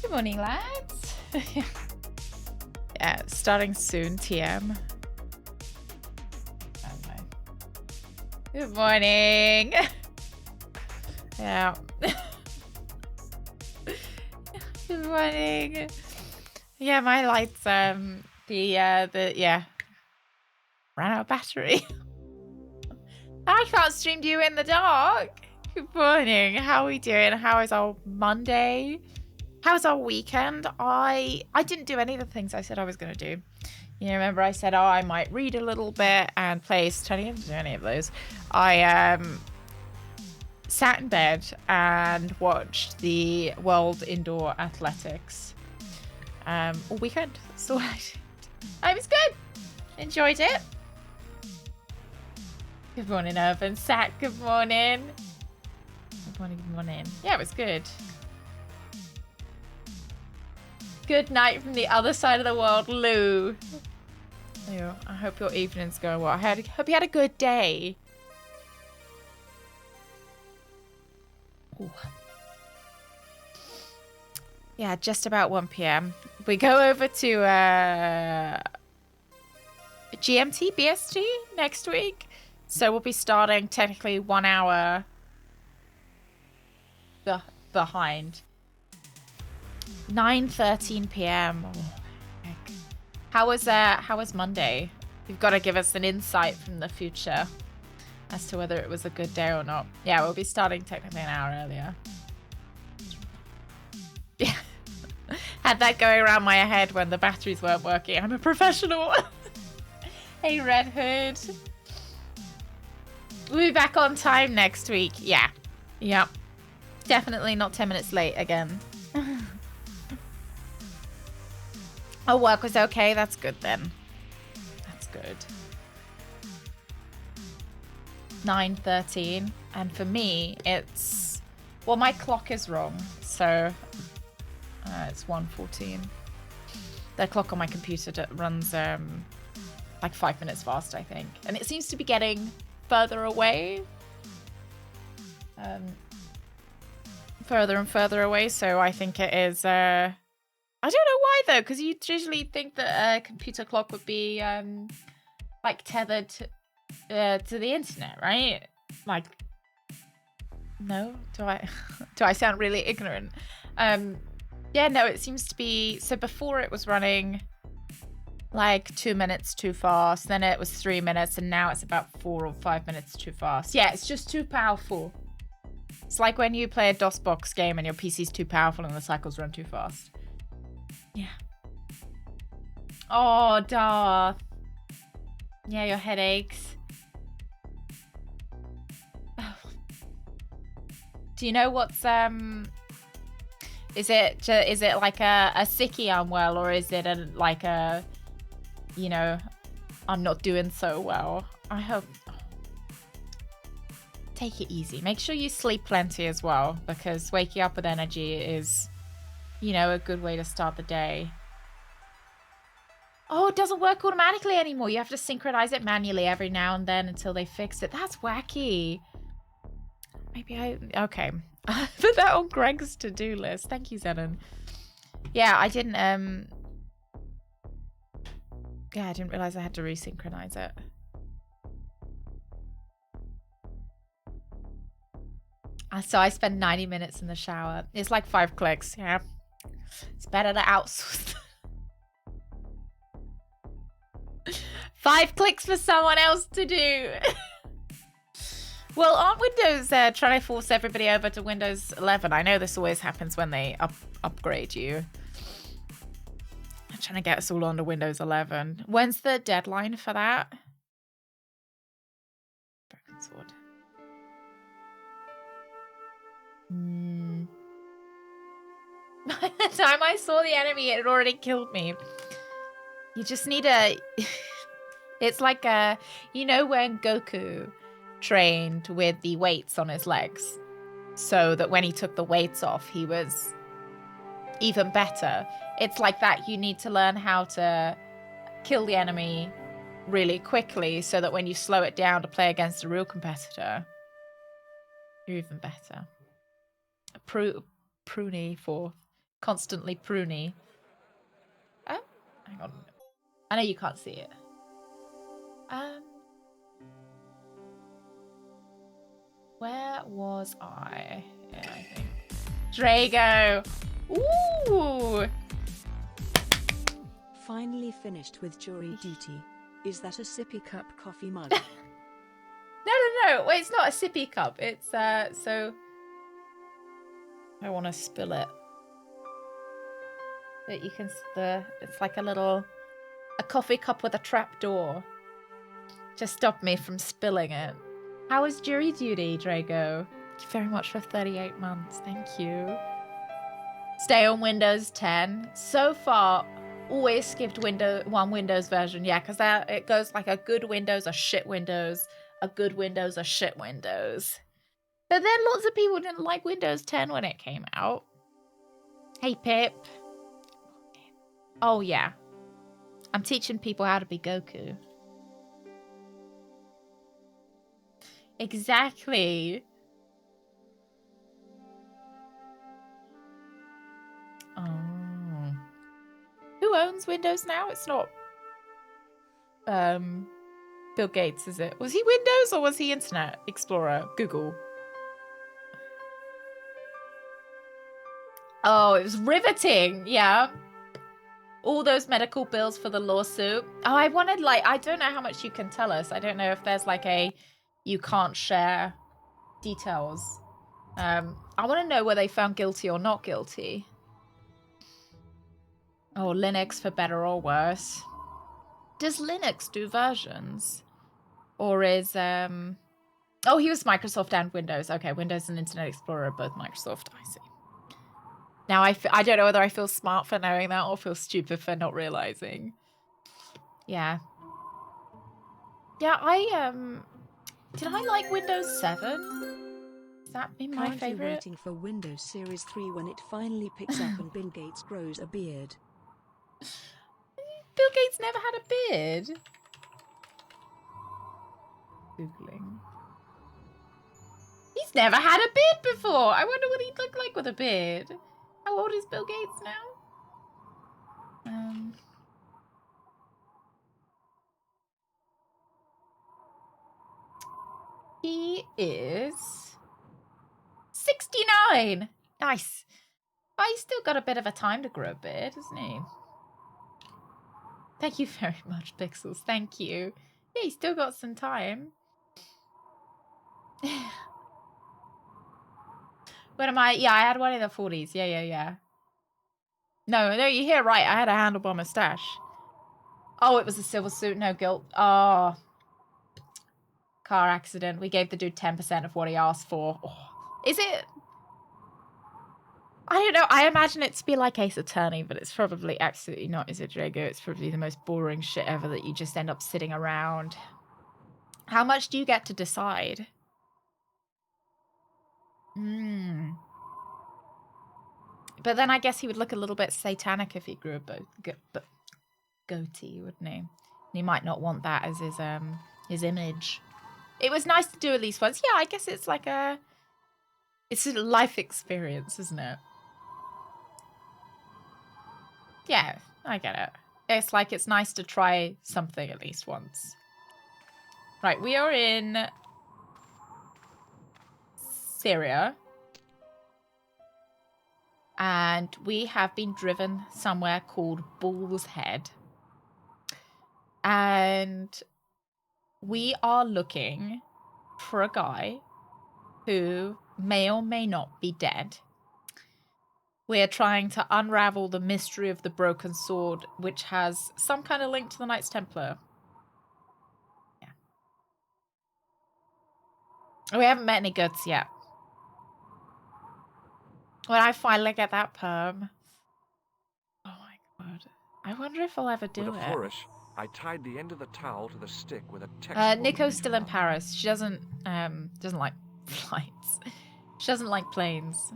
Good morning, lads. Yeah, starting soon, TM. Good morning. Yeah. Good morning. Yeah, my lights ran out of battery. I can't stream to you in the dark. Good morning. How are we doing? How is our Monday? How's our weekend? I didn't do any of the things I said I was going to do. You know, remember I said, oh, I might read a little bit and play Study. I didn't do any of those. I sat in bed and watched the World Indoor Athletics all weekend. So I was good. Enjoyed it. Good morning, Irvin. Sat, good morning. Good morning, good morning. Yeah, it was good. Good night from the other side of the world, Lou. Lou, I hope your evening's going well. I hope you had a good day. Ooh. Yeah, just about 1 p.m. We go over to GMT, BST next week. So we'll be starting technically 1 hour behind. 9:13 p.m. Oh, heck. How was Monday? You've got to give us an insight from the future as to whether it was a good day or not. Yeah, we'll be starting technically an hour earlier. Yeah. Had that going around my head when the batteries weren't working. I'm a professional. Hey, Red Hood. We'll be back on time next week. Yeah. Yep. Definitely not 10 minutes late again. Oh, work was okay. That's good then. That's good. 9:13, and for me, it's well, my clock is wrong, so it's 1:14. The clock on my computer runs like 5 minutes fast, I think, and it seems to be getting further away, further and further away. So I think it is. I don't know why though, because you'd usually think that a computer clock would be like tethered to the internet, right? Like, no, do I sound really ignorant? Yeah, no, it seems to be. So before it was running like 2 minutes too fast, then it was 3 minutes, and now it's about 4 or 5 minutes too fast. Yeah, it's just too powerful. It's like when you play a DOSBox game and your PC's too powerful and the cycles run too fast. Yeah. Oh, Darth. Yeah, your headaches. Do you know what's is it like a sicky unwell, or is it like a, you know, I'm not doing so well? I hope. Take it easy. Make sure you sleep plenty as well, because waking up with energy is, you know, a good way to start the day. Oh, it doesn't work automatically anymore. You have to synchronize it manually every now and then until they fix it. That's wacky. Maybe okay. Put that on Greg's to-do list. Thank you, Zenon. Yeah, I didn't yeah, I didn't realize I had to resynchronize it. So I spend 90 minutes in the shower. It's like 5 clicks, yeah. It's better to outsource. 5 clicks for someone else to do. Well, aren't Windows trying to force everybody over to Windows 11? I know this always happens when they upgrade you. I'm trying to get us all onto Windows 11. When's the deadline for that? Broken sword. By the time I saw the enemy, it had already killed me. You just need a... It's like a... You know when Goku trained with the weights on his legs, so that when he took the weights off, he was even better. It's like that. You need to learn how to kill the enemy really quickly, so that when you slow it down to play against a real competitor, you're even better. Pruny for constantly pruny. Oh, hang on. I know you can't see it. Where was I? Yeah, I think. Drago! Ooh! Finally finished with jury duty. Is that a sippy cup coffee mug? No. Wait, it's not a sippy cup. It's, so... I want to spill it. That you can... It's like a coffee cup with a trap door. Just stop me from spilling it. How was jury duty, Drago? Thank you very much for 38 months. Thank you. Stay on Windows 10. So far, always skipped one Windows version. Yeah, because it goes like a good Windows, a shit Windows, a good Windows, a shit Windows. But then lots of people didn't like Windows 10 when it came out. Hey, Pip. Oh, yeah. I'm teaching people how to be Goku. Exactly. Oh. Who owns Windows now? It's not Bill Gates, is it? Was he Windows or was he Internet Explorer? Google. Oh, it was riveting. Yeah. All those medical bills for the lawsuit. Oh, I wanted, like, I don't know how much you can tell us. I don't know if there's like you can't share details. I want to know were they found guilty or not guilty. Oh, Linux for better or worse. Does Linux do versions? Or is, oh, he was Microsoft and Windows. Okay, Windows and Internet Explorer are both Microsoft. I see. Now, I don't know whether I feel smart for knowing that or feel stupid for not realizing. Yeah. Yeah, did I like Windows 7? Has that been my Currently favorite? waiting for Windows Series 3 when it finally picks up and Bill Gates grows a beard. Bill Gates never had a beard. Googling. He's never had a beard before. I wonder what he'd look like with a beard. How old is Bill Gates now? He is 69. Nice. Oh, he's still got a bit of a time to grow a beard, hasn't he? Thank you very much, Pixels. Thank you. Yeah, he's still got some time. When am I? Yeah, I had one in the 40s. Yeah. No, you hear right. I had a handlebar mustache. Oh, it was a civil suit. No guilt. Oh. Car accident. We gave the dude 10% of what he asked for. Oh. Is it? I don't know. I imagine it to be like Ace Attorney, but it's probably absolutely not Isidrego. It's probably the most boring shit ever that you just end up sitting around. How much do you get to decide? But then I guess he would look a little bit satanic if he grew a goatee, wouldn't he? He might not want that as his image. It was nice to do at least once. Yeah, I guess it's like it's a life experience, isn't it? Yeah, I get it. It's like it's nice to try something at least once. Right, we are in Syria. And we have been driven somewhere called Bull's Head. And we are looking for a guy who may or may not be dead. We're trying to unravel the mystery of the broken sword, which has some kind of link to the Knights Templar. Yeah. We haven't met any goods yet. When I finally get that perm. Oh my god. I wonder if I'll ever do it. With a flourish, I tied the end of the towel to the stick with a textbook. Nico's still in Paris. She doesn't like flights. She doesn't like planes.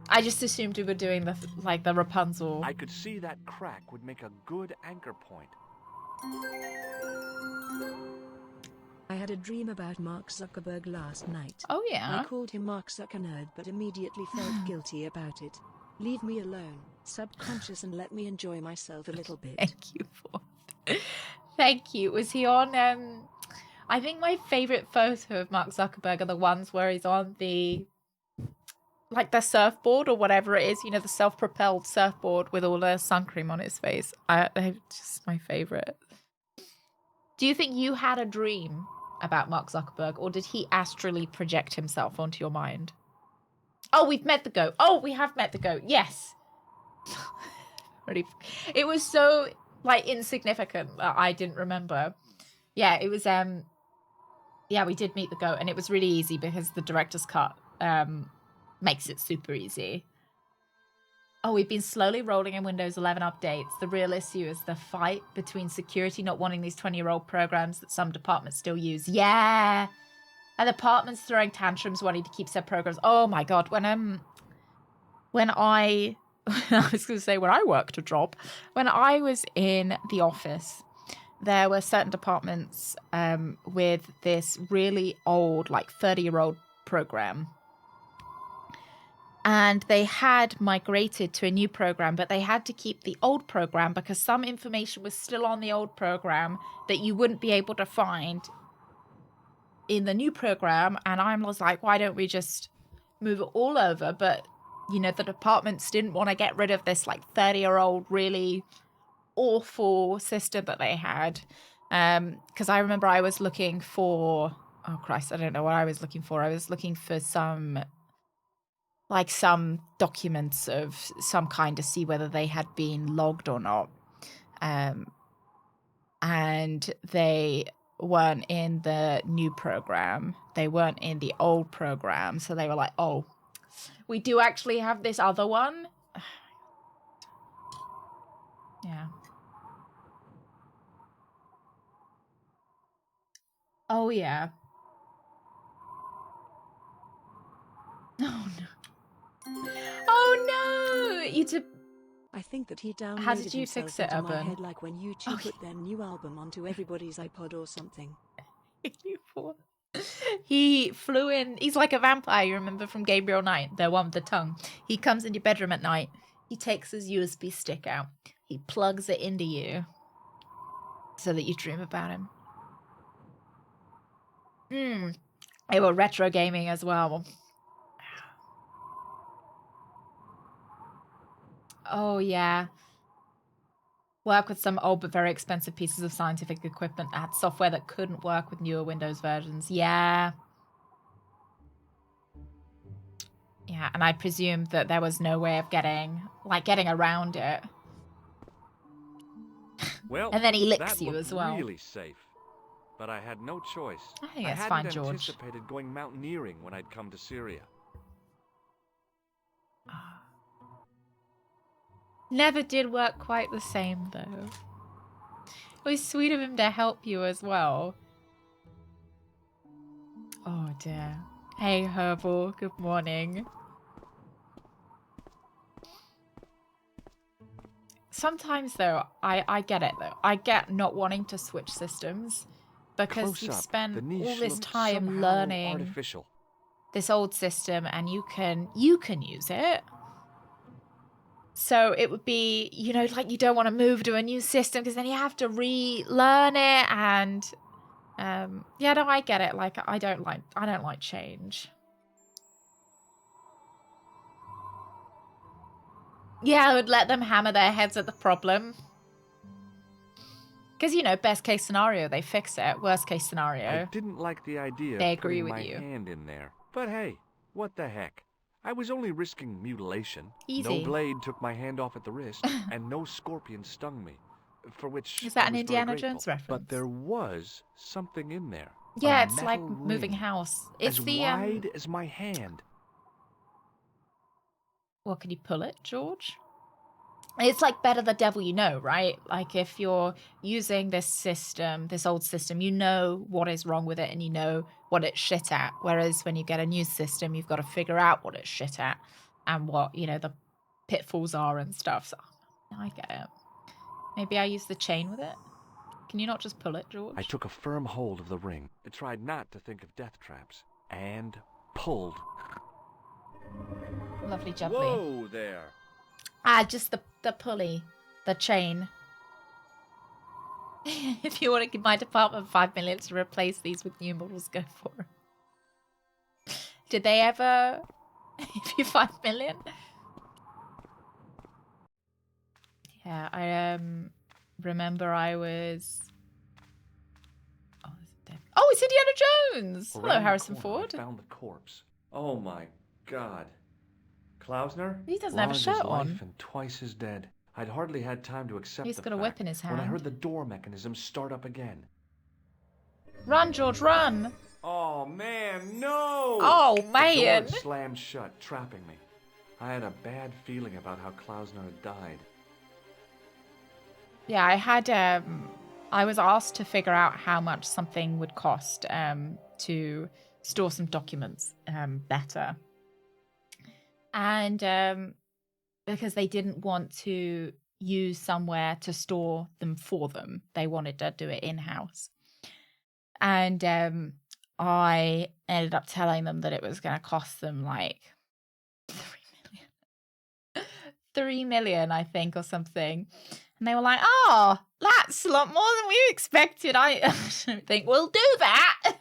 I just assumed we were doing the Rapunzel. I could see that crack would make a good anchor point. I had a dream about Mark Zuckerberg last night. Oh yeah. I called him Mark Zuckernerd but immediately felt guilty about it. Leave me alone, subconscious, and let me enjoy myself a little bit. Thank you for Thank you. Was he on I think my favourite photo of Mark Zuckerberg are the ones where he's on the the surfboard or whatever it is, you know, the self-propelled surfboard with all the sun cream on his face. They're just my favourite. Do you think you had a dream about Mark Zuckerberg, or did he astrally project himself onto your mind? Oh, we've met the goat. Oh, we have met the goat. Yes. It was so insignificant that I didn't remember. Yeah, it was yeah, we did meet the goat, and it was really easy because the director's cut makes it super easy. Oh, we've been slowly rolling in Windows 11 updates. The real issue is the fight between security not wanting these 20-year-old programs that some departments still use. Yeah. And departments throwing tantrums wanting to keep said programs. Oh my god, when I was going to say when I worked a job, when I was in the office, there were certain departments with this really old, 30-year-old program. And they had migrated to a new program, but they had to keep the old program because some information was still on the old program that you wouldn't be able to find in the new program. And I was like, why don't we just move it all over? But, you know, the departments didn't want to get rid of this 30-year-old really awful system that they had. Because I remember I was looking for, oh Christ, I don't know what I was looking for. I was looking for some documents of some kind to see whether they had been logged or not. And they weren't in the new program. They weren't in the old program. So they were like, oh, we do actually have this other one. Yeah. Oh, yeah. Oh, no. Oh, no! I think that he downloaded How did you himself fix it, into my Urban? head like when YouTube put their new album onto everybody's iPod or something. He flew in. He's like a vampire, you remember from Gabriel Knight, the one with the tongue. He comes in your bedroom at night. He takes his USB stick out. He plugs it into you so that you dream about him. They were retro gaming as well. Oh, yeah. Work with some old but very expensive pieces of scientific equipment that had software that couldn't work with newer Windows versions. Yeah. Yeah, and I presumed that there was no way of getting around it. Well, and then he licks that you as well. Really safe. But I had no choice. I think that's I fine, hadn't George. anticipated going mountaineering when I'd come to Syria. Never did work quite the same, though. It was sweet of him to help you as well. Oh, dear. Hey, Herbal. Good morning. Sometimes, though, I get it, though. I get not wanting to switch systems because Close you've up, spent the niche all this looked time somehow learning artificial. this old system and you can use it. So it would be, you know, like you don't want to move to a new system because then you have to relearn it and yeah, no, I get it. Like I don't like change. Yeah, I would let them hammer their heads at the problem. Because, you know, best case scenario, they fix it. Worst case scenario, I didn't like the idea they of agree putting with my you. hand in there. But hey, what the heck? I was only risking mutilation. Easy. No blade took my hand off at the wrist, and no scorpion stung me. For which Is that I an was very Indiana grateful. Jones reference? But there was something in there. Yeah, A it's like metal moving ring, house. It's as the wide as my hand. Well, can you pull it, George? It's like better the devil you know, right? Like if you're using this system, this old system, you know what is wrong with it and you know what it's shit at. Whereas when you get a new system, you've got to figure out what it's shit at and what, you know, the pitfalls are and stuff. So I get it. Maybe I use the chain with it. Can you not just pull it, George? I took a firm hold of the ring. I tried not to think of death traps. And pulled. Lovely jubbly. Whoa there! Ah, just the pulley, the chain. If you want to give my department 5 million to replace these with new models, go for it. Did they ever give you 5 million? Yeah, I remember I was. Oh, it's Indiana Jones. Hello, Around the Harrison corner, Ford. I found the corpse. Oh my God. Klausner? He doesn't have a Large shirt as life on. and twice as dead. I'd hardly had time to accept He's the got a fact whip in his when I hand. heard the door mechanism start up again. Run, George, run! Oh man, no! Oh The door man! had slammed shut, trapping me. I had a bad feeling about how Klausner had died. Yeah, I had I was asked to figure out how much something would cost to store some documents better. And because they didn't want to use somewhere to store them for them, they wanted to do it in-house. And I ended up telling them that it was going to cost them like 3 million. 3 million, I think, or something. And they were like, oh, that's a lot more than we expected. I don't think we'll do that.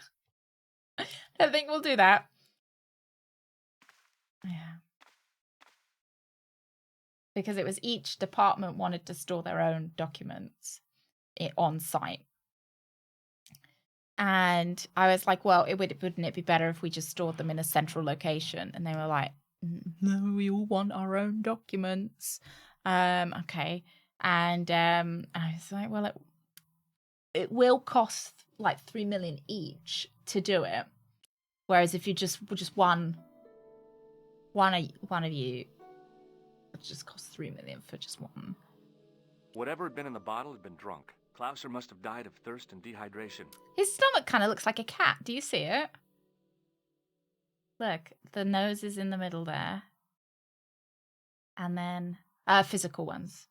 I don't think we'll do that. Yeah. Because it was each department wanted to store their own documents on site. And I was like, well, wouldn't it be better if we just stored them in a central location? And they were like, no, we all want our own documents. Okay. And I was like, well, it will cost like 3 million each to do it. Whereas if you just one of you, it just costs 3 million for just one. Whatever had been in the bottle had been drunk. Klausner must have died of thirst and dehydration. His stomach kind of looks like a cat. Do you see it? Look, the nose is in the middle there. And then physical ones.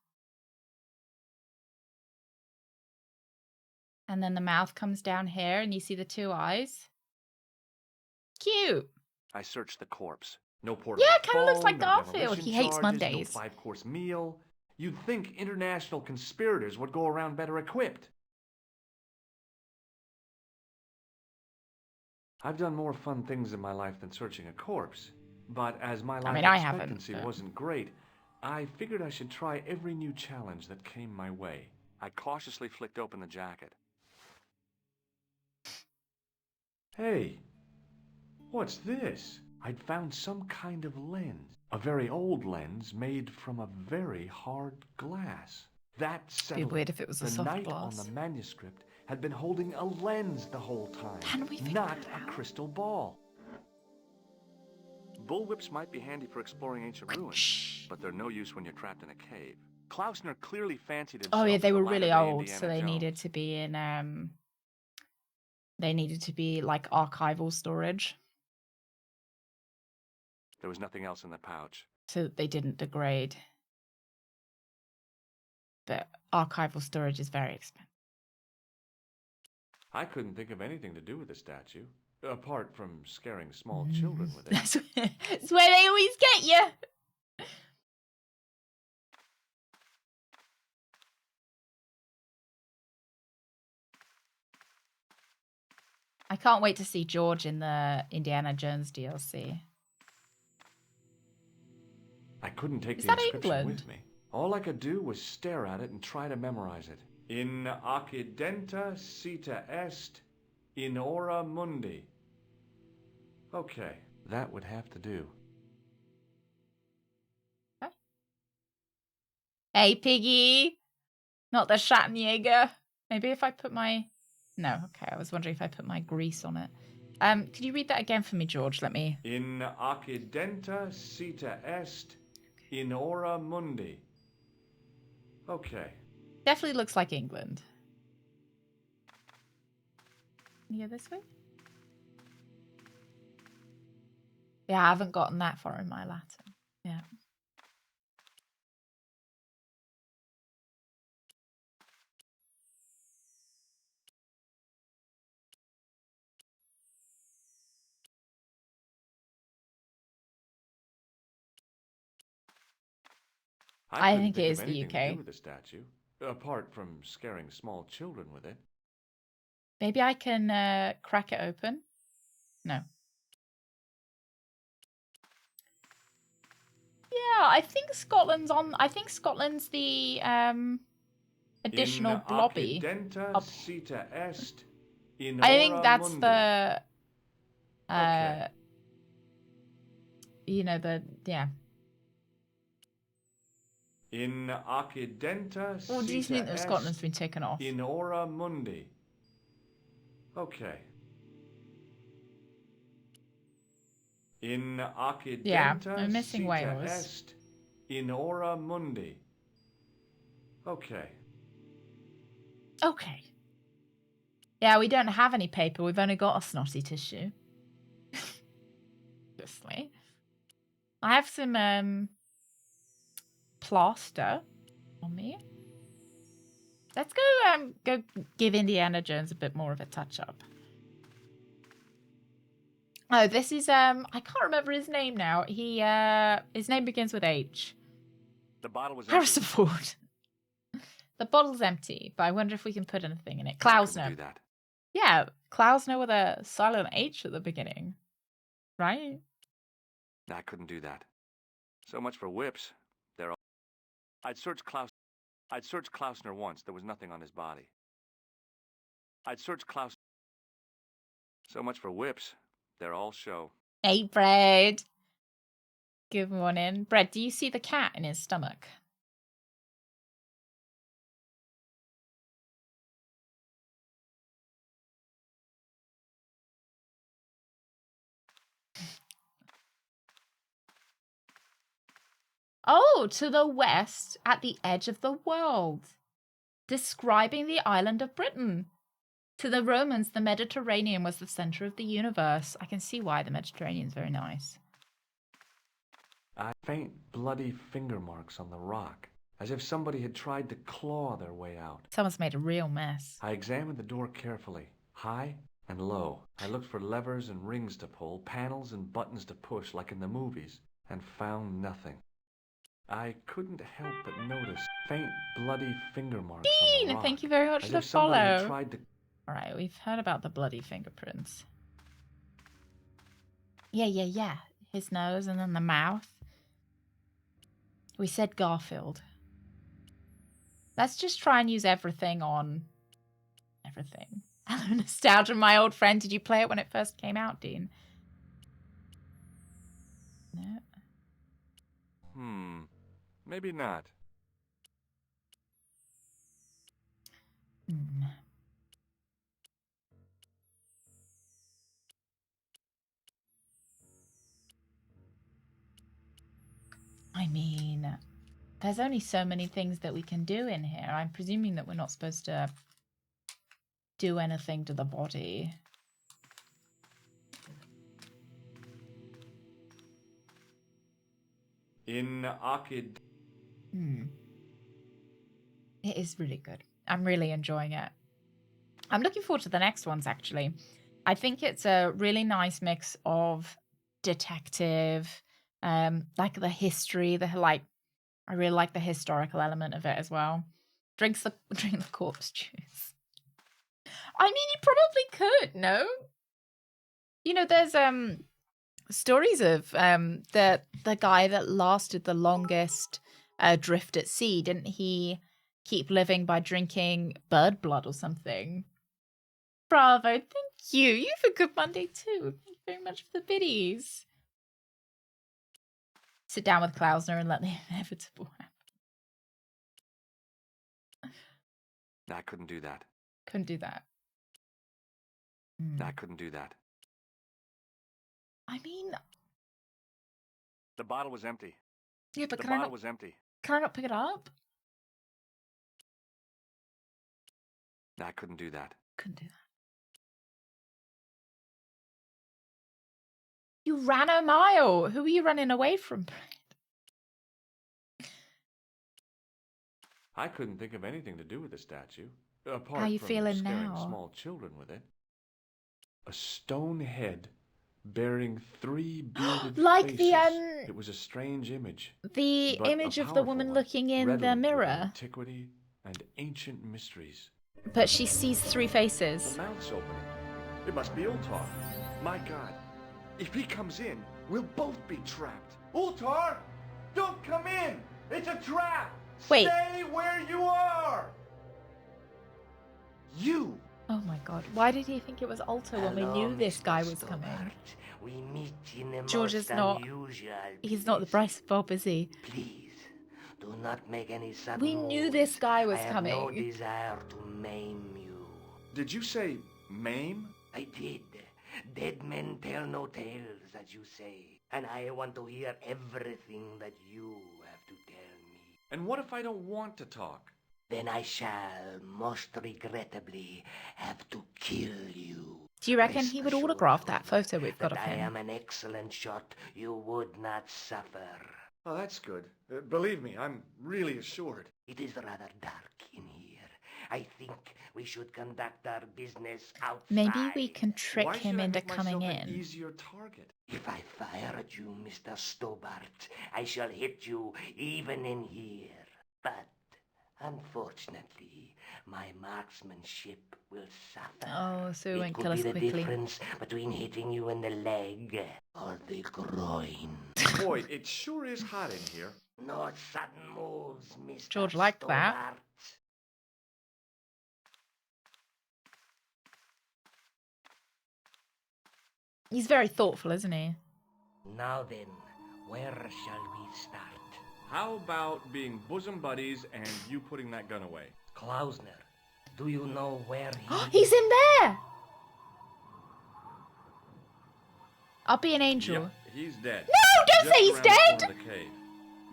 And then the mouth comes down here and you see the two eyes. Cute. I searched the corpse. No portable Yeah, it kind of looks phone, like no Garfield. demolition He hates charges, Mondays. No 5-course meal. You'd think international conspirators would go around better equipped. I've done more fun things in my life than searching a corpse. But as my life I expectancy haven't, but... wasn't great, I figured I should try every new challenge that came my way. I cautiously flicked open the jacket. Hey, what's this? I'd found some kind of lens. A very old lens made from a very hard glass. That settled Be weird if it was a the soft knight glass. on the manuscript had been holding a lens the whole time, Can we figure not it a out? crystal ball. Bullwhips might be handy for exploring ancient ruins, but they're no use when you're trapped in a cave. Klausner clearly fancied himself. Oh yeah, they as a were really latter-day old, Indiana so they Jones. needed to be in they needed to be like archival storage, There was nothing else in the pouch. so that they didn't degrade. But archival storage is very expensive. I couldn't think of anything to do with the statue, apart from scaring small children with it. That's where they always get you. I can't wait to see George in the Indiana Jones DLC. I couldn't take Is the that inscription England? with me. All I could do was stare at it and try to memorize it. In occidenta cita est, in ora mundi. Okay, that would have to do. Hey, Piggy! Not the Schattenjäger. Maybe if I put my... No, okay, I was wondering if I put my grease on it. Could you read that again for me, George? Let me... In occidenta cita est, in ora mundi. Okay. Definitely looks like England. Can you go this way? Yeah, I haven't gotten that far in my Latin. Yeah. I couldn't think it of is the anything to UK. do with the statue, apart from scaring small children with it. Maybe I can crack it open. No. Yeah, I think Scotland's on. I think Scotland's the additional in blobby. occidenta cita est, in I ora think that's mundi. the. Okay. You know the yeah. In occidenta Or do you think that cita Scotland's est, been taken off? in ora mundi. Okay. In occidenta Yeah, I'm missing cita Wales. est, in ora mundi. Okay. Okay. Yeah, we don't have any paper. We've only got a snotty tissue. Obviously. I have some plaster on me. Let's go give Indiana Jones a bit more of a touch up. Oh, this is I can't remember his name now. He his name begins with H. The bottle was Harrison empty. Ford. The bottle's empty, but I wonder if we can put anything in it. I couldn't Klausner. do that. Yeah, Klausner with a silent H at the beginning. Right? I couldn't do that. So much for whips. They're all... I'd searched Klausner once. There was nothing on his body. I'd searched Klausner. So much for whips. They're all show. Hey, Brad. Good morning. Brad, do you see the cat in his stomach? Oh, to the west, at the edge of the world. Describing the island of Britain. To the Romans, the Mediterranean was the center of the universe. I can see why the Mediterranean is very nice. Faint, bloody finger marks on the rock, as if somebody had tried to claw their way out. Someone's made a real mess. I examined the door carefully, high and low. I looked for levers and rings to pull, panels and buttons to push, like in the movies, and found nothing. I couldn't help but notice faint, bloody finger marks on the rock. Thank you very much for the follow. Alright, we've heard about the bloody fingerprints. Yeah. His nose and then the mouth. We said Garfield. Let's just try and use everything on everything. Hello, nostalgia, my old friend. Did you play it when it first came out, Dean? No. Maybe not. I mean, there's only so many things that we can do in here. I'm presuming that we're not supposed to do anything to the body. In Akid. It is really good. I'm really enjoying it. I'm looking forward to the next ones, actually. I think it's a really nice mix of detective, like the history, I really like the historical element of it as well. Drink the corpse juice. I mean, you probably could, no? You know, there's stories of the guy that lasted the longest adrift at sea. Didn't he keep living by drinking bird blood or something? Bravo, thank you. You have a good Monday too. Thank you very much for the biddies. Sit down with Klausner and let the inevitable happen. I couldn't do that. Couldn't do that. I couldn't do that. I mean, The bottle was empty. yeah, but The can I bottle was empty. not pick it up? I couldn't do that. Couldn't do that. You ran a mile. Who are you running away from, Brad? I couldn't think of anything to do with the statue, apart How you from feeling scaring now? small children with it. A stone head bearing 3 bearded Like faces. the It was a strange image. the but a image of the powerful woman one, looking in the redolent with mirror. antiquity and ancient mysteries. But she sees 3 The faces. mouth's opening. It must be Ultar. My God. If he comes in, we'll both be trapped. Ultar! Don't come in! It's a trap! Wait. Stay where you are! You! Oh my god. Why did he think it was Alto when we knew this guy was coming? We meet in the George most is not. unusual He's not the place. Bryce Bob, is he? Please, do not make any sudden We knew moves. this guy was I have coming. no desire to maim you. Did you say maim? I did. Dead men tell no tales, as you say. And I want to hear everything that you have to tell me. And what if I don't want to talk? Then I shall, most regrettably, have to kill you. Do you reckon Rest he would assured, autograph that however, photo we've got that of I him? am an excellent shot. You would not suffer. Oh, that's good. Believe me, I'm really assured. It is rather dark in here. I think we should conduct our business outside. Maybe we can trick Why him should I into make myself coming an in. easier target? If I fire at you, Mr. Stobart, I shall hit you even in here. But, unfortunately, my marksmanship will suffer. Oh, so he won't It could kill us be the quickly. difference between hitting you in the leg or the groin. Boy, it sure is hot in here. No sudden moves, Mr. George liked that. Stobart. He's very thoughtful, isn't he? Now then, where shall we start? How about being bosom buddies and you putting that gun away? Klausner, do you know where he He's in there! I'll be an angel. Yep, he's dead. No, don't Just say he's around the dead! corner of the cave.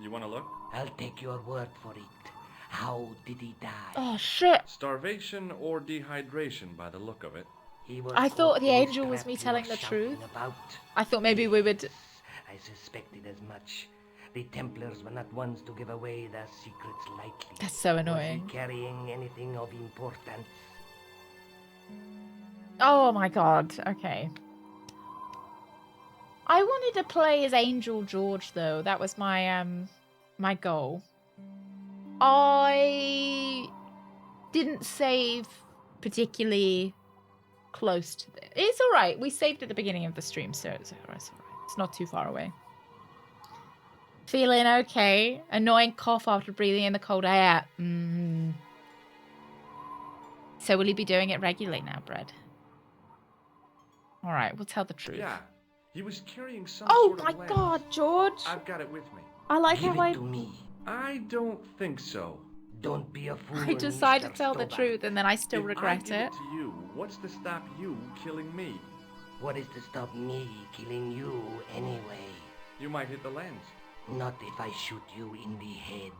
You want to look? I'll take your word for it. How did he die? Oh, shit. Starvation or dehydration by the look of it. He was I thought caught the in angel was trap me you telling were the shouting truth. About. I thought maybe we would... I suspected as much. The Templars were not ones to give away their secrets lightly. That's so Was annoying. he carrying anything of importance? Oh my god, okay. I wanted to play as Angel George, though. That was my, my goal. I didn't save particularly close to this. It's alright. We saved at the beginning of the stream, so it's alright. It's not too far away. Feeling okay. Annoying cough after breathing in the cold air. So will you be doing it regularly now, Brad? Alright, we'll tell the truth. Yeah, he was carrying some Oh sort of my lens. god, George! I've got it with me. I like Give how it to me. I don't think so. Don't be a fool. I decided Mr. to tell the Stobart. truth and then I still If I regret give it. to you, what's to stop you killing me? What is to stop me killing you anyway? You might hit the lens. Not if I shoot you in the head.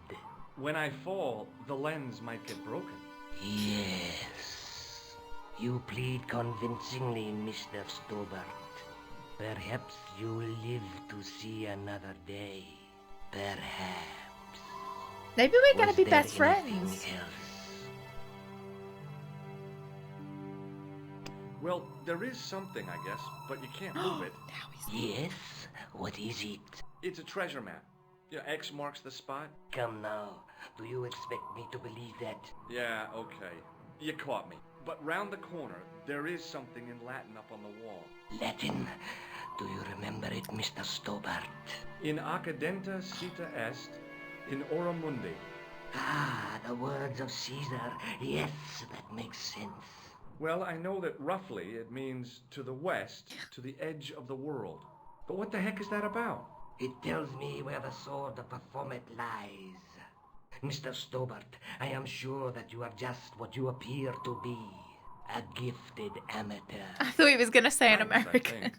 When I fall, the lens might get broken. Yes. You plead convincingly, Mr. Stobart. Perhaps you'll live to see another day. Perhaps. Maybe we're gonna Was be there best anything friends. else? Well, there is something, I guess, but you can't move it. Yes? What is it? It's a treasure map. Yeah, X marks the spot. Come now. Do you expect me to believe that? Yeah, okay. You caught me. But round the corner, there is something in Latin up on the wall. Latin. Do you remember it, Mr. Stobart? In accidenta cita est, in ora mundi. Ah, the words of Caesar. Yes, that makes sense. Well, I know that roughly it means to the west, to the edge of the world. But what the heck is that about? It tells me where the sword of Baphomet lies. Mr. Stobart, I am sure that you are just what you appear to be. A gifted amateur. I thought he was gonna say an Thanks, I American. think.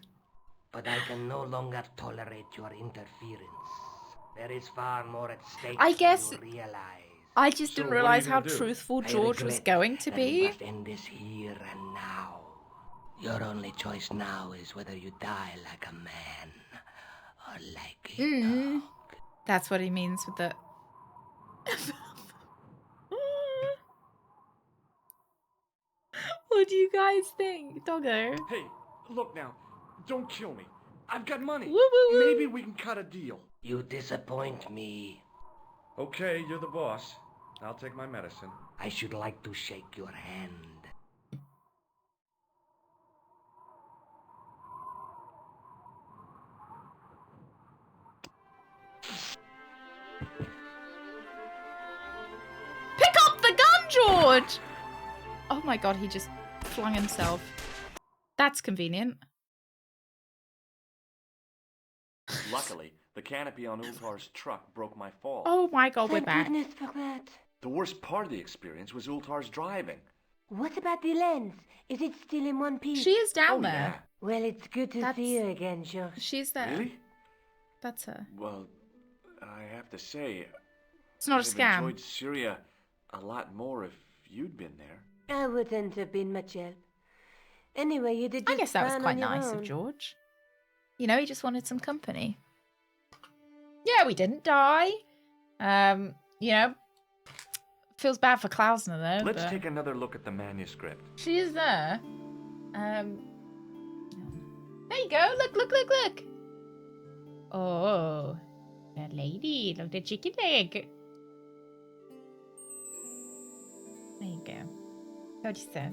But I can no longer tolerate your interference. There is far more at stake I guess- than you realize. I just So didn't what are you realize how gonna do? truthful I George was regret going to that we be. must end this here and now. Your only choice now is whether you die like a man or like a dog. That's what he means with the. What do you guys think, doggo? Hey, look now. Don't kill me. I've got money. Woo, woo, woo. Maybe we can cut a deal. You disappoint me. Okay, you're the boss. I'll take my medicine. I should like to shake your hand. Pick up the gun, George! Oh my god, he just flung himself. That's convenient. Luckily, the canopy on Ultar's truck broke my fall. Oh my god, we're Thank back. goodness for that. The worst part of the experience was Ultar's driving. What about the lens? Is it still in one piece? She is down Oh, there. yeah. Well, it's good to That's- see you again, Josh. She's there. Really? That's her. Well, I have to say, It's not a I'd have scam. enjoyed Syria a lot more if you'd been there. I wouldn't have been much help. Anyway, you did I just guess that was fine quite on your nice own. of George. You know, he just wanted some company. Yeah, we didn't die. You know, feels bad for Klausner though. Let's but take another look at the manuscript. she is there. There you go. Look, look, look, look. Oh, that lady. Look, the chicken leg. There you go. What do you say?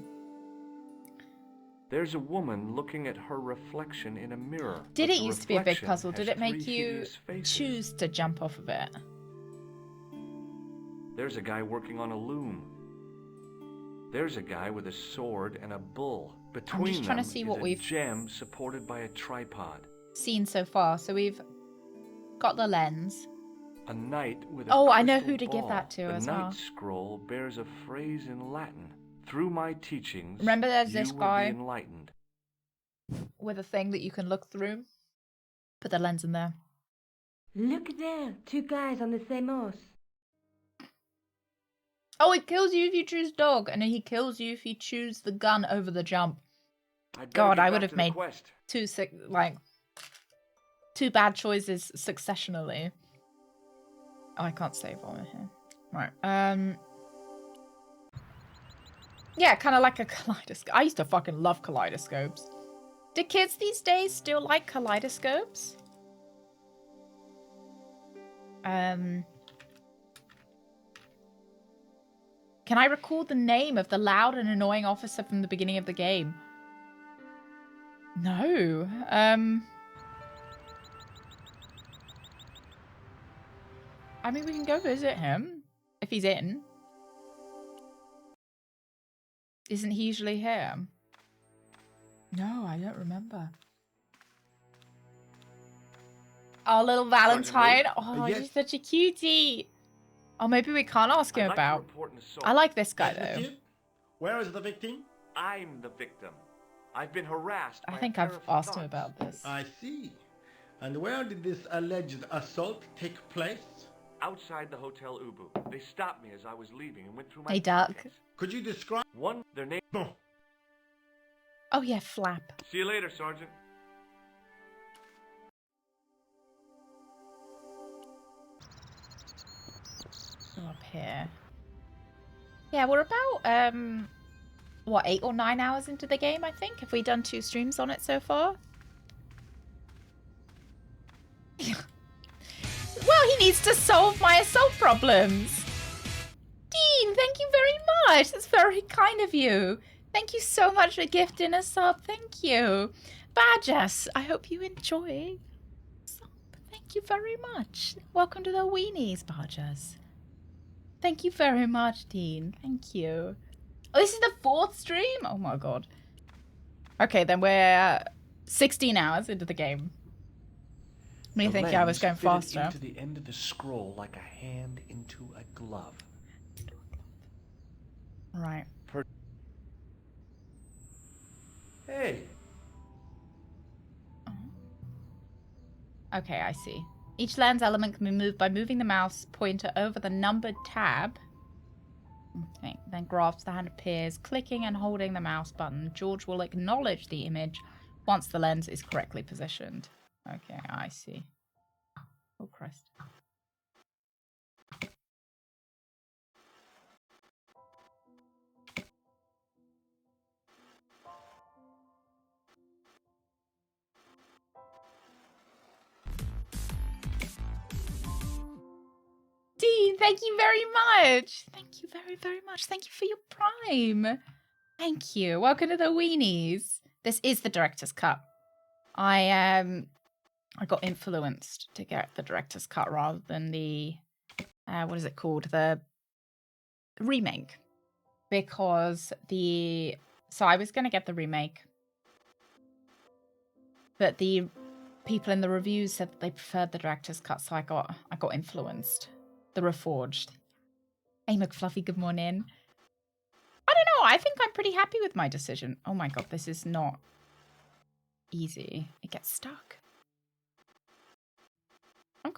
There's a woman looking at her reflection in a mirror. Did but it the used to be a big reflection puzzle? Did has it make three you hideous faces. choose to jump off of it? There's a guy working on a loom. There's a guy with a sword and a bull. Between trying to them see is what a we've- gem supported by a tripod. Seen so far. So we've got the lens. A knight with a Oh, I know crystal who to give ball. that to the as knight well. scroll bears a phrase in Latin. Through my teachings, Remember there's you this will guy- be enlightened. With a thing that you can look through. Put the lens in there. Look there, two guys on the same horse. Oh, it kills you if you choose dog, and he kills you if you choose the gun over the jump. I'd better God, get I would back have to the made quest. two bad choices successionally. Oh, I can't save on it here. Right. Yeah, kind of like a kaleidoscope. I used to fucking love kaleidoscopes. Do kids these days still like kaleidoscopes? Can I recall the name of the loud and annoying officer from the beginning of the game? No. I mean, we can go visit him if he's in. Isn't he usually here? No, I don't remember. Our little Valentine. Sergeant Root? Oh, Yes. she's such a cutie. Oh, maybe we can't ask him I'd like to about. report an assault. I like this guy Yes, though. monsieur. Where is the victim? I'm the victim. I've been harassed. I by a think pair I've of asked him thugs. about this. I see. And where did this alleged assault take place? Outside the Hotel Ubu. They stopped me as I was leaving and went through my Hey, Duck. pockets. Could you describe? One, their name. Bon. Oh, yeah, Flap. See you later, Sergeant. Up here. Yeah, we're about, what, 8 or 9 hours into the game, I think? Have we done 2 streams on it so far? Well, he needs to solve my assault problems. Dean, thank you very much. That's very kind of you. Thank you so much for gifting a sub. Thank you. Badgertail, I hope you enjoy. Sub. Thank you very much. Welcome to the weenies, Badgertail. Thank you very much, Dean. Thank you. Oh, this is the 4th stream? Oh my god. Okay, then we're 16 hours into the game. Me think I was going faster. Into the end of the scroll like a hand into a glove. Right. Hey. Okay, I see. Each lens element can be moved by moving the mouse pointer over the numbered tab. Okay, then grasp the hand appears, clicking and holding the mouse button. George will acknowledge the image once the lens is correctly positioned. Okay, I see. Oh, Christ. Dean, thank you very much. Thank you very, very much. Thank you for your prime. Thank you. Welcome to the weenies. This is the director's cut. I got influenced to get the director's cut rather than the what is it called? The remake. Because so I was gonna get the remake. But the people in the reviews said that they preferred the director's cut, so I got influenced. The Reforged. Hey McFluffy, good morning. I don't know, I think I'm pretty happy with my decision. Oh my god, this is not easy. It gets stuck. I'm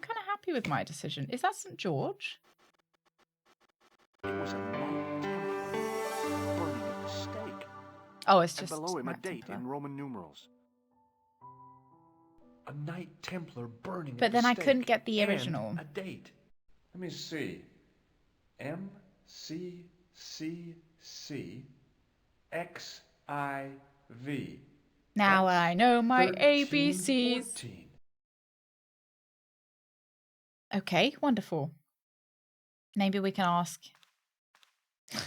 kind of happy with my decision. Is that St. George? It was a Knight Templar burning at the stake. Oh, it's And just below him a Knight date Templar. in Roman numerals. A Knight Templar burning But at then the I stake. couldn't get the and original. A date. Let me see. MCCCXIV. Now That's I know my 13, ABCs. 14. Okay, wonderful. Maybe we can ask. It's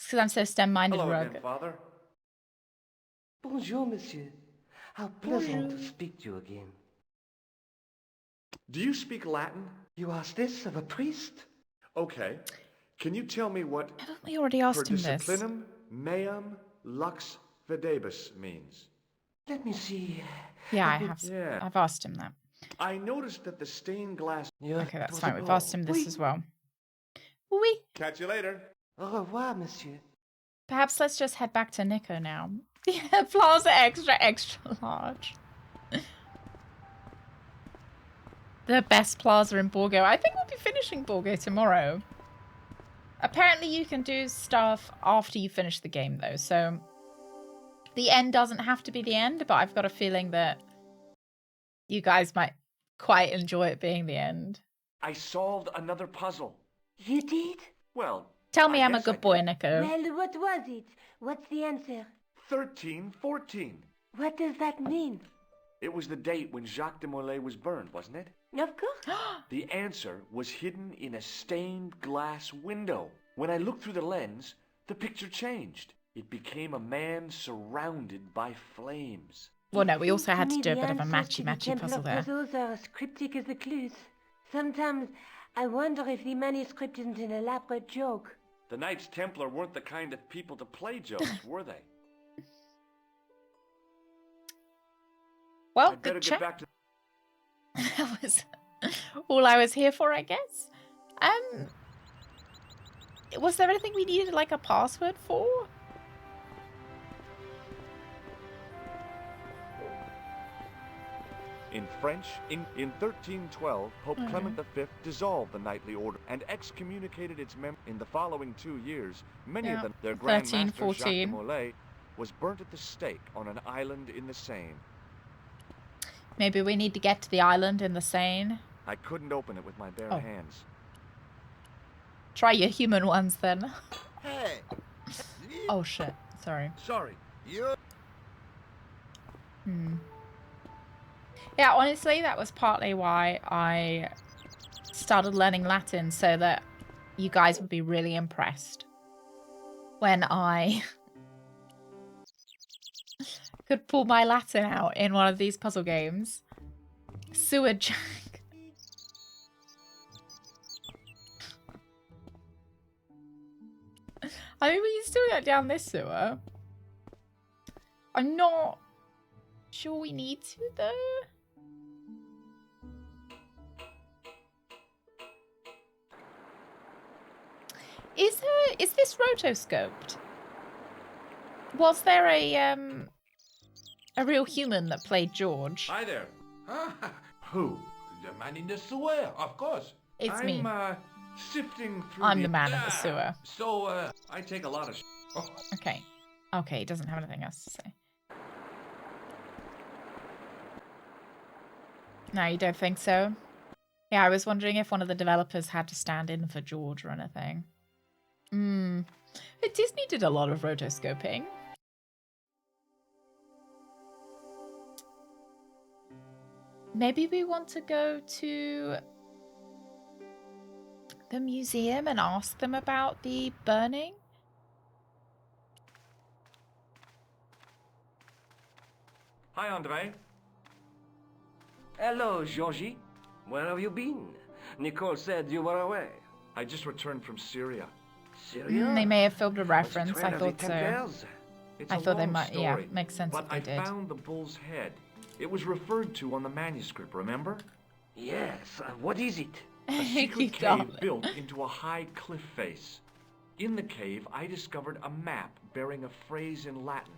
because I'm so STEM-minded, Hello Rug. again, Father. Bonjour, monsieur. How pleasant to speak to you again. Do you speak Latin? You ask this of a priest? Okay. Can you tell me what Haven't we already asked per him this? disciplinum meam lux videbus means? Let me see. Yeah, I have. Yeah. I've asked him that. I noticed that the stained glass... Okay, that's fine. We've asked him this as well. Oui. Catch you later. Au revoir, monsieur. Perhaps let's just head back to Nico now. Yeah, Plaza extra large. The best plaza in Borgo. I think we'll be finishing Borgo tomorrow. Apparently you can do stuff after you finish the game though, so the end doesn't have to be the end, but I've got a feeling that you guys might quite enjoy it being the end. I solved another puzzle. You did? Well, Tell me I I'm a guess I good boy, did. Nico. Well, what was it? What's the answer? 1314. What does that mean? It was the date when Jacques de Molay was burned, wasn't it? Of course. The answer was hidden in a stained glass window. When I looked through the lens, the picture changed. It became a man surrounded by flames. Well, no, we also had to me do a the bit of a answers to the matchy Templar puzzle there. puzzles are as cryptic as the clues. Sometimes I wonder if the manuscript isn't an elaborate joke. The Knights Templar weren't the kind of people to play jokes, were they? Well, I'd better good get chat. back to... That was all I was here for, I guess. Was there anything we needed like a password for? In French, in 1312, Pope Clement V dissolved the knightly order and excommunicated its members. In the following 2 years, many of them, their Grand 13, Master Jacques de 14. Molay, was burnt at the stake on an island in the Seine. Maybe we need to get to the island in the Seine. I couldn't open it with my bare Oh. hands. Try your human ones then. Hey! Oh shit. Sorry. Sorry, you... Yeah, honestly, that was partly why I started learning Latin, so that you guys would be really impressed when I could pull my Latin out in one of these puzzle games. Sewer Jack. I mean, we can still get down this sewer. I'm not sure we need to, though. Is this rotoscoped? Was there a real human that played George? Hi there. Who? The man in the sewer, of course. It's me. I'm sifting through I'm the man in the sewer. So, I take a lot of Oh, Okay. Okay, he doesn't have anything else to say. No, you don't think so? Yeah, I was wondering if one of the developers had to stand in for George or anything. Disney did a lot of rotoscoping. Maybe we want to go to the museum and ask them about the burning? Hi, Andre. Hello, Georgie. Where have you been? Nicole said you were away. I just returned from Syria. Syria? They may have filmed a reference. Train I of the thought so. Templars? It's I a thought they long might. Yeah, story, makes sense but if they I did. found the bull's head. It was referred to on the manuscript, remember? Yes. What is it? A secret You cave darling. built into a high cliff face. In the cave, I discovered a map bearing a phrase in Latin.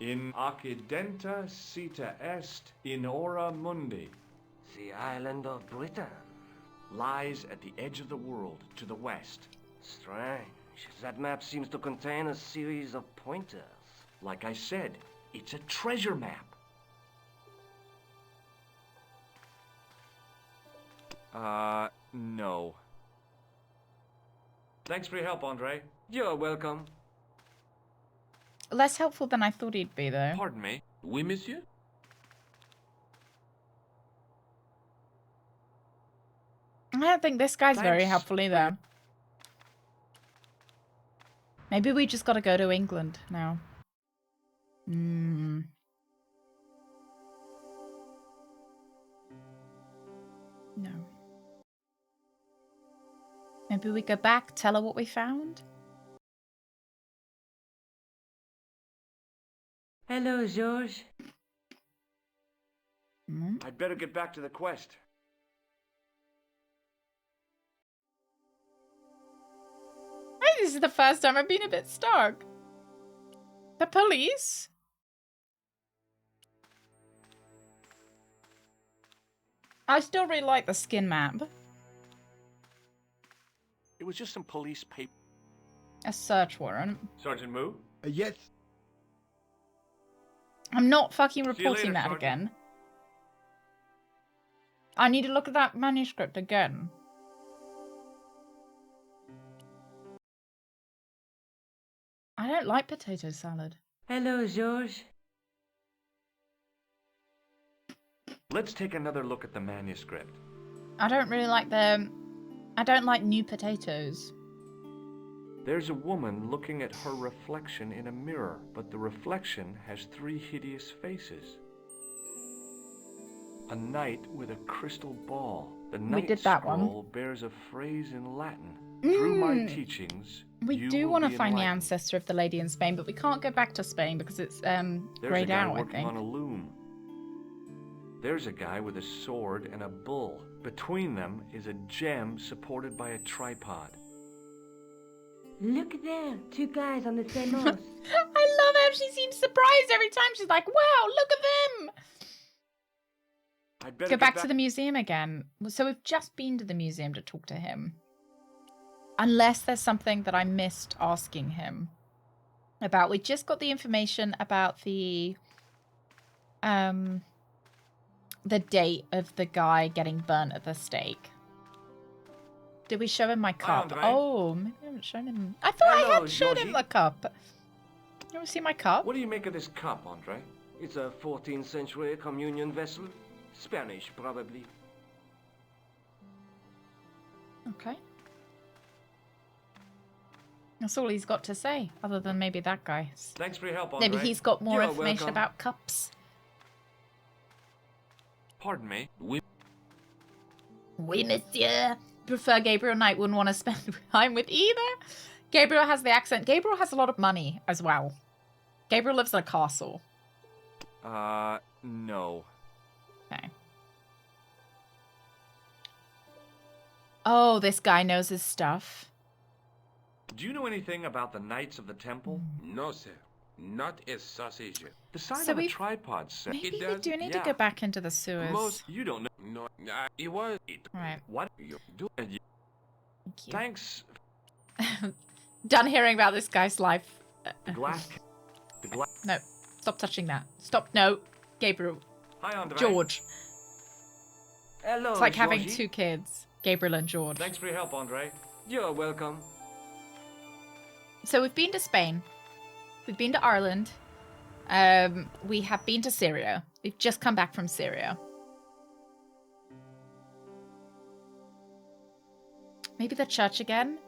In accidenta cita est in ora mundi. The island of Britain. Lies at the edge of the world, to the west. Strange. That map seems to contain a series of pointers. Like I said, it's a treasure map. No. Thanks for your help, Andre. You're welcome. Less helpful than I thought he'd be, though. Pardon me. oui, monsieur? I don't think this guy's very Thanks helpful either. Maybe we just gotta go to England now. No. Maybe we go back, tell her what we found? Hello, George. I'd better get back to the quest. Hey, this is the first time I've been a bit stuck. The police? I still really like the skin map. It was just some police paper. A search warrant. Sergeant Moo? Yes. I'm not fucking you reporting later, that Sergeant. again. I need to look at that manuscript again. I don't like potato salad. Hello, George. Let's take another look at the manuscript. I don't really like the... I don't like new potatoes. There's a woman looking at her reflection in a mirror, but the reflection has 3 hideous faces. A knight with a crystal ball. The knight's did that one. scroll bears a phrase in Latin. Through my teachings, We you do will want to be find the enlightened. ancestor of the lady in Spain, but we can't go back to Spain because it's There's grayed a guy out, I working think. on a loom. There's a guy with a sword and a bull. Between them is a gem supported by a tripod. Look there, 2 guys on the same horse. I love how she seems surprised every time. She's like, wow, look at them! I'd better Go get back to the museum again. So we've just been to the museum to talk to him. Unless there's something that I missed asking him about. We just got the information about the date of the guy getting burnt at the stake. Did we show him my cup? Andre. Oh, maybe I haven't shown him. I thought I Hello, had shown him Georgie. the cup. You ever see my cup? What do you make of this cup, Andre? It's a 14th century communion vessel. Spanish, probably. Okay. That's all he's got to say, other than maybe that guy. Thanks for your help, Andre. Maybe he's got more You're information welcome. about cups. Pardon me. Oui, monsieur. Prefer Gabriel Knight, wouldn't want to spend time with either. Gabriel has the accent. Gabriel has a lot of money as well. Gabriel lives in a castle. No. Okay. Oh, this guy knows his stuff. Do you know anything about the Knights of the Temple? No, sir. Not a sausage. The sign So on the we've- tripod said... Maybe we does- do need to yeah. go back into the sewers. Most... You don't know... No, it was it. Right. What? You do. Thank you. Thanks. Done hearing about this guy's life. The glass... The glass... No. Stop touching that. Stop. No. Gabriel. Hi, Andre. George. Hello, It's like having Georgie. two kids. Gabriel and George. Thanks for your help, Andre. You're welcome. So we've been to Spain. We've been to Ireland. We have been to Syria. We've just come back from Syria. Maybe the church again?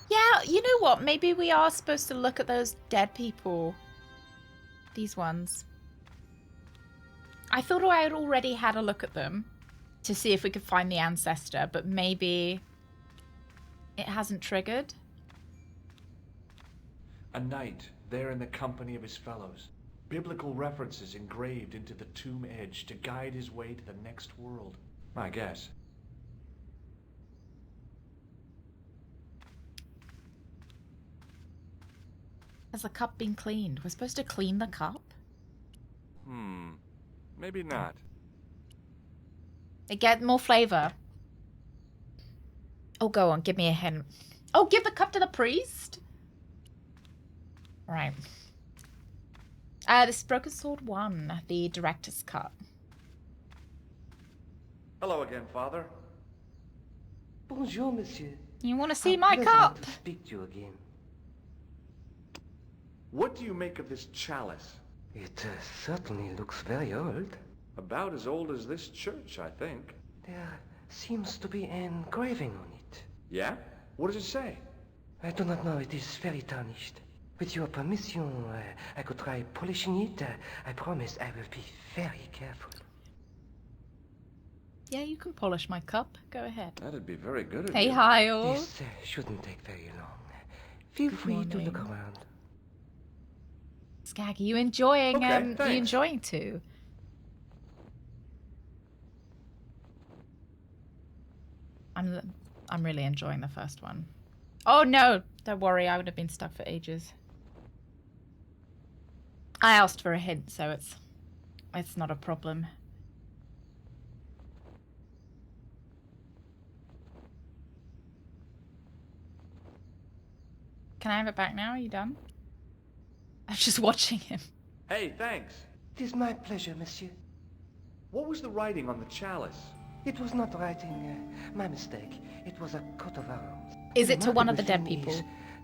Yeah, you know what? Maybe we are supposed to look at those dead people. These ones. I thought I had already had a look at them to see if we could find the ancestor, but maybe it hasn't triggered. A knight, there in the company of his fellows. Biblical references engraved into the tomb edge to guide his way to the next world. I guess. Has the cup been cleaned? We're supposed to clean the cup? Maybe not. It get more flavor. Oh, go on. Give me a hint. Oh, give the cup to the priest? Right. This is Broken Sword 1, the director's cut. Hello again, Father. Bonjour, monsieur. You want to see How my pleasant cup? to speak to you again. What do you make of this chalice? It certainly looks very old. About as old as this church, I think. There seems to be an engraving on it. Yeah? What does it say? I do not know. It is very tarnished. With your permission, I could try polishing it. I promise I will be very careful. Yeah, you can polish my cup. Go ahead. That'd be very good of Hey, you. Hyle. This shouldn't take very long. Feel free to look morning. around. Skag, are you enjoying, Okay, you thanks. enjoying too? I'm really enjoying the first one. Oh no, don't worry, I would have been stuck for ages. I asked for a hint, so it's not a problem. Can I have it back now? Are you done? I'm just watching him. Hey, thanks. It is my pleasure, monsieur. What was the writing on the chalice? It was not writing, my mistake. It was a coat of arms. Is it to one of the remarkable dead thing people?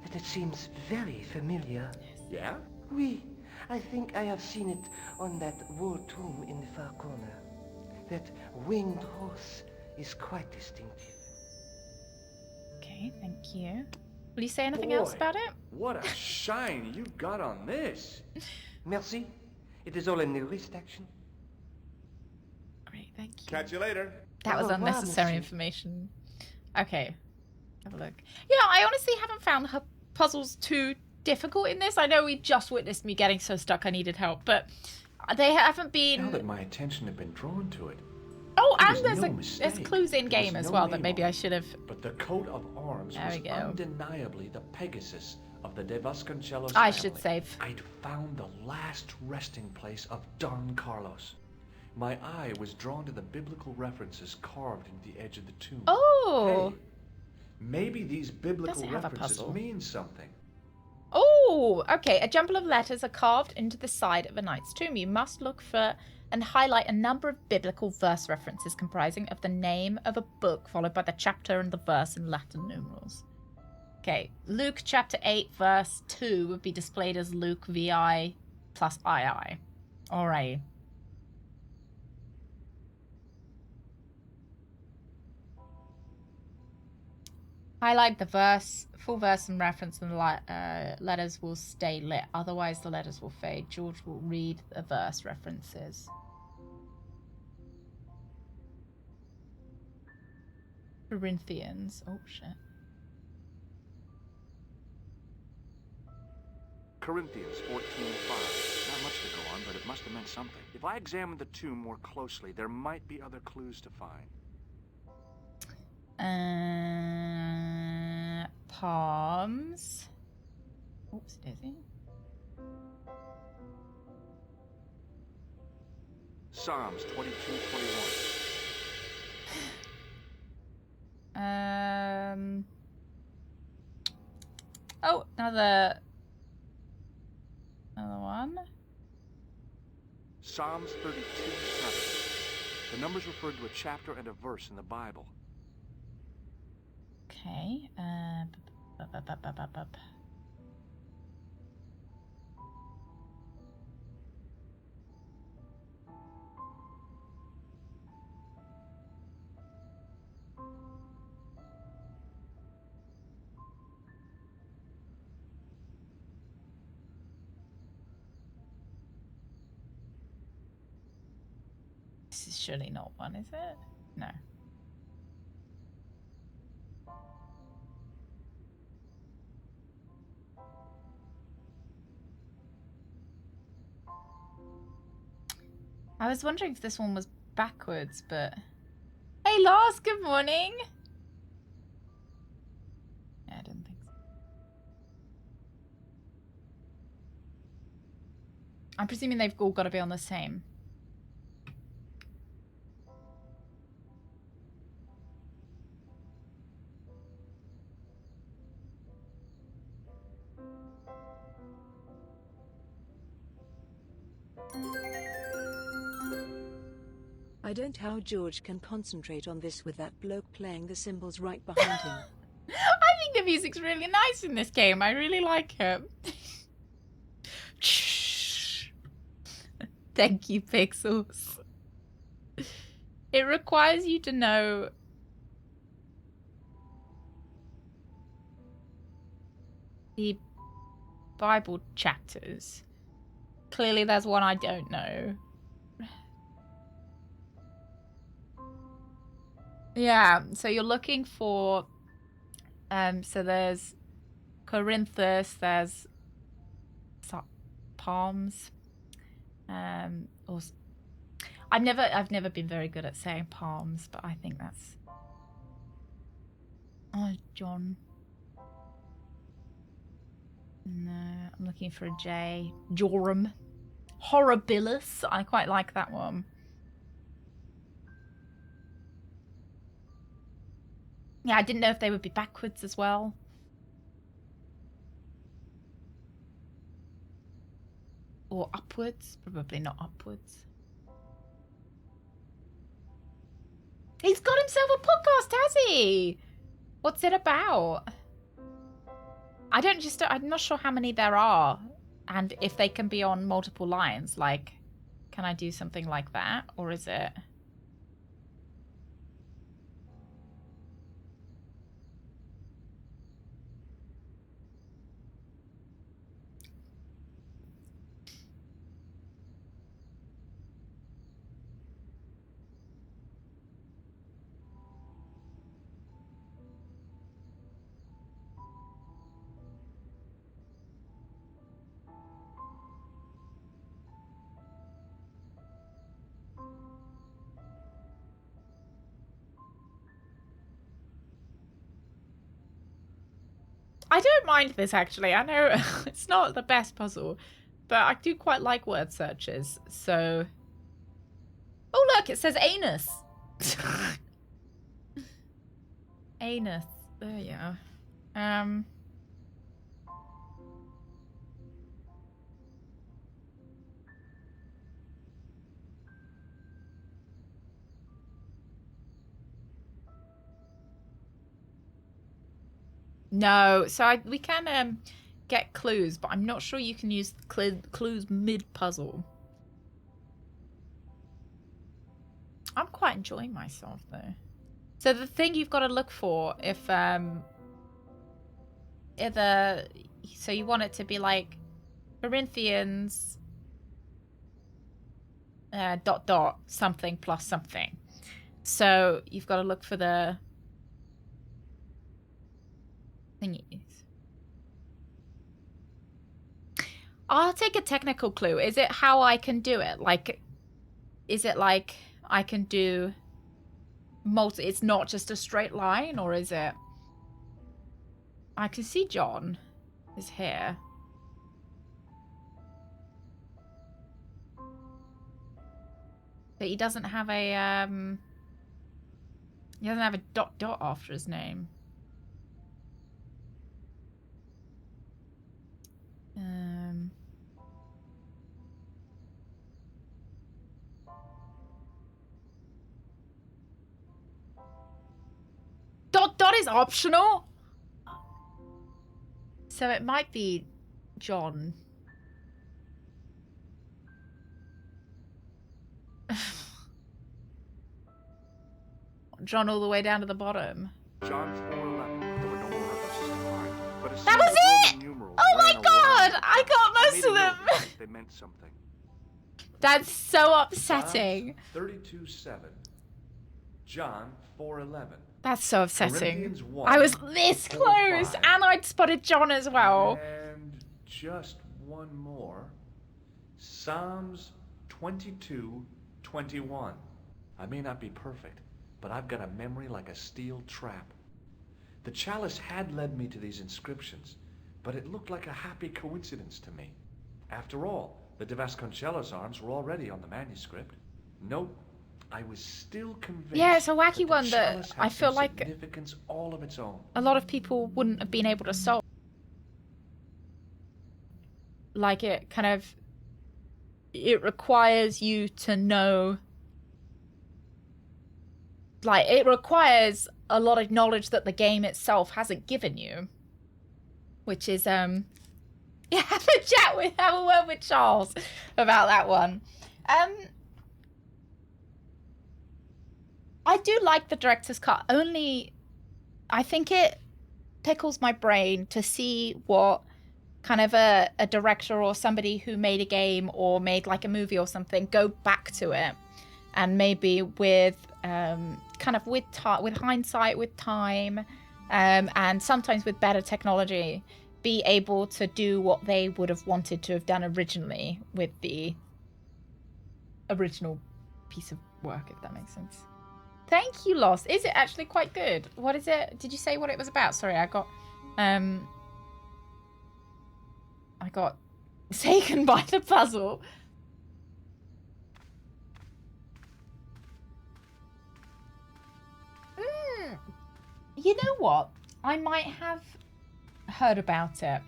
is that it seems very familiar. Yeah? Oui, I think I have seen it on that wall tomb in the far corner. That winged horse is quite distinctive. Okay, thank you. Will you say anything Boy, else about it? What a shine you got on this. Merci. It is all in the wrist action. Great, thank you. Catch you later. That was Au revoir, unnecessary monsieur. information. Okay. Have a look. Yeah, I honestly haven't found her puzzles too difficult in this. I know we just witnessed me getting so stuck I needed help, but they haven't Now that been... my attention had been drawn to it. Oh, there and was there's, no there's mistake. clues in There was game as no well that name maybe on I it. should have... But the coat of arms There was we go. undeniably the Pegasus of the De Vasconcelos I family. should save. I'd found the last resting place of Don Carlos. My eye was drawn to the biblical references carved into the edge of the tomb. Oh! Hey, maybe these biblical Does it have a references puzzle? mean something. Oh! Okay, a jumble of letters are carved into the side of a knight's tomb. You must look for and highlight a number of biblical verse references comprising of the name of a book followed by the chapter and the verse in Latin numerals. Okay, Luke chapter 8 verse 2 would be displayed as Luke VI plus II. Alright. Highlight the verse, full verse and reference, and the letters will stay lit. Otherwise, the letters will fade. George will read the verse references. Corinthians. Oh, shit. Corinthians 14:5. Not much to go on, but it must have meant something. If I examine the tomb more closely, there might be other clues to find. Palms. Oops, daisy. Psalms 22:21. Oh, another one. Psalms 32:7. The numbers refer to a chapter and a verse in the Bible. Okay. This is surely not one, is it? No. I was wondering if this one was backwards, but... Hey, Lars, good morning! Yeah, I didn't think so. I'm presuming they've all got to be on the same. I don't how George can concentrate on this with that bloke playing the cymbals right behind him. I think the music's really nice in this game. I really like it. Thank you, Pixels. It requires you to know the Bible chapters. Clearly there's one I don't know. Yeah, so you're looking for so there's Corinthus, there's Palms. Or I've never been very good at saying palms, but I think that's John. No, I'm looking for a J. Joram. Horribilis. I quite like that one. Yeah, I didn't know if they would be backwards as well. Or upwards. Probably not upwards. He's got himself a podcast, has he? What's it about? I'm not sure how many there are. And if they can be on multiple lines. Like, can I do something like that? Or is it... I don't mind this, actually. I know it's not the best puzzle, but I do quite like word searches, so... look, it says anus. Anus. There you are. No, so we can get clues, but I'm not sure you can use clues mid-puzzle. I'm quite enjoying myself, though. So the thing you've got to look for, if either... So you want it to be like Corinthians... ... something plus something. So you've got to look for the... thingies. I'll take a technical clue. Is it how I can do it? Like, is it like I can do it's not just a straight line, or is it? I can see John is here. But he doesn't have a he doesn't have a ... after his name. Dot is optional. So it might be John. John all the way down to the bottom. John 4:11. There were no more references to mine, but a That was single it! Roman numeral Oh my ran around god! the I got I most made of a them! note that they meant something. That's so upsetting. 32:7. John 4:11. That's so upsetting. Corinthians 1, I was this 4, close, 5. and I'd spotted John as well. And just one more. Psalms 22:21. I may not be perfect, but I've got a memory like a steel trap. The chalice had led me to these inscriptions, but it looked like a happy coincidence to me. After all, the De Vasconcellos arms were already on the manuscript. Nope, I was still convinced. Yeah, it's a wacky the one that chalice had I feel some like significance all of its own. a lot of people wouldn't have been able to solve. Like, it kind of... It requires you to know... Like, it requires a lot of knowledge that the game itself hasn't given you. Which is, Yeah, have a word with Charles about that one. I do like the director's cut, only I think it tickles my brain to see what kind of a director or somebody who made a game or made like a movie or something go back to it, and maybe with kind of with hindsight, with time, and sometimes with better technology, be able to do what they would have wanted to have done originally with the original piece of work, if that makes sense. Thank you, Lost. Is it actually quite good? What is it? Did you say what it was about? Sorry, I got taken by the puzzle. You know what? I might have heard about it,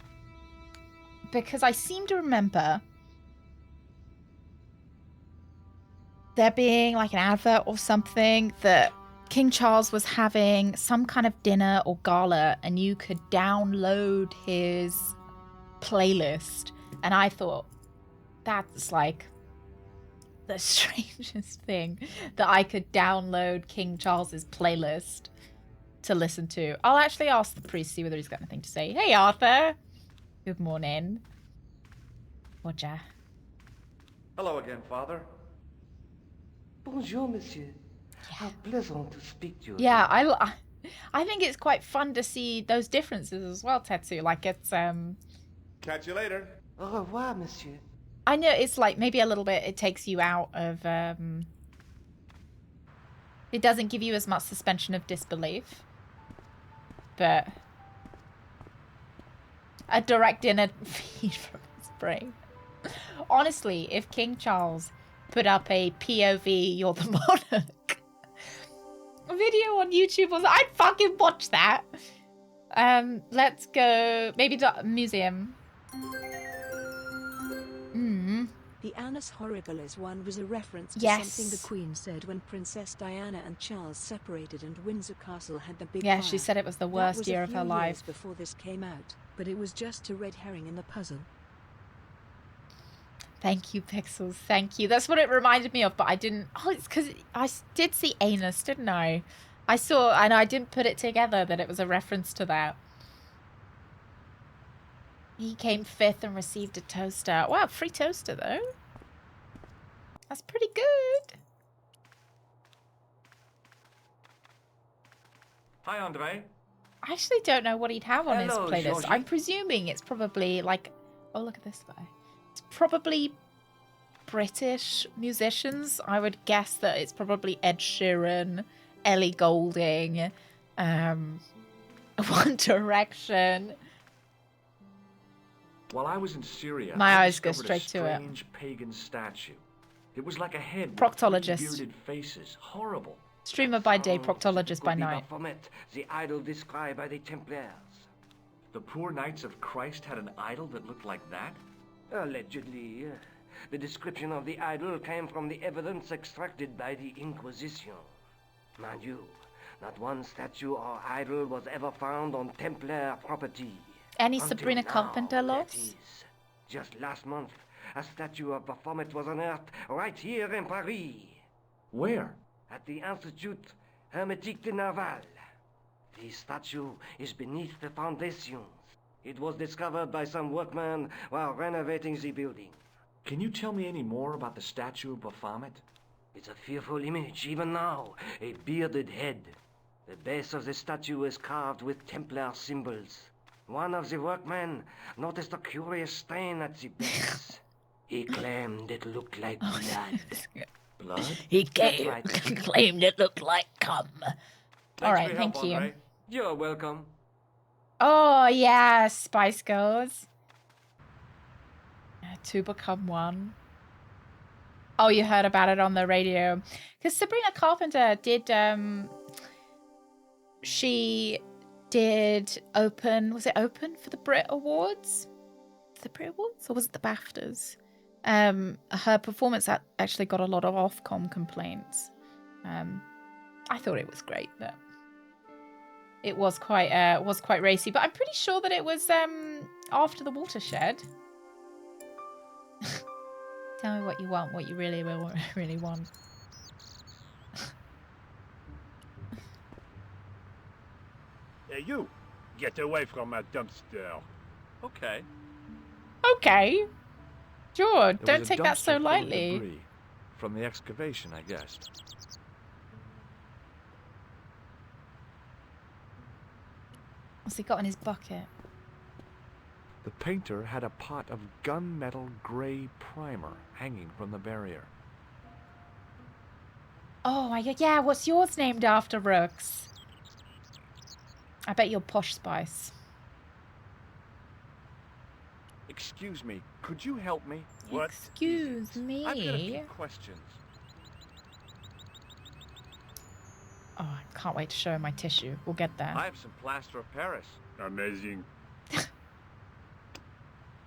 because I seem to remember there being like an advert or something that King Charles was having some kind of dinner or gala, and you could download his playlist. And I thought, that's like the strangest thing, that I could download King Charles's playlist to listen to. I'll actually ask the priest, see whether he's got anything to say. Hey, Arthur. Good morning. Roger. Hello again, Father. Bonjour, monsieur. How pleasant to speak to you. Yeah, I think it's quite fun to see those differences as well, Tetsu. Like, it's Catch you later. Au revoir, monsieur. I know it's like maybe a little bit, it takes you out of it doesn't give you as much suspension of disbelief, but a direct inner feed from his brain. Honestly, if King Charles put up a POV, you're the monarch video on YouTube. I'd fucking watch that. Let's go. Maybe museum. The Annus Horribilis one was a reference to Yes. something the Queen said when Princess Diana and Charles separated and Windsor Castle had the big Yeah, fire. she said it was the That worst was year a of her few life. years before this came out, but it was just a red herring in the puzzle. Thank you, Pixels. Thank you. That's what it reminded me of, but I didn't. Oh, it's because I did see anus, didn't I? I saw, and I didn't put it together that it was a reference to that. He came 5th and received a toaster. Wow, free toaster, though. That's pretty good. Hi, Andre. I actually don't know what he'd have on Hello, his playlist. Georgie. I'm presuming it's probably like... Oh, look at this guy. It's probably British musicians. I would guess that it's probably Ed Sheeran, Ellie Goulding, One Direction. While I was in Syria, My I eyes go discovered straight to a it. strange pagan statue. It was like a head with Proctologist. three bearded faces. Horrible. Streamer by day, Sounds proctologist by could be night. Baphomet, the idol described by the Templars. The poor Knights of Christ had an idol that looked like that? Allegedly, the description of the idol came from the evidence extracted by the Inquisition. Mind you, not one statue or idol was ever found on Templar property. Any Until Sabrina now, Carpenter that loss? is. Just last month, a statue of Baphomet was unearthed right here in Paris, Where? at the Institut Hermétique de Nerval. The statue is beneath the foundations. It was discovered by some workmen while renovating the building. Can you tell me any more about the statue of Baphomet? It's a fearful image, even now. A bearded head. The base of the statue is carved with Templar symbols. One of the workmen noticed a curious stain at the base. He claimed it looked like blood. Blood? He That's right. claimed it looked like cum. All right, for your thank help, you. Andre. You're welcome. Oh, yeah, Spice Girls. To become one. Oh, you heard about it on the radio. Because Sabrina Carpenter did, she did open, was it open for the Brit Awards? The Brit Awards? Or was it the BAFTAs? Her performance actually got a lot of Ofcom complaints. I thought it was great, but it was quite racy. But I'm pretty sure that it was after the watershed. Tell me what you want, what you really want. Hey, you! Get away from my dumpster. Okay. Okay. George, There don't was a take that dumpster so full of lightly. debris from the excavation, I guess. What's he got in his bucket? The painter had a pot of gunmetal gray primer hanging from the barrier. Oh my god, yeah, what's yours named after, Rooks? I bet you're Posh Spice. Excuse me, could you help me? What? Excuse I've got a few me. questions. Oh, I can't wait to show him my tissue. We'll get there. I have some plaster of Paris. Amazing.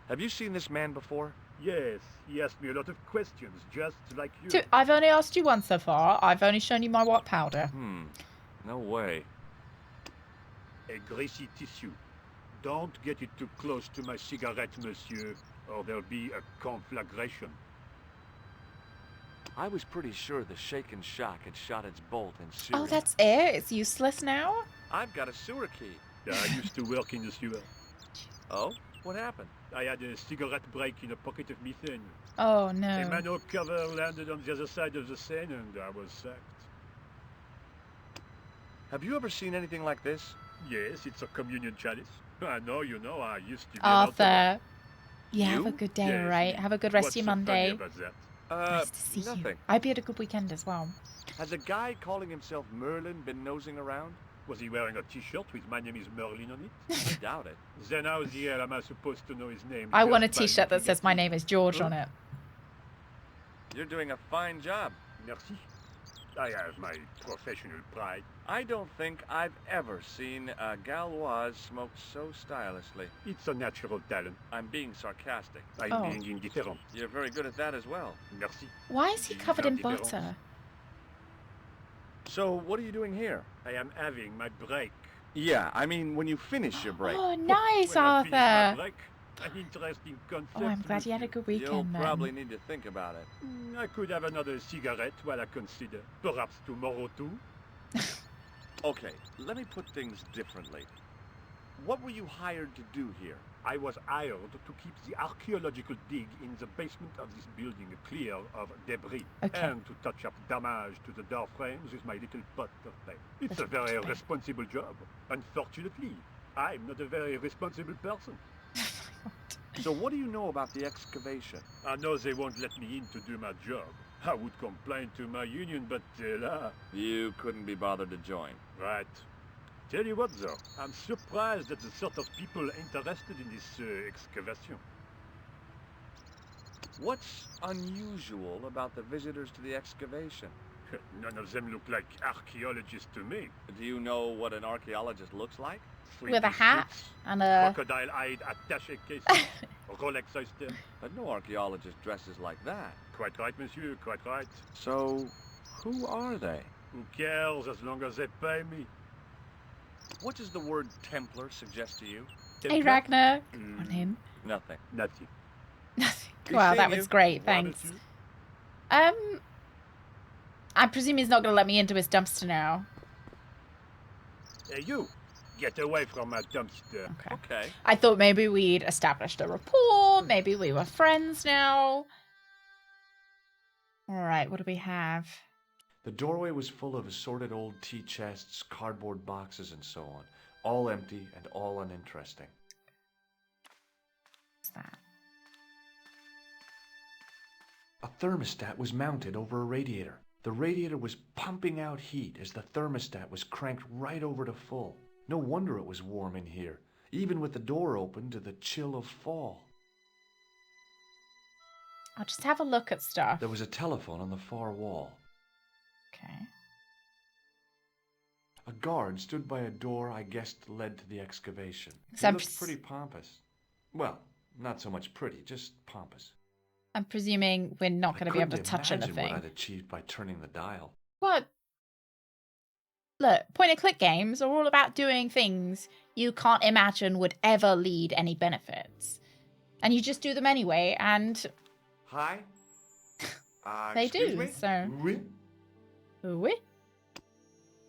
Have you seen this man before? Yes, he asked me a lot of questions, just like you. Dude, I've only asked you once so far. I've only shown you my white powder. No way. A greasy tissue. Don't get it too close to my cigarette, monsieur, or there'll be a conflagration. I was pretty sure the shaken shock had shot its bolt in Syria. Oh, that's it? It's useless now? I've got a sewer key. I used to work in the sewer. Oh? What happened? I had a cigarette break in a pocket of methane. Oh, A no. manhole cover landed on the other side of the Seine and I was sacked. Have you ever seen anything like this? Yes, it's a communion chalice. I know, you know, I used to be an altar boy. Arthur. Yeah, have a You? good day, Yes, alright? me. Have a good rest What's of your so funny Monday. about that? Nice to see nothing. you. I hope you had a good weekend as well. Has a guy calling himself Merlin been nosing around? Was he wearing a t-shirt with "My name is Merlin" on it? I doubt it. Then how the hell am I supposed to know his name? I want a just by t-shirt that looking says at my him? name is George Huh? on it. You're doing a fine job. Merci. I have my professional pride. I don't think I've ever seen a Gauloise smoke so stylishly. It's a natural talent. I'm being sarcastic. I'm Oh. being indifferent. You're very good at that as well. Merci. Why is he covered in Indifference. butter? So, what are you doing here? I am having my break. Yeah, I mean, when you finish your break. Oh, nice, When I finish my Arthur. break, an interesting concept. Oh, I'm glad you had a good You'll weekend then. probably need to think about it. I could have another cigarette while I consider. Perhaps tomorrow too. Okay, let me put things differently. What were you hired to do here? I was hired to keep the archaeological dig in the basement of this building clear of debris, Okay. and to touch up damage to the door frames with my little pot of paint. It's a Little pot very of paint. responsible job. Unfortunately, I'm not a very responsible person. So what do you know about the excavation? I know they won't let me in to do my job. I would complain to my union, but You couldn't be bothered to join. right. Tell you what, though, I'm surprised at the sort of people interested in this excavation. What's unusual about the visitors to the excavation? None of them look like archaeologists to me. Do you know what an archaeologist looks like? With a 3D hat suits, and a... crocodile-eyed attaché cases, Rolex oyster. But no archaeologist dresses like that. Quite right, monsieur, quite right. So, who are they? Who cares as long as they pay me? What does the word Templar suggest to you? Hey, Ragnar. Come on in. Nothing. Nothing. Nothing. Be Wow, that seeing was you. great. Moi, Thanks. monsieur. I presume he's not going to let me into his dumpster now. Hey, you! Get away from my dumpster. Okay. Okay. I thought maybe we'd established a rapport. Maybe we were friends now. All right, what do we have? The doorway was full of assorted old tea chests, cardboard boxes, and so on. All empty and all uninteresting. What's that? A thermostat was mounted over a radiator. The radiator was pumping out heat as the thermostat was cranked right over to full. No wonder it was warm in here, even with the door open to the chill of fall. I'll just have a look at stuff. There was a telephone on the far wall. Okay. A guard stood by a door I guessed led to the excavation. He So I'm looked pretty pompous. Well, not so much pretty, just pompous. I'm presuming we're not I going to be able to couldn't touch imagine anything. what I'd achieved by turning the dial. What? Look, point-and-click games are all about doing things you can't imagine would ever lead any benefits. And you just do them anyway, and Hi? they excuse do, me? so... Oui, Oui?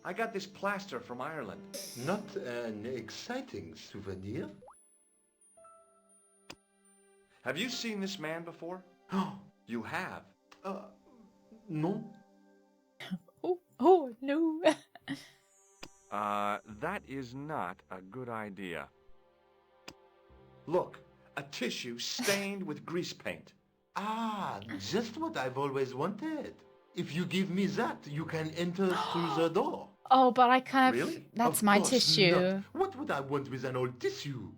I got this plaster from Ireland. not an exciting souvenir. Have you seen this man before? Oh, You have. non. Oh no. That is not a good idea. Look, a tissue stained with grease paint. Ah, just what I've always wanted. If you give me that, you can enter through the door. Oh, but I kind of... Really? That's Of my course tissue. not. What would I want with an old tissue?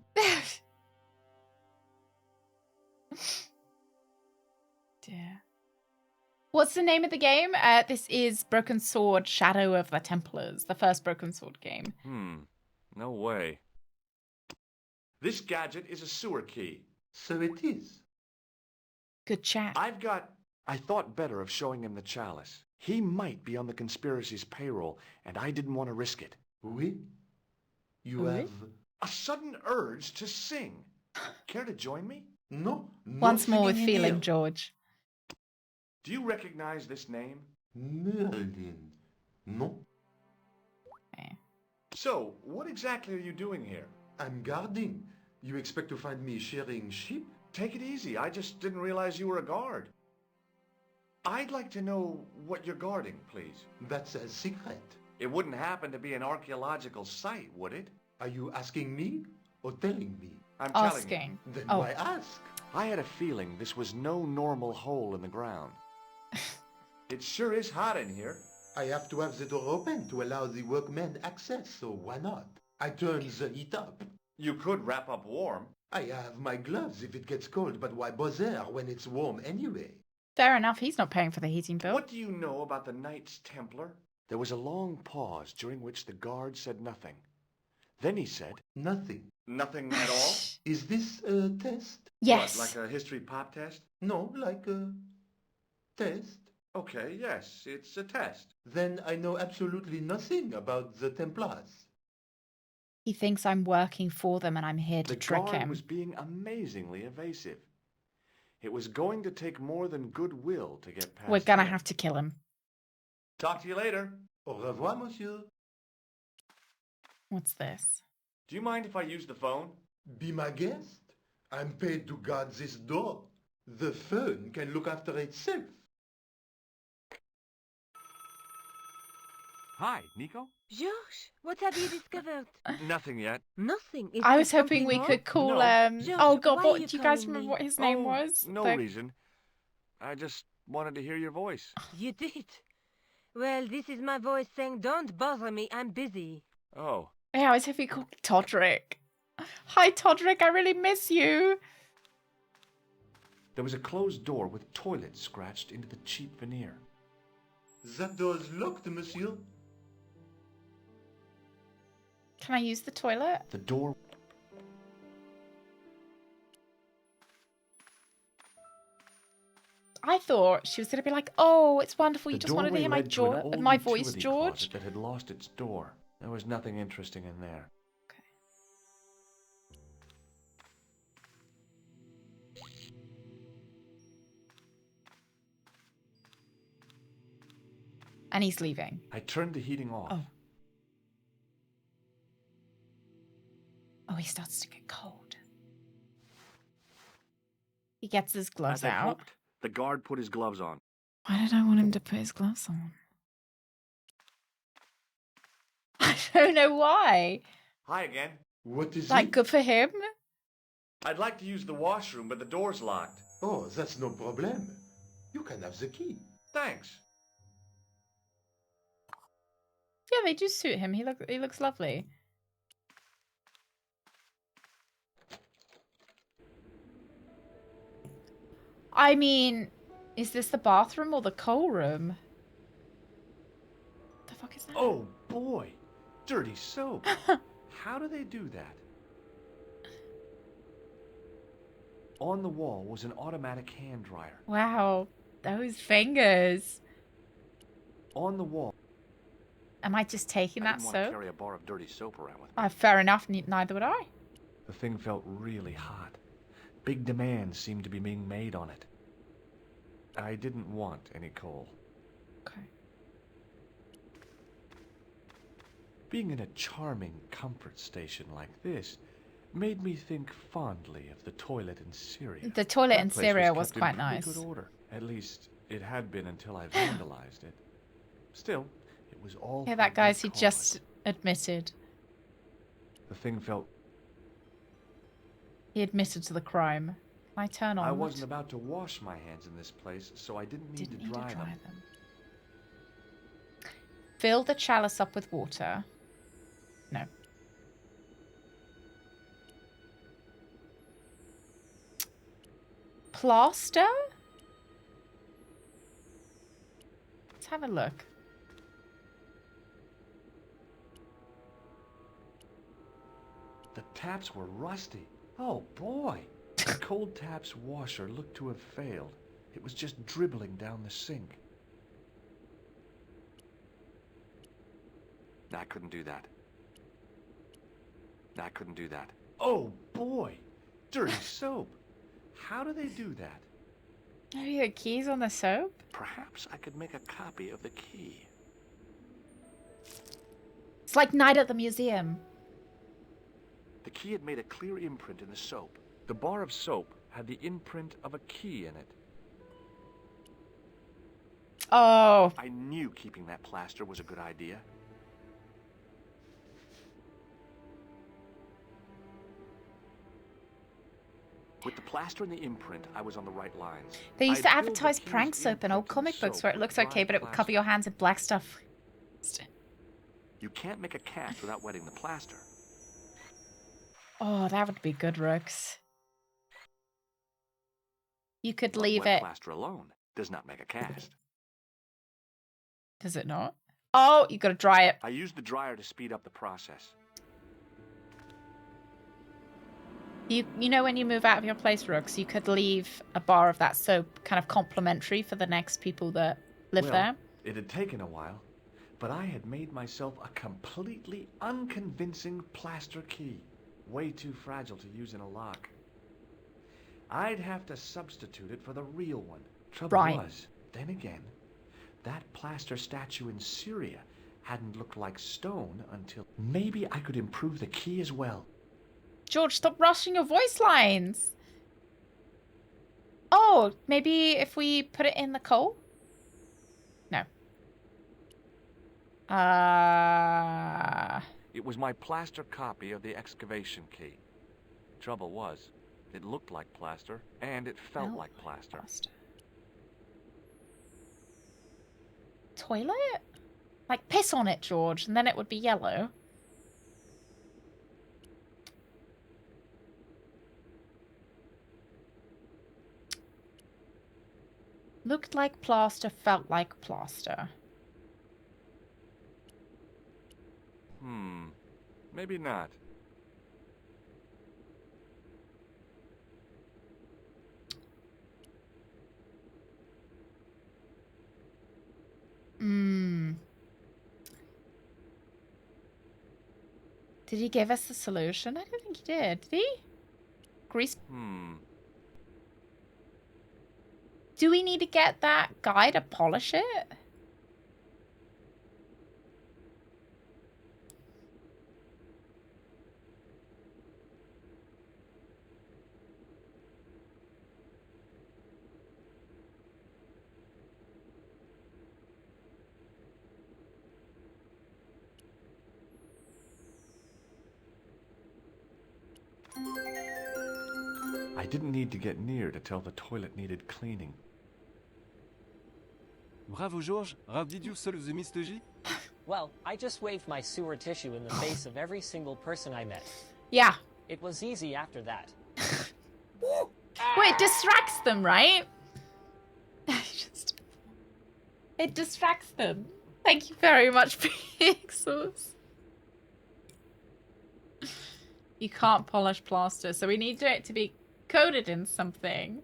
Dear. What's the name of the game? This is Broken Sword, Shadow of the Templars, the first Broken Sword game. No way. This gadget is a sewer key. So it is. Good chat. I thought better of showing him the chalice. He might be on the conspiracy's payroll, and I didn't want to risk it. Oui. You Oui? have... A sudden urge to sing. Care to join me? No. Once more with nothing in feeling, here. George. Do you recognize this name? Merlin. No. Okay. So, what exactly are you doing here? I'm guarding. You expect to find me shearing sheep? Take it easy. I just didn't realize you were a guard. I'd like to know what you're guarding, please. That's a secret. It wouldn't happen to be an archaeological site, would it? Are you asking me or telling me? I'm telling you. Asking. Then Oh. why ask? I had a feeling this was no normal hole in the ground. It sure is hot in here. I have to have the door open to allow the workmen access, so why not? I turn the heat up. You could wrap up warm. I have my gloves if it gets cold, but why bother when it's warm anyway? Fair enough, he's not paying for the heating bill. What do you know about the Knights Templar? There was a long pause during which the guard said nothing. Then he said, Nothing. nothing at all? Is this a test? Yes. What, like a history pop test? No, like a test. Okay, yes, it's a test. Then I know absolutely nothing about the Templars. He thinks I'm working for them and I'm here to The trick guard him. was being amazingly evasive. It was going to take more than goodwill to get past We're gonna him. have to kill him. Talk to you later. Au revoir, monsieur. What's this? Do you mind if I use the phone? Be my guest. I'm paid to guard this door. The phone can look after itself. Hi, Nico? George, what have you discovered? Nothing yet. Nothing. Is I there was hoping something we more? could call No. George, oh god, why are what you do you guys calling remember me? what his name Oh, was? No The- reason. I just wanted to hear your voice. You did. Well, this is my voice saying, don't bother me, I'm busy. Oh, Yeah, I was hoping he called Todrick. Hi Todrick, I really miss you. there was a closed door with toilet scratched into the cheap veneer. That door's locked, monsieur. Can I use the toilet? The door... I thought she was gonna be like, "Oh, it's wonderful. You The just wanted to doorway hear my led to an old my voice, utility George." closet that had lost its door. There was nothing interesting in there. Okay. And he's leaving. I turned the heating off. Oh. Oh, he starts to get cold. He gets his gloves As I out. hoped, the guard put his gloves on. Why did I want him to put his gloves on? I don't know why. Hi again. What is Like, it? good for him. I'd like to use the washroom, but the door's locked. Oh, that's no problem. You can have the key. Thanks. Yeah, they do suit him. He looks lovely. I mean, is this the bathroom or the coal room? The fuck is that? Oh, boy. Dirty soap. How do they do that? On the wall was an automatic hand dryer. Wow, those fingers. On the wall... Am I just taking I that didn't want to soap? carry a bar of dirty soap around with me. Fair enough. Neither would I. The thing felt really hot. Big demands seemed to be being made on it. I didn't want any coal. Okay. Being in a charming comfort station like this made me think fondly of the toilet in Syria. The toilet That in place Syria was kept in quite pretty nice. Good order. At least it had been until I vandalized it. Still, it was all. Yeah, for that a guy's good he cause. just admitted. The thing felt. He admitted to the crime. Can I turn on? I wasn't about to wash my hands in this place, so I didn't need to dry them. Fill the chalice up with water. No. Plaster? Let's have a look. The taps were rusty. Oh boy! The cold tap's washer looked to have failed. It was just dribbling down the sink. I couldn't do that. I couldn't do that. Oh boy! Dirty soap! How do they do that? Maybe the keys on the soap? Perhaps I could make a copy of the key. It's like Night at the Museum. The key had made a clear imprint in the soap. The bar of soap had the imprint of a key in it. Oh. I knew keeping that plaster was a good idea. With the plaster and the imprint, I was on the right lines. They used I'd to filled the advertise key's prank soap in old imprint the comic books soap where it with looks dry okay, but it would cover plaster. your hands in black stuff. You can't make a cast without wetting the plaster. Oh, that would be good, Rooks. You could Not leave wet it. plaster alone. does not make a cast. Does it not? Oh, you got to dry it. I used the dryer to speed up the process. You know when you move out of your place, Rooks, you could leave a bar of that soap kind of complimentary for the next people that live there. It had taken a while, but I had made myself a completely unconvincing plaster key. Way too fragile to use in a lock. I'd have to substitute it for the real one. Trouble was, then again, that plaster statue in Syria hadn't looked like stone until maybe I could improve the key as well. George, stop rushing your voice lines. Oh, maybe if we put it in the coal? No. It was my plaster copy of the excavation key. Trouble was, it looked like plaster, and it felt like plaster. Toilet? Like piss on it, George, and then it would be yellow. Looked like plaster, felt like plaster. Maybe not. Did he give us the solution? I don't think he did. Did he? Grease. Do we need to get that guy to polish it? I didn't need to get near to tell the toilet needed cleaning. Bravo, George. Ravidiu seul the Mr. Well, I just waved my sewer tissue in the face of every single person I met. Yeah. It was easy after that. Well, it distracts them, right? It distracts them. Thank you very much, Pixels. You can't polish plaster, so we need it to be coated in something.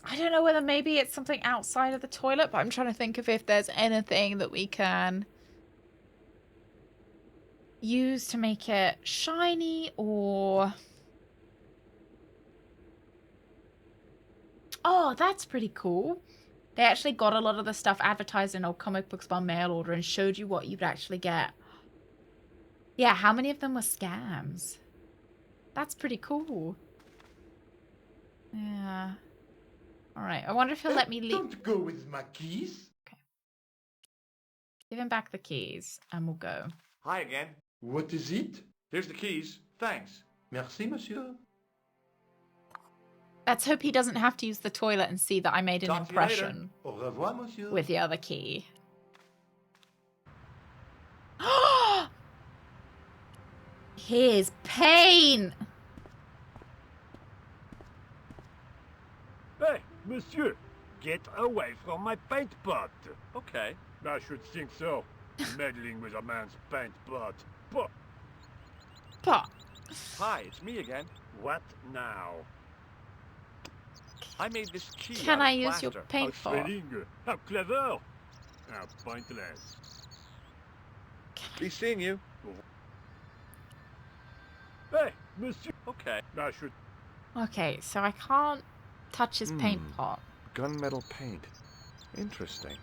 I don't know whether maybe it's something outside of the toilet, but I'm trying to think of if there's anything that we can use to make it shiny or... Oh, that's pretty cool. They actually got a lot of the stuff advertised in old comic books by mail order and showed you what you'd actually get. Yeah, how many of them were scams? That's pretty cool. Yeah. Alright, I wonder if he'll let me leave. Don't go with my keys. Okay. Give him back the keys and we'll go. Hi again. What is it? Here's the keys. Thanks. Merci, monsieur. Let's hope he doesn't have to use the toilet and see that I made an impression Au revoir, monsieur. with the other key. His pain! Hey, monsieur, get away from my paint pot. Okay. I should think so. Meddling with a man's paint pot. But Pot. Hi, it's me again. what now? I made this key Can out I of use your plaster. paint How pot? thrilling. How clever. How pointless. Be seeing you. Hey, monsieur. Okay. I should... Okay, so I can't touch his paint pot. Gunmetal paint. Interesting.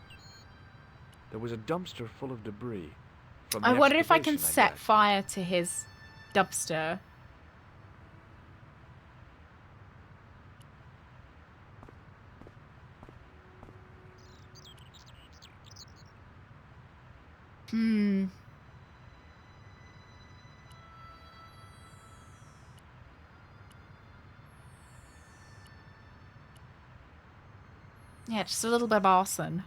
There was a dumpster full of debris. From the I wonder if I can excavation, set guess. fire to his dumpster. Yeah, just a little bit of arson.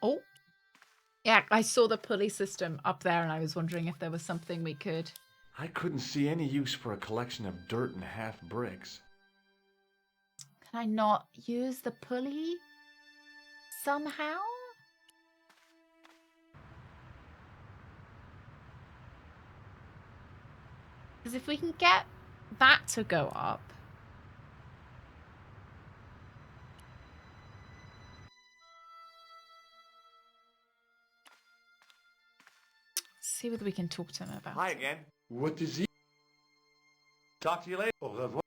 Oh. Yeah, I saw the pulley system up there and I was wondering if there was something we could... I couldn't see any use for a collection of dirt and half bricks. Can I not use the pulley somehow? Because if we can get that to go up... See whether we can talk to him about Hi it. again. What is it? Talk to you later. Au revoir.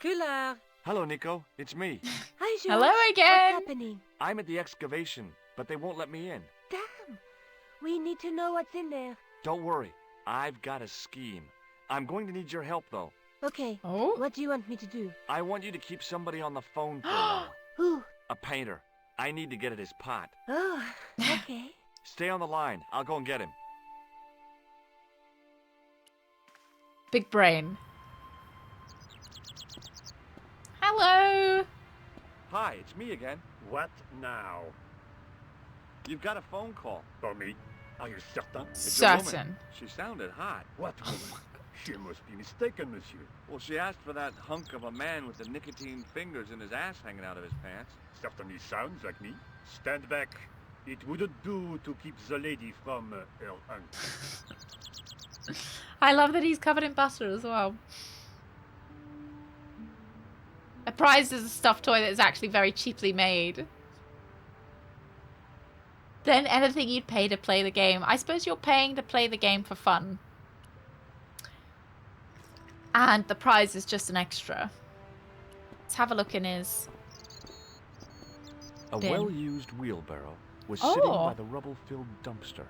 Couleur. Hello, Nico. It's me. Hi, George. Hello again. What's happening? I'm at the excavation, but they won't let me in. Damn. We need to know what's in there. Don't worry. I've got a scheme. I'm going to need your help, though. Okay. Oh? What do you want me to do? I want you to keep somebody on the phone for a while. Who? A painter. I need to get at his pot. Oh, okay. Stay on the line. I'll go and get him. Big brain. Hello. Hi, it's me again. What now? You've got a phone call. For me? Are you certain? It's a woman. Certain. She sounded hot. What woman? She must be mistaken, monsieur. Well, she asked for that hunk of a man with the nicotine fingers and his ass hanging out of his pants. Certainly sounds like me. Stand back. It wouldn't do to keep the lady from her uncle. I love that he's covered in butter as well. A prize is a stuffed toy that is actually very cheaply made. Then anything you'd pay to play the game. I suppose you're paying to play the game for fun. And the prize is just an extra. Let's have a look in his... A bin. well-used wheelbarrow was Oh. sitting by the rubble-filled dumpster.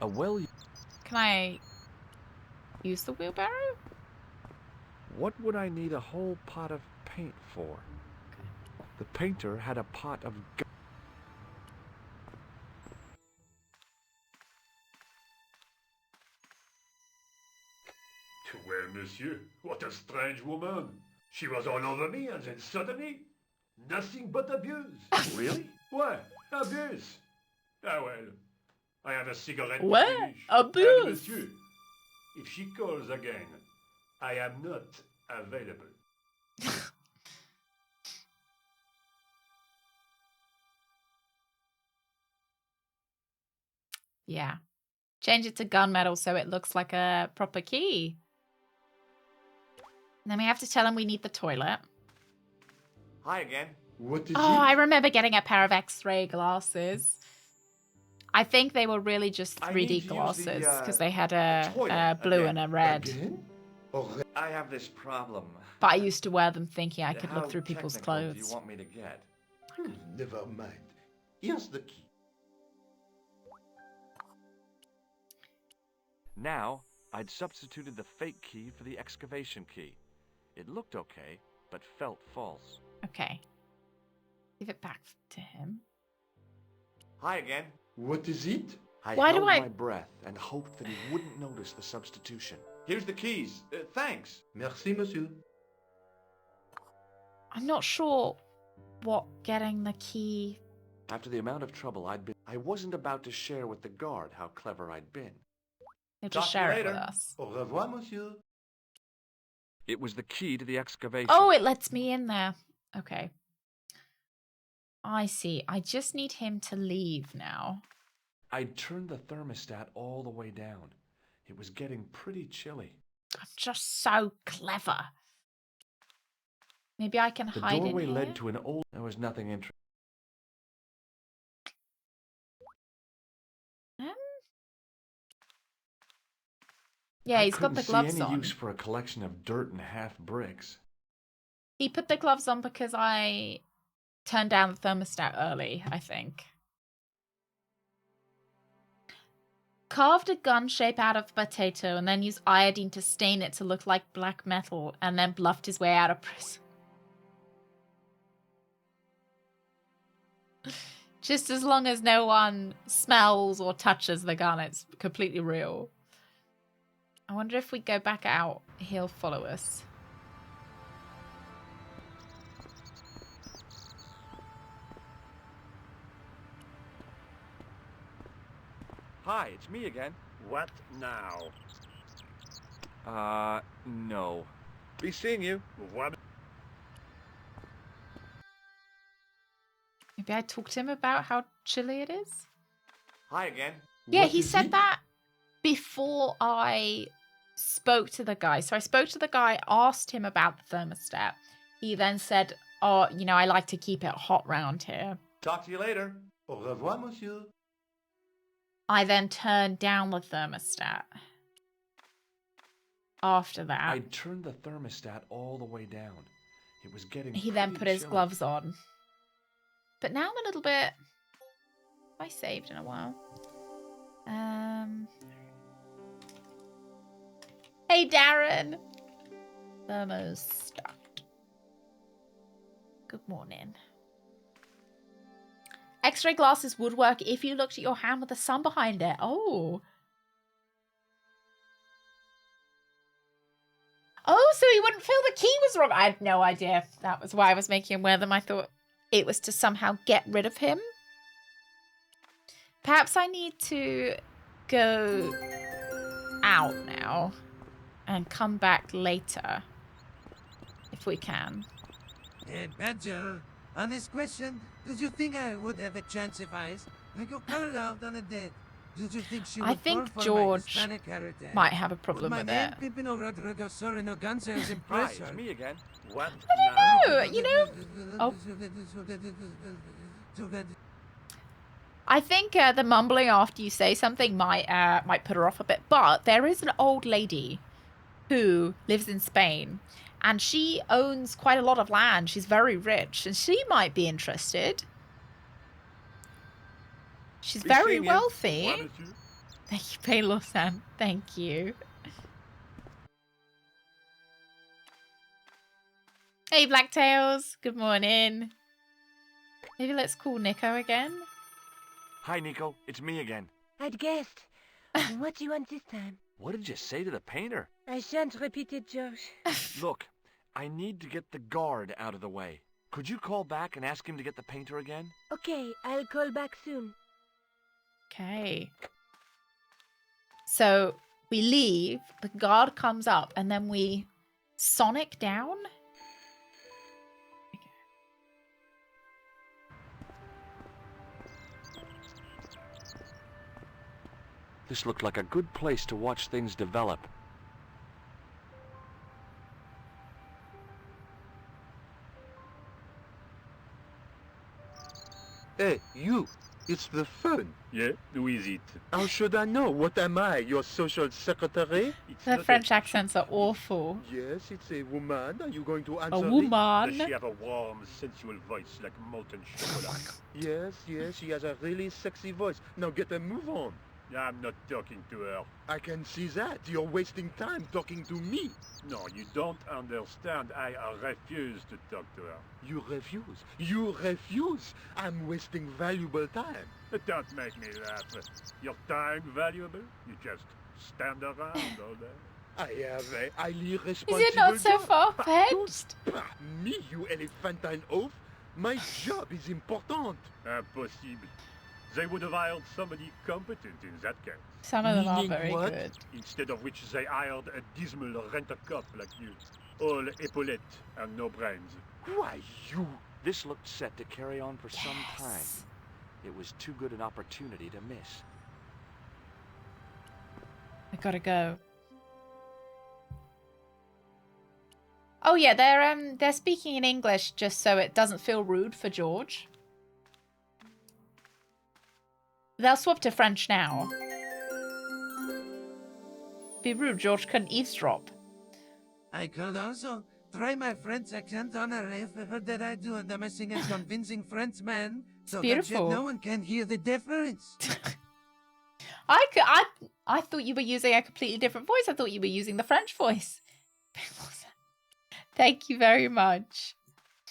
A well... Can I use the wheelbarrow? What would I need a whole pot of paint for? The painter had a pot of... Well, monsieur, what a strange woman. She was all over me and then suddenly, nothing but abuse. Really? What? Abuse? Ah well, I have a cigarette to What? finish. Abuse? And monsieur, if she calls again, I am not available. Yeah. Change it to gunmetal so it looks like a proper key. And then we have to tell him we need the toilet. Hi again. What is Oh, it? I remember getting a pair of X-ray glasses. I think they were really just I need to 3D use the, glasses because they had a toilet blue again. and a red. Again? Au revoir. I have this problem. But I used to wear them thinking I could How look through people's technical do you clothes. want me to get? Never mind. Here's the key. Now, I'd substituted the fake key for the excavation key. It looked okay, but felt false. Okay. Give it back to him. Hi again. What is it? I Why do held I- my breath and hoped that he wouldn't notice the substitution. Here's the keys. Thanks. Merci, monsieur. I'm not sure what getting the key... After the amount of trouble I'd been, I wasn't about to share with the guard how clever I'd been. He'll Talk just to you share it later. with us. Au revoir, monsieur. It was the key to the excavation. Oh, it lets me in there. Okay. I see. I just need him to leave now. I'd turned the thermostat all the way down. It was getting pretty chilly. I'm just so clever. Maybe I can The hide in doorway here. led to an old... There was nothing interesting. Yeah, he's got the gloves I couldn't see any on. use for a collection of dirt and half bricks. He put the gloves on because I turned down the thermostat early, I think. Carved a gun shape out of potato and then used iodine to stain it to look like black metal and then bluffed his way out of prison. Just as long as no one smells or touches the gun, it's completely real. I wonder if we go back out, he'll follow us. Hi, it's me again. What now? No. Be seeing you. What? Maybe I talked to him about how chilly it is? Hi again. Yeah, What he is said it? that before I spoke to the guy. So I spoke to the guy, asked him about the thermostat. He then said, oh, you know, I like to keep it hot round here. Talk to you later. Au revoir, monsieur. I then turned down the thermostat. After that, I turned the thermostat all the way down. It was getting he then pretty put his chilly. gloves on. But now I'm a little bit... I saved in a while. Hey, Darren. Thermostat. Good morning. X-ray glasses would work if you looked at your hand with the sun behind it. Oh. Oh, so he wouldn't feel the key was wrong. I had no idea. That was why I was making him wear them. I thought it was to somehow get rid of him. Perhaps I need to go out now and come back later if we can. Badger, on this question, did you think I would have a chance if I go curled out on a date? Did you think she would I think fall for my George Hispanic heritage? might have a problem Would with my man it. Pimpino Rodrigo Sorino Gonzalez Hi, impress it's her? me again. What Oh, you know. Oh. I think the mumbling after you say something might put her off a bit. But there is an old lady who lives in Spain, and she owns quite a lot of land. She's very rich, and she might be interested. She's Be very seeing you. wealthy. What, monsieur? Thank you, Paylo-san. Thank you. Hey, Blacktails. Good morning. Maybe let's call Nico again. Hi, Nico. It's me again. I'd guessed. What do you want this time? What did you say to the painter? I shan't repeat it, Josh. Look, I need to get the guard out of the way. Could you call back and ask him to get the painter again? Okay, I'll call back soon. Okay. So we leave, the guard comes up, and then we sonic down. This looked like a good place to watch things develop. Hey, you! It's the phone. Yeah, who is it? How should I know? What am I, your social secretary? It's The not French a... accents are awful. Yes, it's a woman. Are you going to answer A it? Does woman. she have a warm, sensual voice like molten chocolate? Yes, she has a really sexy voice. Now get a move on. I'm not talking to her. I can see that. You're wasting time talking to me. No, you don't understand. I refuse to talk to her. You refuse. You refuse. I'm wasting valuable time. Don't make me laugh. Your time valuable? You just stand around all day. I have a highly responsible Is it not so job. far-fetched? Me, you elephantine oaf. My job is important. Impossible. They would have hired somebody competent in that case. Some of them are Meaning very what? good. Instead of which they hired a dismal rent-a-cop like you. All epaulettes and no brains. Why, you... This looked set to carry on for some time. Yes. It was too good an opportunity to miss. I gotta go. Oh yeah, they're speaking in English just so it doesn't feel rude for George. They'll swap to French now. Be rude, George couldn't eavesdrop. I could also try my French accent on a riff that I do, and I'm a singing convincing French man. So that beautiful. no one can hear the difference. I thought you were using a completely different voice. I thought you were using the French voice. Thank you very much.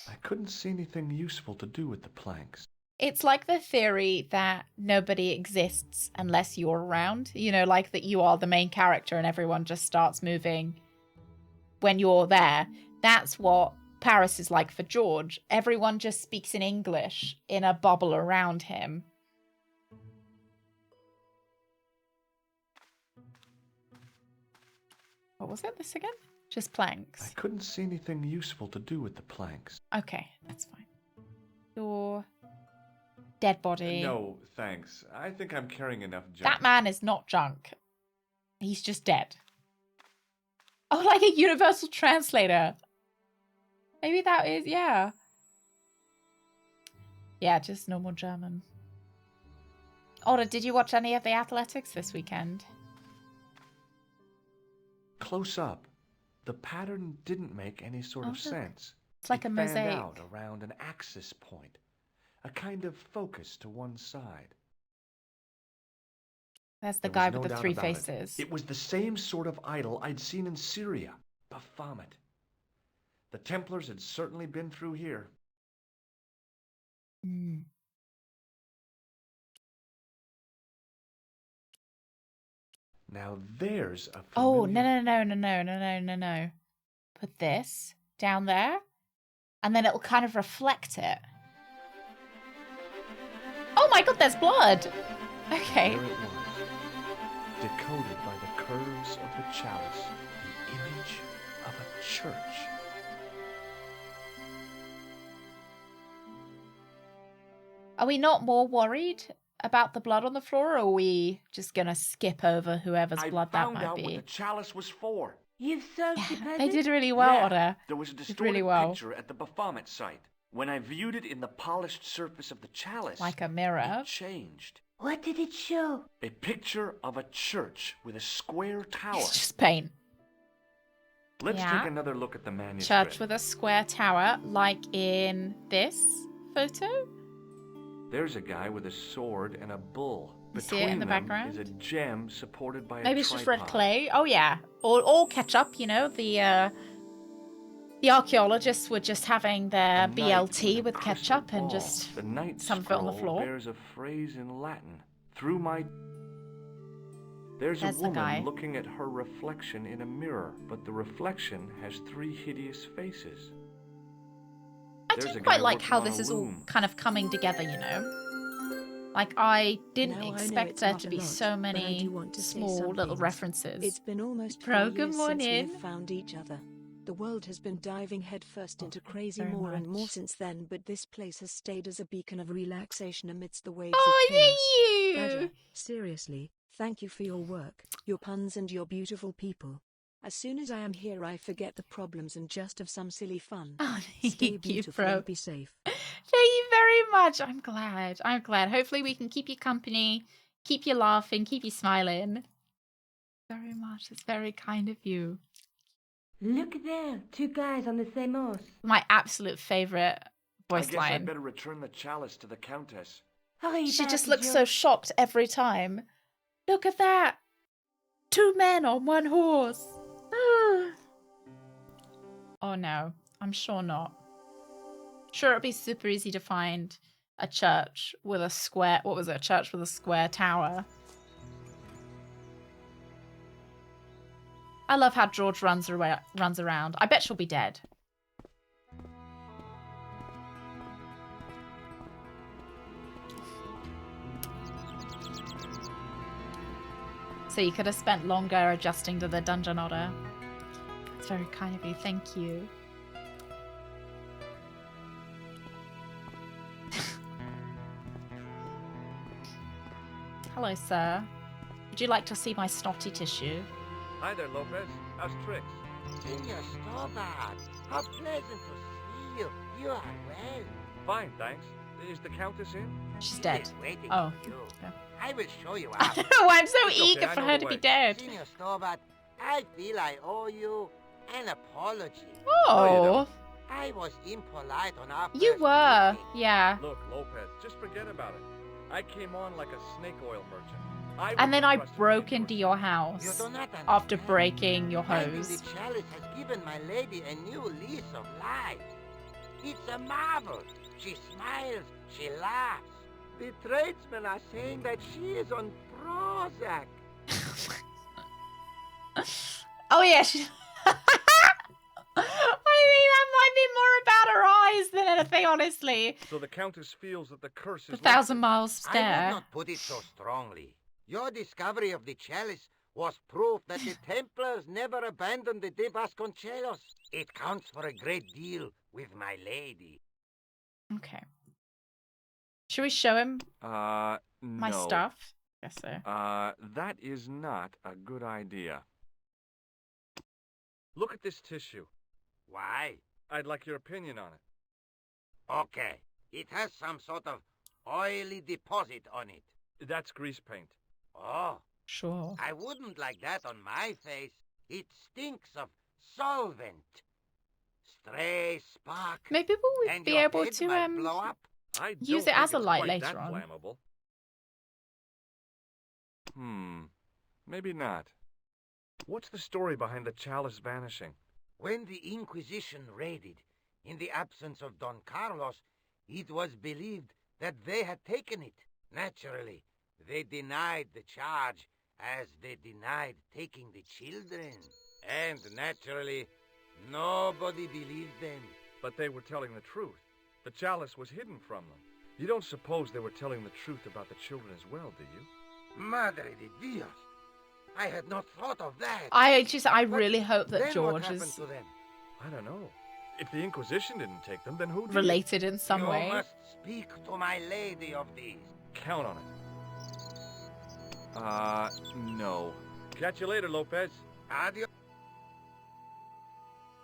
I couldn't see anything useful to do with the planks. It's like the theory that nobody exists unless you're around. You know, like that you are the main character and everyone just starts moving when you're there. That's what Paris is like for George. Everyone just speaks in English in a bubble around him. What was it? This again? Just planks. I couldn't see anything useful to do with the planks. Okay, that's fine. Your dead body. No, thanks. I think I'm carrying enough junk. That man is not junk. He's just dead. Oh, like a universal translator. Maybe that is, yeah. Yeah, just normal German. Oda, did you watch any of the athletics this weekend? Close up, the pattern didn't make any sort of sense. It's like a fanned mosaic. out around an axis point, a kind of focus to one side. There's the There guy was with no the doubt 3 about it. faces. It was the same sort of idol I'd seen in Syria, Baphomet. The Templars had certainly been through here. Mm. Now there's a Oh, familiar... no. Put this down there, and then it'll kind of reflect it. Oh my god, there's blood! Okay. There it was, decoded by the curves of the chalice, the image of a church. Are we not more worried about the blood on the floor, or are we just gonna skip over whoever's blood that I found might out be? what the chalice was for. You've solved the puzzle? They did really well, Yeah, Oda. there was a Did distorted really well. picture at the Baphomet site. When I viewed it in the polished surface of the chalice, Like a mirror. it changed. What did it show? A picture of a church with a square tower. It's just paint. Let's Yeah. take another look at the manuscript. Church with a square tower, like in this photo. There's a guy with a sword and a bull. You see it in the them background? is a gem supported by Maybe a it's just tripod. red clay. Oh yeah, or ketchup. You know, the archaeologists were just having their A knight BLT a with crystal ketchup and ball. just the night some of it on the scroll floor. bears a phrase in Latin. Through my... There's There's a the woman guy. looking at her reflection in a mirror, but the reflection has 3 hideous faces. I There's do a quite guy like working how on this a is all loom. kind of coming together. You know, like I didn't Now, I know expect it's there not to a be lot, so but I many do want to say small some little things. references. It's been almost 4 Bro, good years since we morning. have found each other. The world has been diving headfirst into crazy very more and more much. since then, but this place has stayed as a beacon of relaxation amidst the waves Oh, of chaos. thank Badger, you. seriously, thank you for your work, your puns and your beautiful people. As soon as I am here I forget the problems and just have some silly fun. Oh, Stay thank you, beautiful bro. and be safe. Thank you very much. I'm glad. I'm glad. Hopefully we can keep you company, keep you laughing, keep you smiling. Very much. It's very kind of you. Look there, 2 guys on the same horse. My absolute favorite I voice guess I'd line. better return the chalice to the Countess. Hurry She back, just looks Joe. so shocked every time. Look at that. 2 men on 1 horse. Oh no, I'm sure not. Sure, it'd be super easy to find a church with a square. What was it? A church with a square tower. I love how George runs around. I bet she'll be dead. So you could have spent longer adjusting to the dungeon order. It's very kind of you. Thank you. Hello, sir. Would you like to see my snotty tissue? Hi there, Lopez. How's tricks? Senor Stobart, how pleasant to see you. You are well. Fine, thanks. Is the Countess in? She's She dead. is waiting Oh. for you. Okay. I will show you I out. know, I'm so It's okay, eager I for know her the to be way. dead. Senor Stobart, I feel I owe you an apology. Oh, I was impolite on our you first were. meeting. Yeah. Look, Lopez, just forget about it. I came on like a snake oil merchant. I And was then I trusted broke in into your your You house do not after understand. breaking your Finding hose. the chalice has given my lady a new lease of life. It's a marvel. She smiles, she laughs. The tradesmen are saying that she is on Prozac. Oh yeah, she... I think that might be more about her eyes than anything, honestly. So the Countess feels that the curse The is 1,000-mile I stare. would not put it so strongly. Your discovery of the chalice was proof that the Templars never abandoned the De Vasconcelos. It counts for a great deal with my lady. Okay. Should we show him No. my stuff? Yes, sir. That is not a good idea. Look at this tissue. Why? I'd like your opinion on it. Okay. It has some sort of oily deposit on it. That's grease paint. Oh. Sure. I wouldn't like that on my face. It stinks of solvent. Stray spark. Maybe we would and be your able head to might blow up. I use don't it as think a it's light quite later that on. Flammable. Maybe not. What's the story behind the chalice vanishing? When the Inquisition raided, in the absence of Don Carlos, it was believed that they had taken it. Naturally, they denied the charge as they denied taking the children. And naturally, nobody believed them. But they were telling the truth. The chalice was hidden from them. You don't suppose they were telling the truth about the children as well, do you? Madre de Dios! I had not thought of that. I really hope that then George what happened is to them? I don't know. If the Inquisition didn't take them, then who did? related in some you way. must speak to my lady of these. Count on it. No. Catch you later, Lopez. Adios.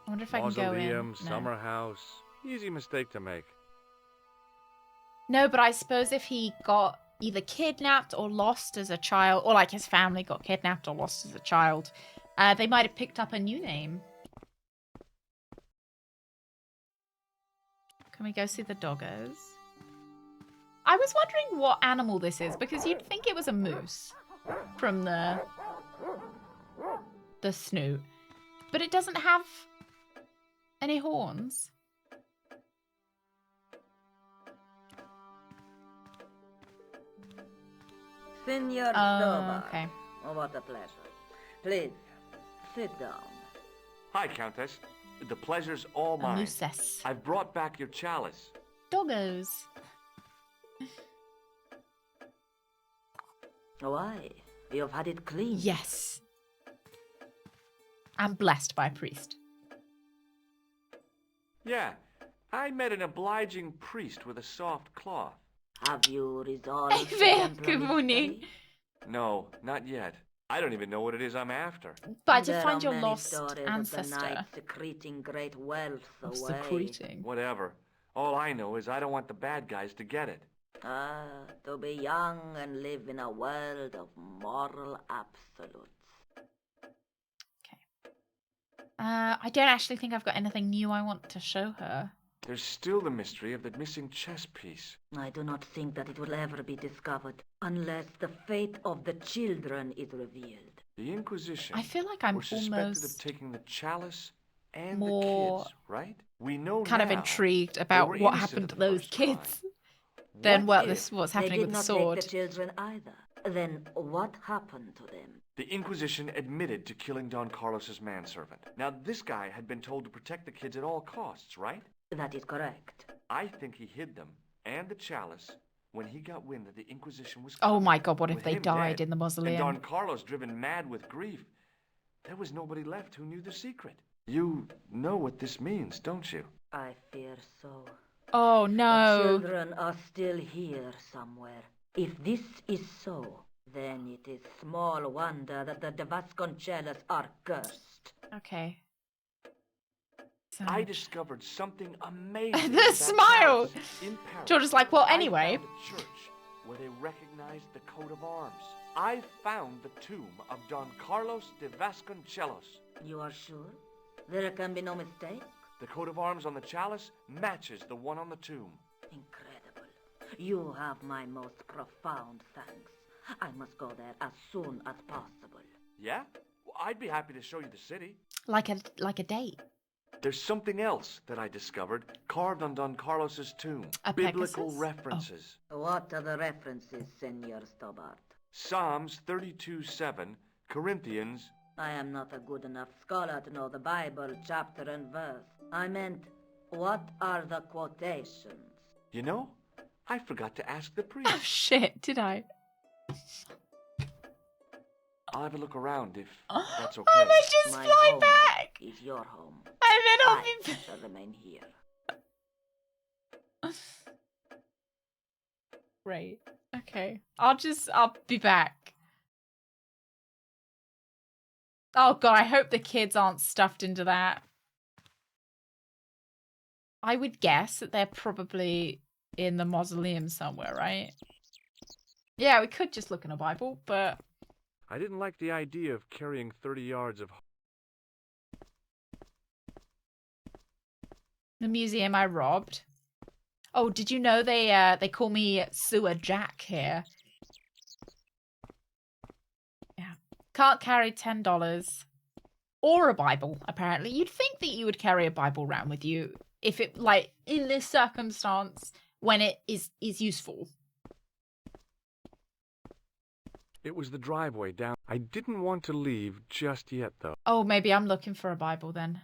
I wonder if I can go in. Mausoleum, No. summer house. Easy mistake to make. No, but I suppose if he got either kidnapped or lost as a child, or like his family got kidnapped or lost as a child, they might have picked up a new name. Can we go see the doggos? I was wondering what animal this is, because you'd think it was a moose from the snoot. But it doesn't have any horns. Senor Oh, okay. Oh, what a pleasure. Please, sit down. Hi, Countess. The pleasure's all A mine. mooses. I've brought back your chalice. Doggos. Why? You've had it cleaned. Yes. I'm blessed by a priest. Yeah, I met an obliging priest with a soft cloth. Have you resolved the Vero, Templar che funny. mystery? No, not yet. I don't even know what it is I'm after. But to There find are your many lost stories of the ancestor. night secreting great wealth away. Secreting. Whatever. All I know is I don't want the bad guys to get it. Ah, to be young and live in a world of moral absolutes. I don't actually think I've got anything new I want to show her. There's still the mystery of the missing chess piece. I do not think that it will ever be discovered unless the fate of the children is revealed. The Inquisition I feel like I'm were suspected almost of taking the chalice and more the kids, right? We know kind of now intrigued they about were what innocent happened of to the those first kids crime. than What what's if happening They with did the not sword. take the children either. Then what happened to them? The Inquisition admitted to killing Don Carlos's manservant. Now, this guy had been told to protect the kids at all costs, right? That is correct. I think he hid them and the chalice when he got wind that the Inquisition was Oh coming. my god, what if With they him died dead, in the mausoleum? And Don Carlos driven mad with grief. There was nobody left who knew the secret. You know what this means, don't you? I fear so. Oh The no. children are still here somewhere. If this is so, then it is small wonder that the De Vasconcelos are cursed. Okay. So I much. discovered something amazing. The in that smile! chalice in Paris. George is like, well, I anyway. found a church where they recognized the coat of arms. I found the tomb of Don Carlos de Vasconcelos. You are sure? There can be no mistake? The coat of arms on the chalice matches the one on the tomb. Incredible. You have my most profound thanks. I must go there as soon as possible. Yeah? Well, I'd be happy to show you the city. Like a date. There's something else that I discovered, carved on Don Carlos's tomb. A Biblical Pegasus? references. What are the references, Senor Stobart? Psalms 32:7, Corinthians. I am not a good enough scholar to know the Bible chapter and verse. I meant, what are the quotations? You know, I forgot to ask the Oh priest. shit, did I? I'll have a look around if that's okay. Oh, let's just My fly home back! is your home. And then I'll I be shall remain here. Great. Okay. I'll be back. Oh god, I hope the kids aren't stuffed into that. I would guess that they're probably in the mausoleum somewhere, right? Yeah, we could just look in a Bible, but... I didn't like the idea of carrying 30 yards of... The museum I robbed. Oh, did you know they call me Sewer Jack here? Yeah. Can't carry $10. Or a Bible, apparently. You'd think that you would carry a Bible around with you if it, like, in this circumstance, when it is useful. It was the driveway down. I didn't want to leave just yet, though. Oh, maybe I'm looking for a Bible then.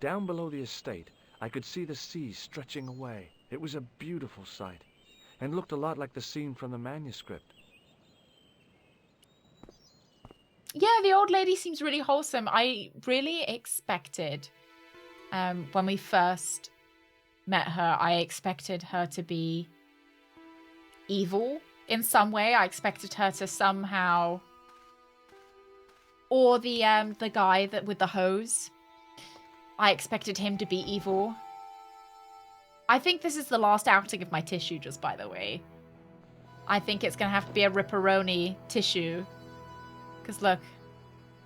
Down below the estate, I could see the sea stretching away. It was a beautiful sight, and looked a lot like the scene from the manuscript. Yeah, the old lady seems really wholesome. I really expected, when we first met her, I expected her to be evil in some way. I expected her to somehow... Or the guy that with the hose. I expected him to be evil. I think this is the last outing of my tissue, just by the way. I think it's going to have to be a ripperoni tissue. Because look,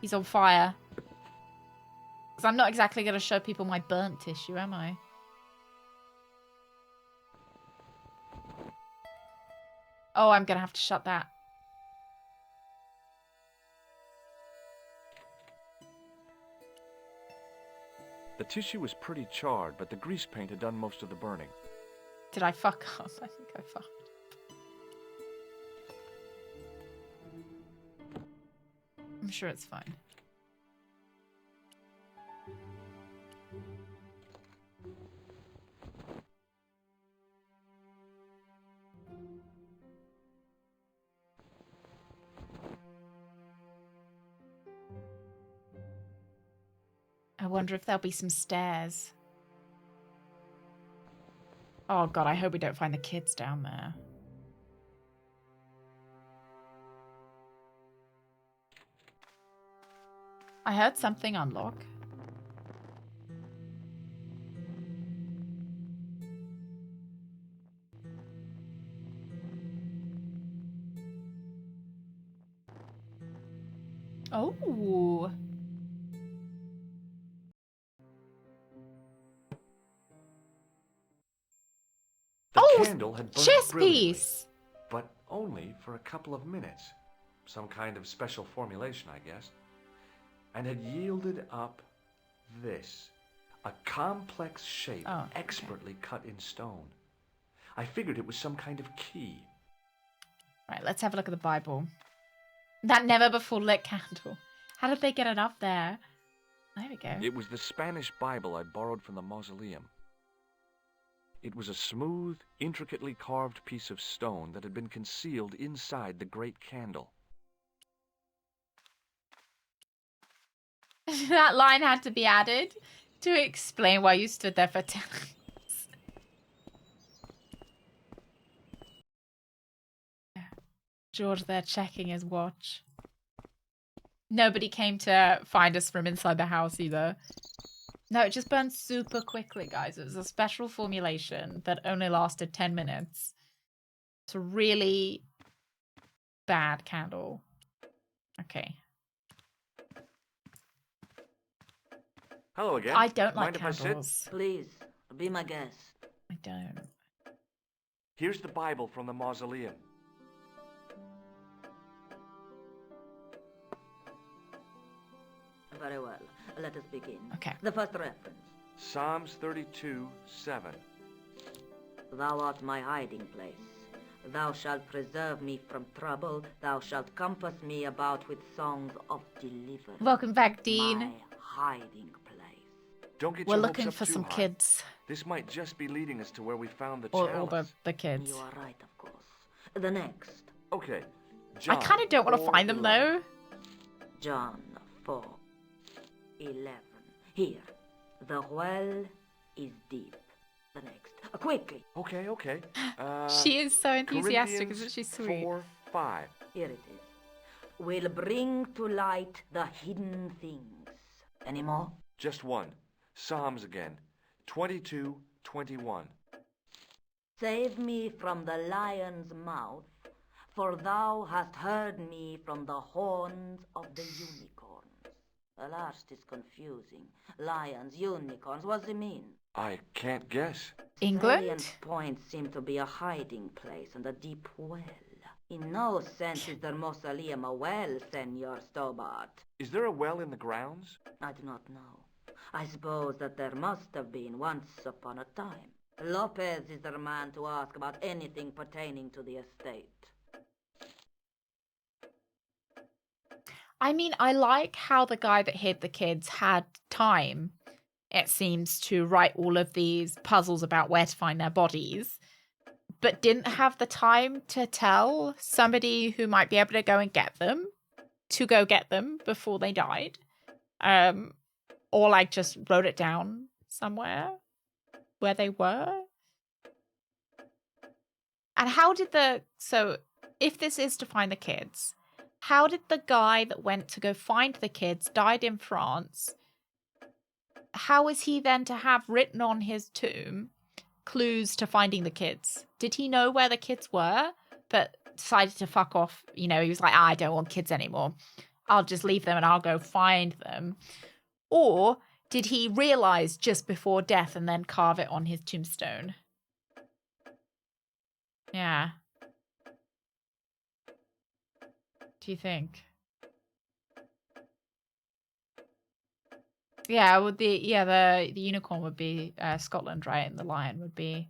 he's on fire. Because I'm not exactly going to show people my burnt tissue, am I? Oh, I'm going to have to shut that. The tissue was pretty charred, but the grease paint had done most of the burning. Did I fuck up? I think I fucked. I'm sure it's fine. I wonder if there'll be some stairs. Oh god, I hope we don't find the kids down there. I heard something unlock. Oh. The candle had burned chess brilliantly, piece! but only for a couple of minutes. Some kind of special formulation, I guess. And had yielded up this. A complex shape, Oh, okay. expertly cut in stone. I figured it was some kind of key. Right, let's have a look at the Bible. That never before lit candle. How did they get it up there? There we go. It was the Spanish Bible I'd borrowed from the mausoleum. It was a smooth, intricately carved piece of stone that had been concealed inside the great candle. That line had to be added to explain why you stood there for 10 minutes. George there checking his watch. Nobody came to find us from inside the house either. No, it just burned super quickly, guys. It was a special formulation that only lasted 10 minutes. It's a really bad candle. Okay. Hello again. I don't like Mind if I sit? candles. Please, be my guest. I don't. Here's the Bible from the mausoleum. Very well. Let us begin. Okay. The first reference. Psalms 32:7. Thou art my hiding place. Thou shalt preserve me from trouble. Thou shalt compass me about with songs of deliverance. Welcome back, Dean. My hiding place. Don't get We're your looking hopes up for too some high. kids. This might just be leading us to where we found the Or chalice. the kids. You are right, of course. The next. Okay. I John, kind of don't want to find them, 4:11. though. John 4:11. Here. The well is deep. The next. Quickly. Okay. She is so enthusiastic, Corinthians isn't she sweet? 4:5. Here it is. Will bring to light the hidden things. Any more? Just one. Psalms again. 22:21. Save me from the lion's mouth, for thou hast heard me from the horns of the unicorns. The last is confusing. Lions, unicorns, what does it mean? I can't guess. England? Salient points seem to be a hiding place and a deep well. In no sense is their mausoleum a well, Senor Stobart. Is there a well in the grounds? I do not know. I suppose that there must have been once upon a time. Lopez is the man to ask about anything pertaining to the estate. I mean, I like how the guy that hid the kids had time, it seems, to write all of these puzzles about where to find their bodies, but didn't have the time to tell somebody who might be able to go and get them to go get them before they died. Or like just wrote it down somewhere where they were. And how did so if this is to find the kids, how did the guy that went to go find the kids died in France? How is he then to have written on his tomb clues to finding the kids? Did he know where the kids were, but decided to fuck off? You know, he was like, I don't want kids anymore. I'll just leave them and I'll go find them. Or did he realize just before death and then carve it on his tombstone? Yeah. Do you think? Yeah, would the unicorn would be Scotland, right? And the lion would be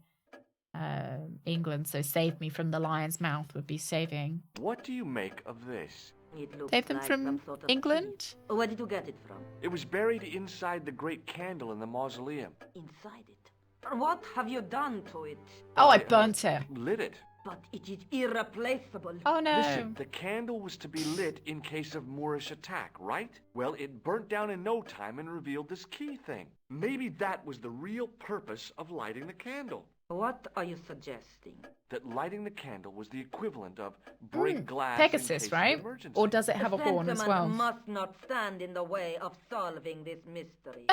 England. So save me from the lion's mouth would be saving. What do you make of this? It looks Save them like from some sort of England? key. Where did you get it from? It was buried inside the great candle in the mausoleum. Inside it. What have you done to it? Oh, I burnt it. Lit it. But it is irreplaceable. Oh no. Listen, the candle was to be lit in case of Moorish attack, right? Well, it burnt down in no time and revealed this key thing. Maybe that was the real purpose of lighting the candle. What are you suggesting? That lighting the candle was the equivalent of break glass Pegasus, in case right? of emergency. Or does it have a horn as well? Must not stand in the way of solving this mystery.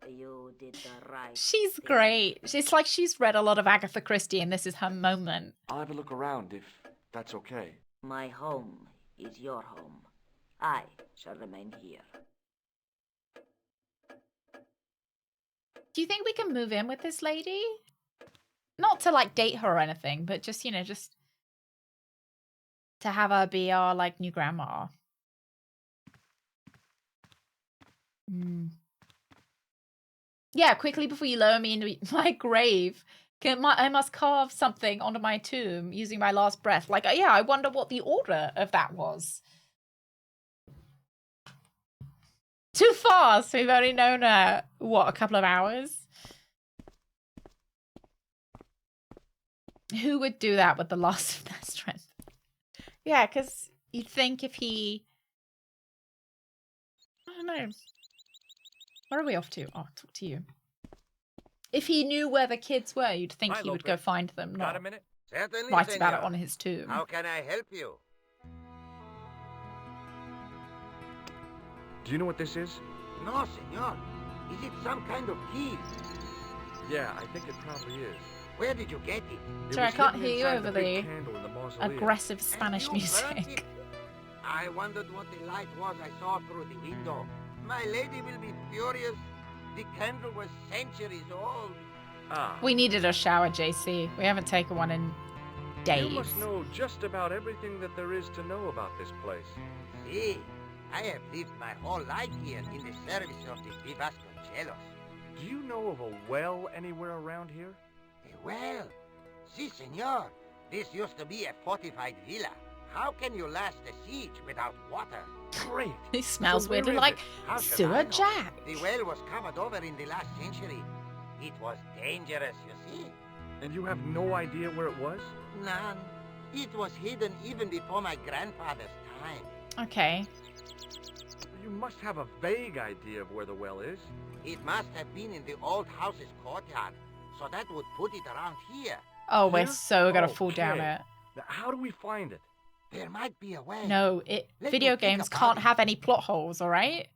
You did the right She's thing. great. It's like she's read a lot of Agatha Christie and this is her moment. I'll have a look around if that's okay. My home is your home. I shall remain here. Do you think we can move in with this lady? Not to like date her or anything, but just, you know, just to have her be our like new grandma. Yeah, quickly before you lower me into my grave, I must carve something onto my tomb using my last breath. Like, yeah, I wonder what the order of that was. Too fast. We've only known her, what, a couple of hours? Who would do that with the loss of their strength? Yeah, because you'd think if he... I don't know. Where are we off to? Oh, I'll talk to you. If he knew where the kids were, you'd think he would go find them, Got not a minute? Certainly, write about it senor. on his tomb. How can I help you? Do you know what this is? No, senor. Is it some kind of key? Yeah, I think it probably is. Where did you get it? Sorry, I was can't hidden hear you inside over big the candle in the mausoleum. aggressive Spanish And you burnt music. it. I wondered what the light was I saw through the window. My lady will be furious. The candle was centuries old. Ah. We needed a shower, JC. We haven't taken one in days. You must know just about everything that there is to know about this place. See, I have lived my whole life here in the service of the Vasconcelos. Do you know of a well anywhere around here? A well? Si, senor. This used to be a fortified villa. How can you last a siege without water? Great. He smells So where weirdly is like it? How should I sewer know? Jack. The well was covered over in the last century. It was dangerous, you see. And you have no idea where it was? None. It was hidden even before my grandfather's time. Okay. You must have a vague idea of where the well is. It must have been in the old house's courtyard, so that would put it around here. Oh, we're Here? so gonna fall down Okay. it. Now, how do we find it? There might be a way. No, Let me video think games about can't it. have any plot holes, alright?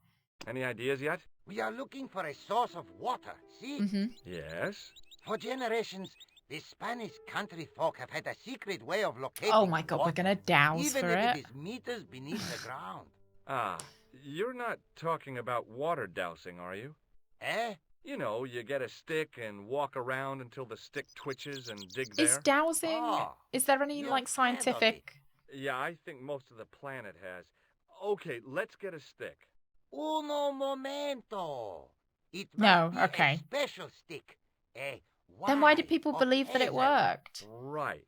Any ideas yet? We are looking for a source of water, see? Mm-hmm. Yes. For generations, the Spanish country folk have had a secret way of locating Oh my god, water, we're gonna douse even for if it. it is meters beneath the ground. Ah, you're not talking about water dousing, are you? Eh? You know, you get a stick and walk around until the stick twitches and dig there. Is dowsing, Oh, is there any, you're like, scientific... Yeah, I think most of the planet has. Okay, let's get a stick. Uno momento. It No, must be okay. a special stick. Then why did wide people of believe that it hazel. worked? Right.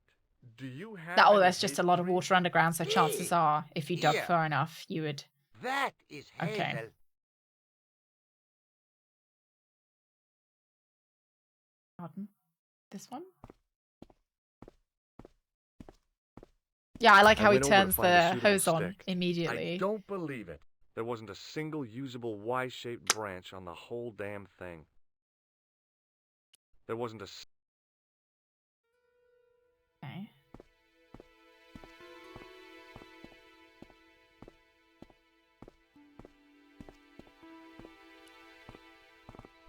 Do you have Oh, any there's just a hazel lot of trees? water underground, so chances See? are, if you dug Here. far enough, you would... That is hazel. Okay. Pardon? This one? Yeah, I like how he went over to turns find a the suitable hose on stick. immediately. I don't believe it. There wasn't a single usable Y-shaped branch on the whole damn thing. There wasn't a... Okay.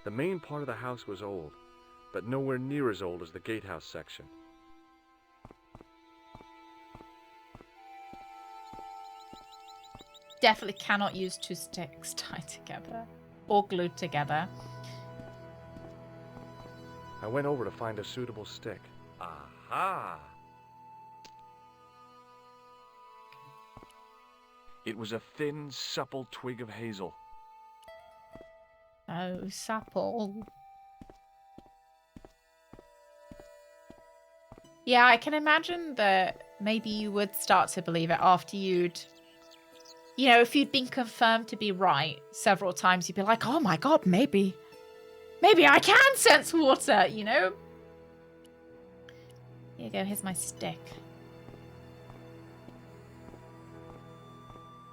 The main part of the house was old, but nowhere near as old as the gatehouse section. Definitely cannot use two sticks tied together or glued together. I went over to find a suitable stick. Aha! It was a thin, supple twig of hazel. Oh, supple. Yeah, I can imagine that maybe you would start to believe it after you'd... You know, if you'd been confirmed to be right several times, you'd be like, oh my god, maybe I can sense water, you know? Here you go, here's my stick.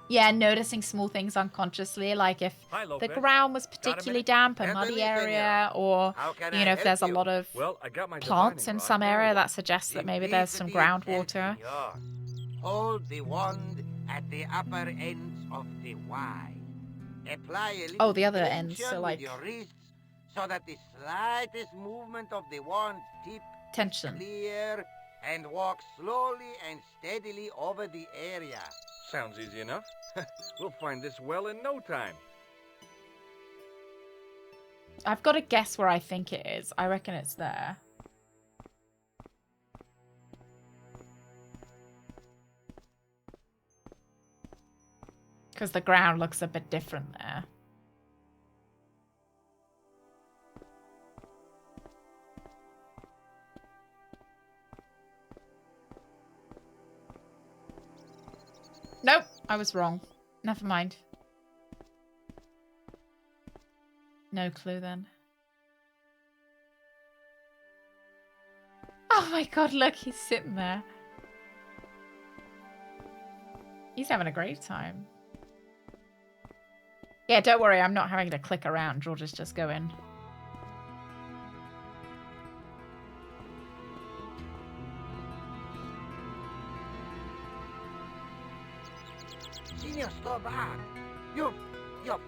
Yeah, noticing small things unconsciously, like if Hi, the Lopez. ground was Got a particularly minute? damp, a Certainly, muddy senor. area, or, How can you I know, if there's a help lot you? of Well, I got my plants divining in rod. some area, Now that what? suggests that maybe Simply there's to some be groundwater. senor. Hold the wand at the upper ends of the Y. Apply a little Oh, the other ends, tension so, like- with your wrists so that the slightest movement of the wand tip Tension. clear and walk slowly and steadily over the area. Sounds easy enough. We'll find this well in no time. I've got to guess where I think it is. I reckon it's there. Because the ground looks a bit different there. Nope, I was wrong. Never mind. No clue then. Oh my god, look, he's sitting there. He's having a great time. Yeah, don't worry, I'm not having to click around. George's just going. Senor Stobar, you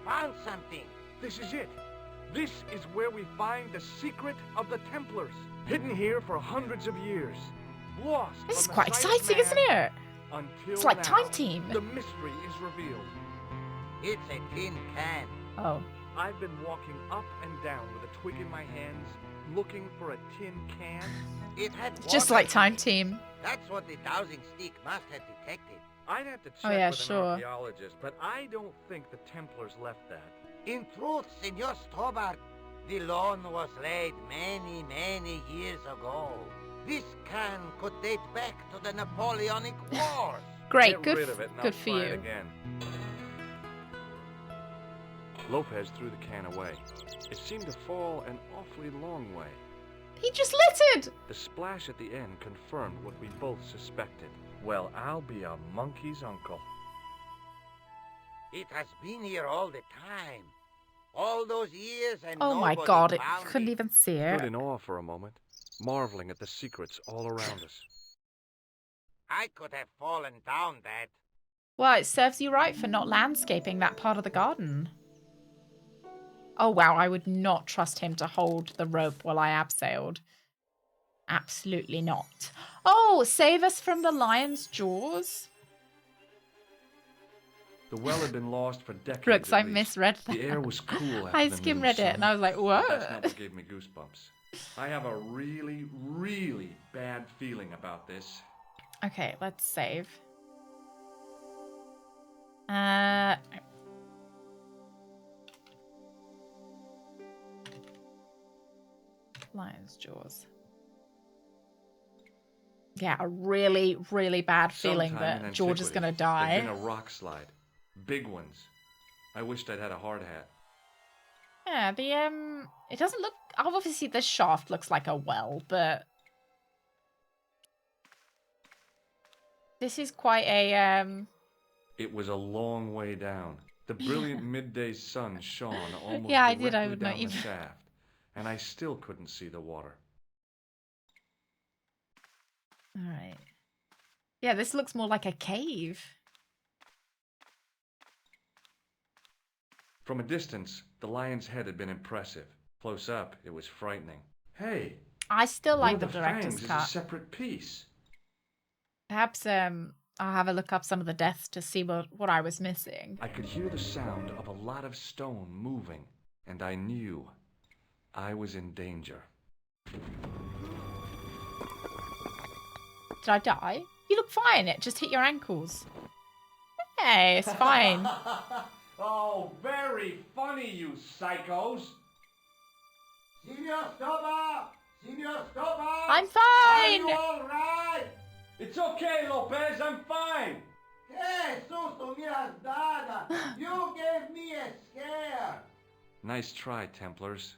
found something. This is it. This is where we find the secret of the Templars. Hidden here for hundreds of years. Lost This is from the quite sight of exciting, isn't man it? Until It's like now, Time Team. The mystery is revealed. It's a tin can. Oh. I've been walking up and down with a twig in my hands, looking for a tin can. It had Just water like in Time it. Team. That's what the dowsing stick must have detected. I'd have to check Oh, yeah, with an sure. archaeologist, but I don't think the Templars left that. In truth, Senor Stobart, the loan was laid many, many years ago. This can could date back to the Napoleonic Wars. Great, Get rid of it and good I'll for try it you. again. Lopez threw the can away. It seemed to fall an awfully long way. He just littered! The splash at the end confirmed what we both suspected. Well, I'll be a monkey's uncle. It has been here all the time. All those years and Oh my nobody god, it found couldn't even see it. Stood in awe for a moment, marveling at the secrets all around us. I could have fallen down that. Well, it serves you right for not landscaping that part of the garden. Oh wow, I would not trust him to hold the rope while I abseiled. Absolutely not. Oh, save us from the lion's jaws. The well had been lost for decades. Brooks, at I least. misread that. The air was cool after I the skim noon read it sun, and I was like, but what? that's not what gave me goosebumps. I have a really, really bad feeling about this. Okay, let's save. Lion's jaws. Yeah, a really, really bad feeling Sometime in that George is antiquity, going to die. There'd been a rock slide. Big ones. I wished I'd had a hard hat. Yeah, it doesn't look, obviously this shaft looks like a well, but this is quite a, It was a long way down. The brilliant midday sun shone almost Yeah, I directly did, I would not down the even- shaft, and I still couldn't see the water. all right. Yeah, this looks more like a cave. From a distance, the lion's head had been impressive. Close up, it was frightening. Hey, I still one like of the the director's fangs is a cut. separate piece. Perhaps I'll have a look up some of the deaths to see what I was missing. I could hear the sound of a lot of stone moving, and I knew I was in danger. Did I die? You look fine. It just hit your ankles. Hey, it's fine. Oh, very funny, you psychos! Senor Stobart! Senor Stobart! I'm Are you fine! all right? It's okay, Lopez, I'm fine! Que susto me has dado! You gave me a scare! Nice try, Templars.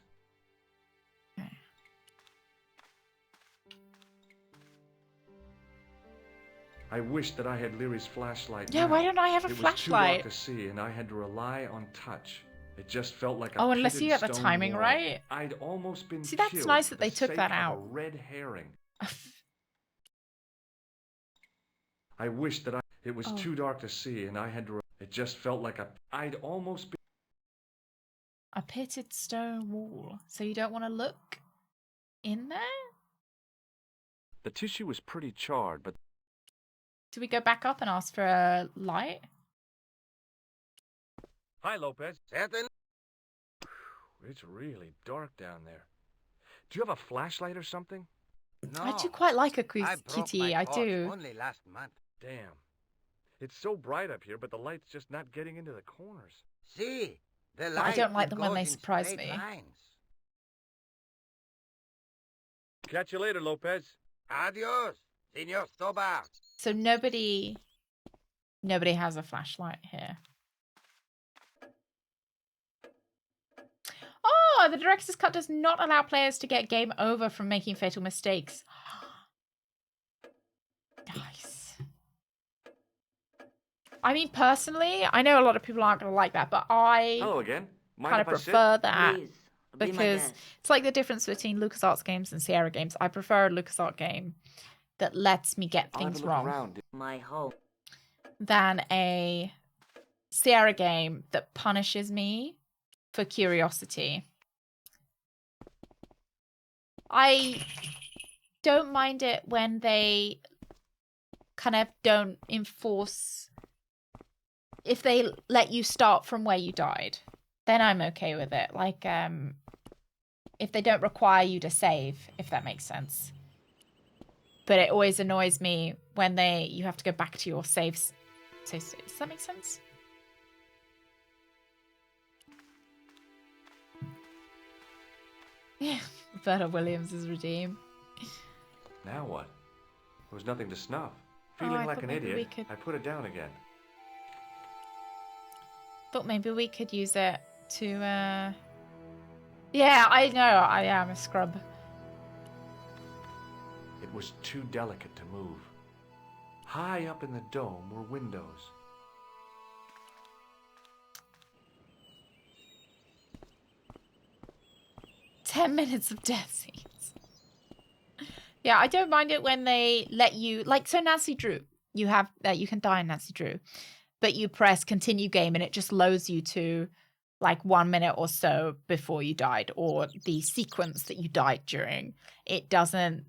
I wish that I had Leary's flashlight. Yeah, now. why don't I have a It was flashlight? too dark to see, and I had to rely on touch. It just felt like a Oh, unless you pitted get the stone timing wall. right. I'd almost been See, that's killed nice for that they the took sake that of out. a red herring. I wish that it was Oh. too dark to see, and I had to. It just felt like I'd almost been. A pitted stone wall. So you don't want to look in there? The tissue was pretty charred, but Do we go back up and ask for a light? hi, Lopez. Certain? It's really dark down there. Do you have a flashlight or something? No. I do quite like a I broke kitty. my I torch do. only last month. Damn. It's so bright up here, but the light's just not getting into the corners. See, the But light I don't like it them when goes they in surprise straight me. lines. Catch you later, Lopez. Adios, Senor Stobart. So nobody has a flashlight here. Oh, the director's cut does not allow players to get game over from making fatal mistakes. Nice. I mean, personally, I know a lot of people aren't going to like that, but I Hello again. Mind kind if of I sit? prefer that Please, be my because guest. it's like the difference between LucasArts games and Sierra games. I prefer a LucasArts game that lets me get I'll have a things look wrong around. My home. than a Sierra game that punishes me for curiosity. I don't mind it when they kind of don't enforce. If they let you start from where you died, then I'm okay with it. Like, if they don't require you to save, if that makes sense. But it always annoys me when you have to go back to your save states. Does that make sense? Yeah, Berta Williams is redeemed. Now what? There was nothing to snuff. Oh, Feeling I like thought an maybe we idiot, could- I put it down again. Thought maybe we could use it to, Yeah, I know, I am a scrub. It was too delicate to move. High up in the dome were windows. "10 minutes of death scenes." Yeah, I don't mind it when they let you, like, so Nancy Drew, you have that you can die in Nancy Drew, but you press continue game and it just loads you to like 1 minute or so before you died, or the sequence that you died during. It doesn't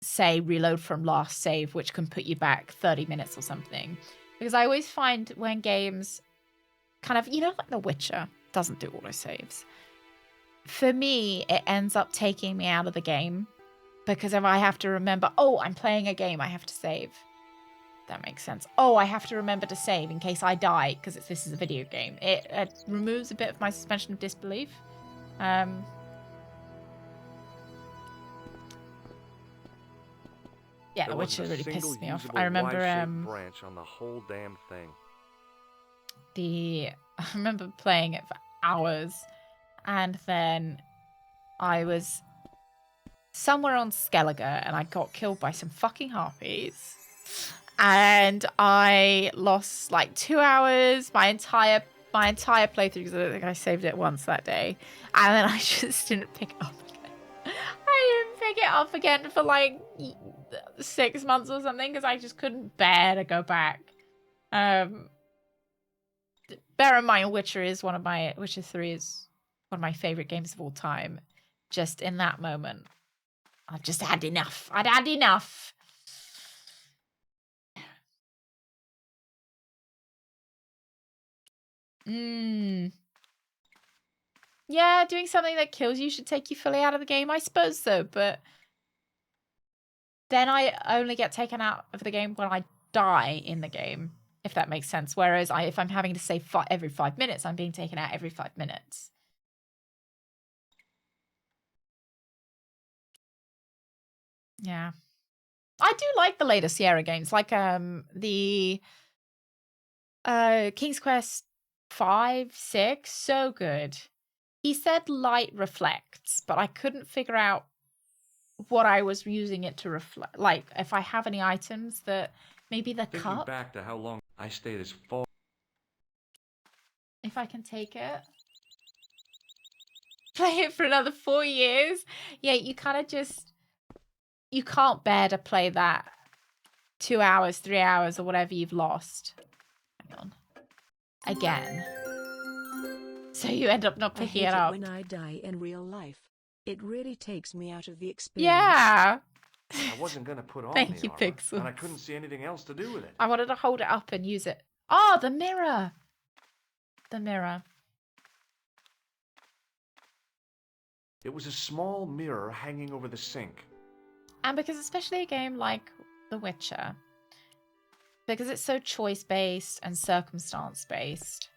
say reload from last save, which can put you back 30 minutes or something. Because I always find when games kind of, you know, like The Witcher doesn't do autosaves. For me, it ends up taking me out of the game. Because if I have to remember, oh, I'm playing a game, I have to save. That makes sense. Oh, I have to remember to save in case I die, because this is a video game. It removes a bit of my suspension of disbelief. Yeah, There The Witcher wasn't a really single pisses me off. usable I remember Y-shaped branch on the whole damn thing. I remember playing it for hours, and then I was somewhere on Skellige and I got killed by some fucking harpies. And I lost like 2 hours, my entire playthrough, because I don't think I saved it once that day. And then I just didn't pick it up again. I didn't pick it up again for like 6 months or something, because I just couldn't bear to go back. Bear in mind, Witcher 3 is one of my favorite games of all time. Just in that moment, I've just had enough. I'd had enough. Yeah, doing something that kills you should take you fully out of the game. I suppose so, but then I only get taken out of the game when I die in the game, if that makes sense. Whereas if I'm having to save every 5 minutes, I'm being taken out every 5 minutes. Yeah. I do like the later Sierra games, like the King's Quest 5, 6, so good. He said light reflects, but I couldn't figure out what I was using it to reflect. Like, if I have any items that maybe the Thinking cup. back to how long I stayed as far. If I can take it. Play it for another 4 years. Yeah, you kind of just, you can't bear to play that 2 hours, 3 hours, or whatever you've lost. Hang on. Again. So you end up not picking it up. When I die in real life, it really takes me out of the experience. Yeah. I wasn't going to put on Thank the you, armor, Pixels. and I couldn't see anything else to do with it. I wanted to hold it up and use it. Oh, the mirror. The mirror. It was a small mirror hanging over the sink. And because especially a game like The Witcher, because it's so choice-based and circumstance-based,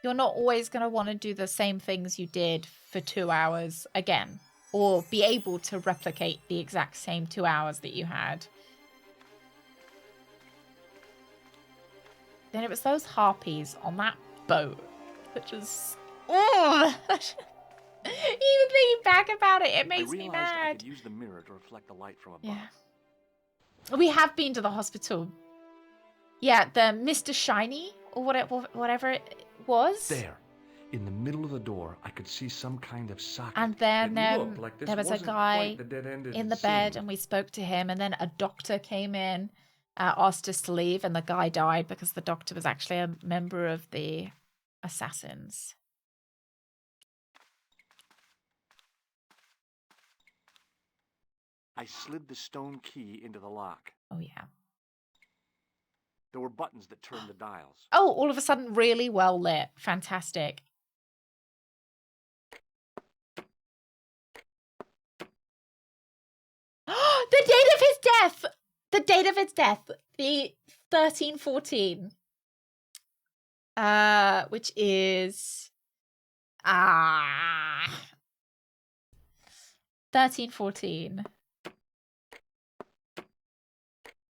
you're not always going to want to do the same things you did for 2 hours again, or be able to replicate the exact same 2 hours that you had. Then it was those harpies on that boat that just... Oh! Even thinking back about it, it makes me I mad. could use the mirror to reflect the light from above. Yeah. We have been to the hospital. Yeah, the Mr. Shiny, or whatever it was. There, in the middle of the door, I could see some kind of socket. And then It looked like this there was a wasn't guy quite the dead end it in the seemed. bed, and we spoke to him. And then a doctor came in, asked us to leave, and the guy died because the doctor was actually a member of the assassins. I slid the stone key into the lock. Oh, yeah. There were buttons that turned the dials. Oh, all of a sudden, really well lit. Fantastic. The date of his death! The date of his death. The 1314. which is 13, 14.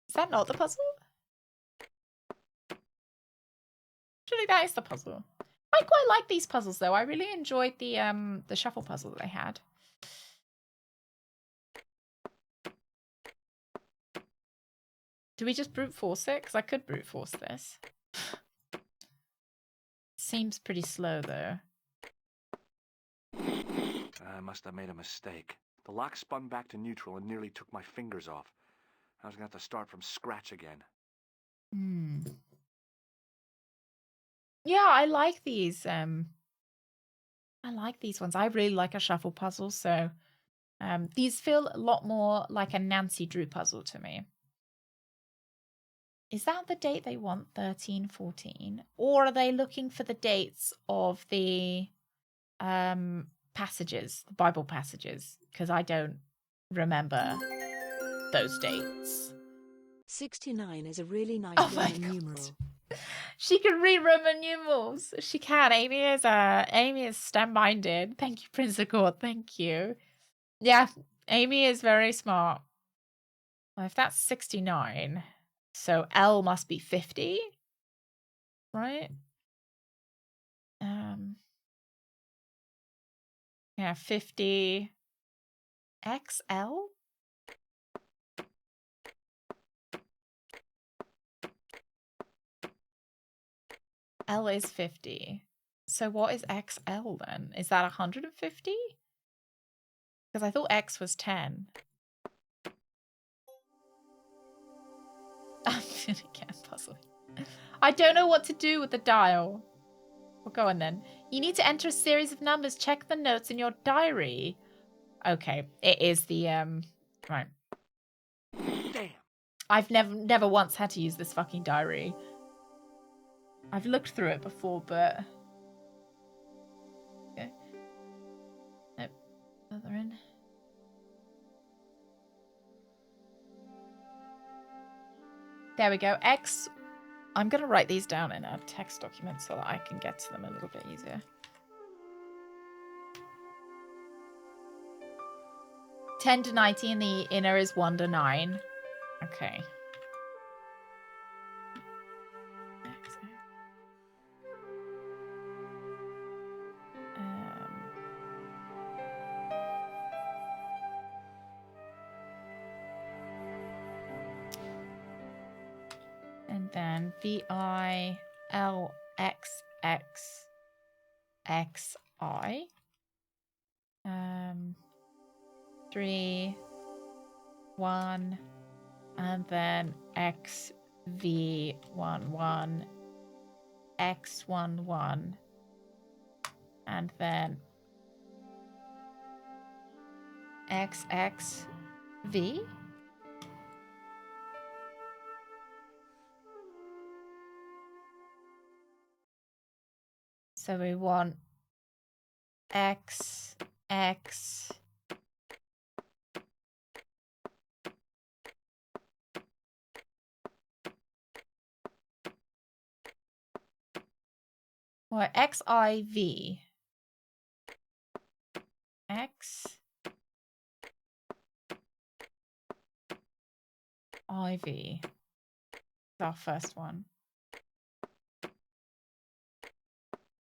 Is that not the puzzle? Surely that is the puzzle. I quite like these puzzles though. I really enjoyed the shuffle puzzle that they had. Do we just brute force it? Because I could brute force this. Seems pretty slow though. I must have made a mistake. The lock spun back to neutral and nearly took my fingers off. I was going to have to start from scratch again. Yeah, I like these. I like these ones. I really like a shuffle puzzle, so these feel a lot more like a Nancy Drew puzzle to me. Is that the date they want, 13, 14? Or are they looking for the dates of the passages, the Bible passages? Because I don't remember those dates. 69 is a really nice Roman numeral. She can read Roman numerals. She can. Amy is STEM-minded. Thank you, Prince of Court. Thank you. Yeah, Amy is very smart. Well, if that's 69, so L must be 50, right? Yeah, 50 XL. L is 50. So what is XL then? Is that 150? Because I thought X was 10. I'm gonna get puzzled. I don't know what to do with the dial. Well, go on then. You need to enter a series of numbers. Check the notes in your diary. Okay, it is the right. Damn. I've never once had to use this fucking diary. I've looked through it before, but okay. Nope. Further in. There we go. X. I'm going to write these down in a text document so that I can get to them a little bit easier. 10 to 90 and the inner is 1 to 9. Okay. And then VILXXXI. 3, 1, and then XV11, X11, and then XXV. So we want XX. Or XIV. X. IV. Our first one.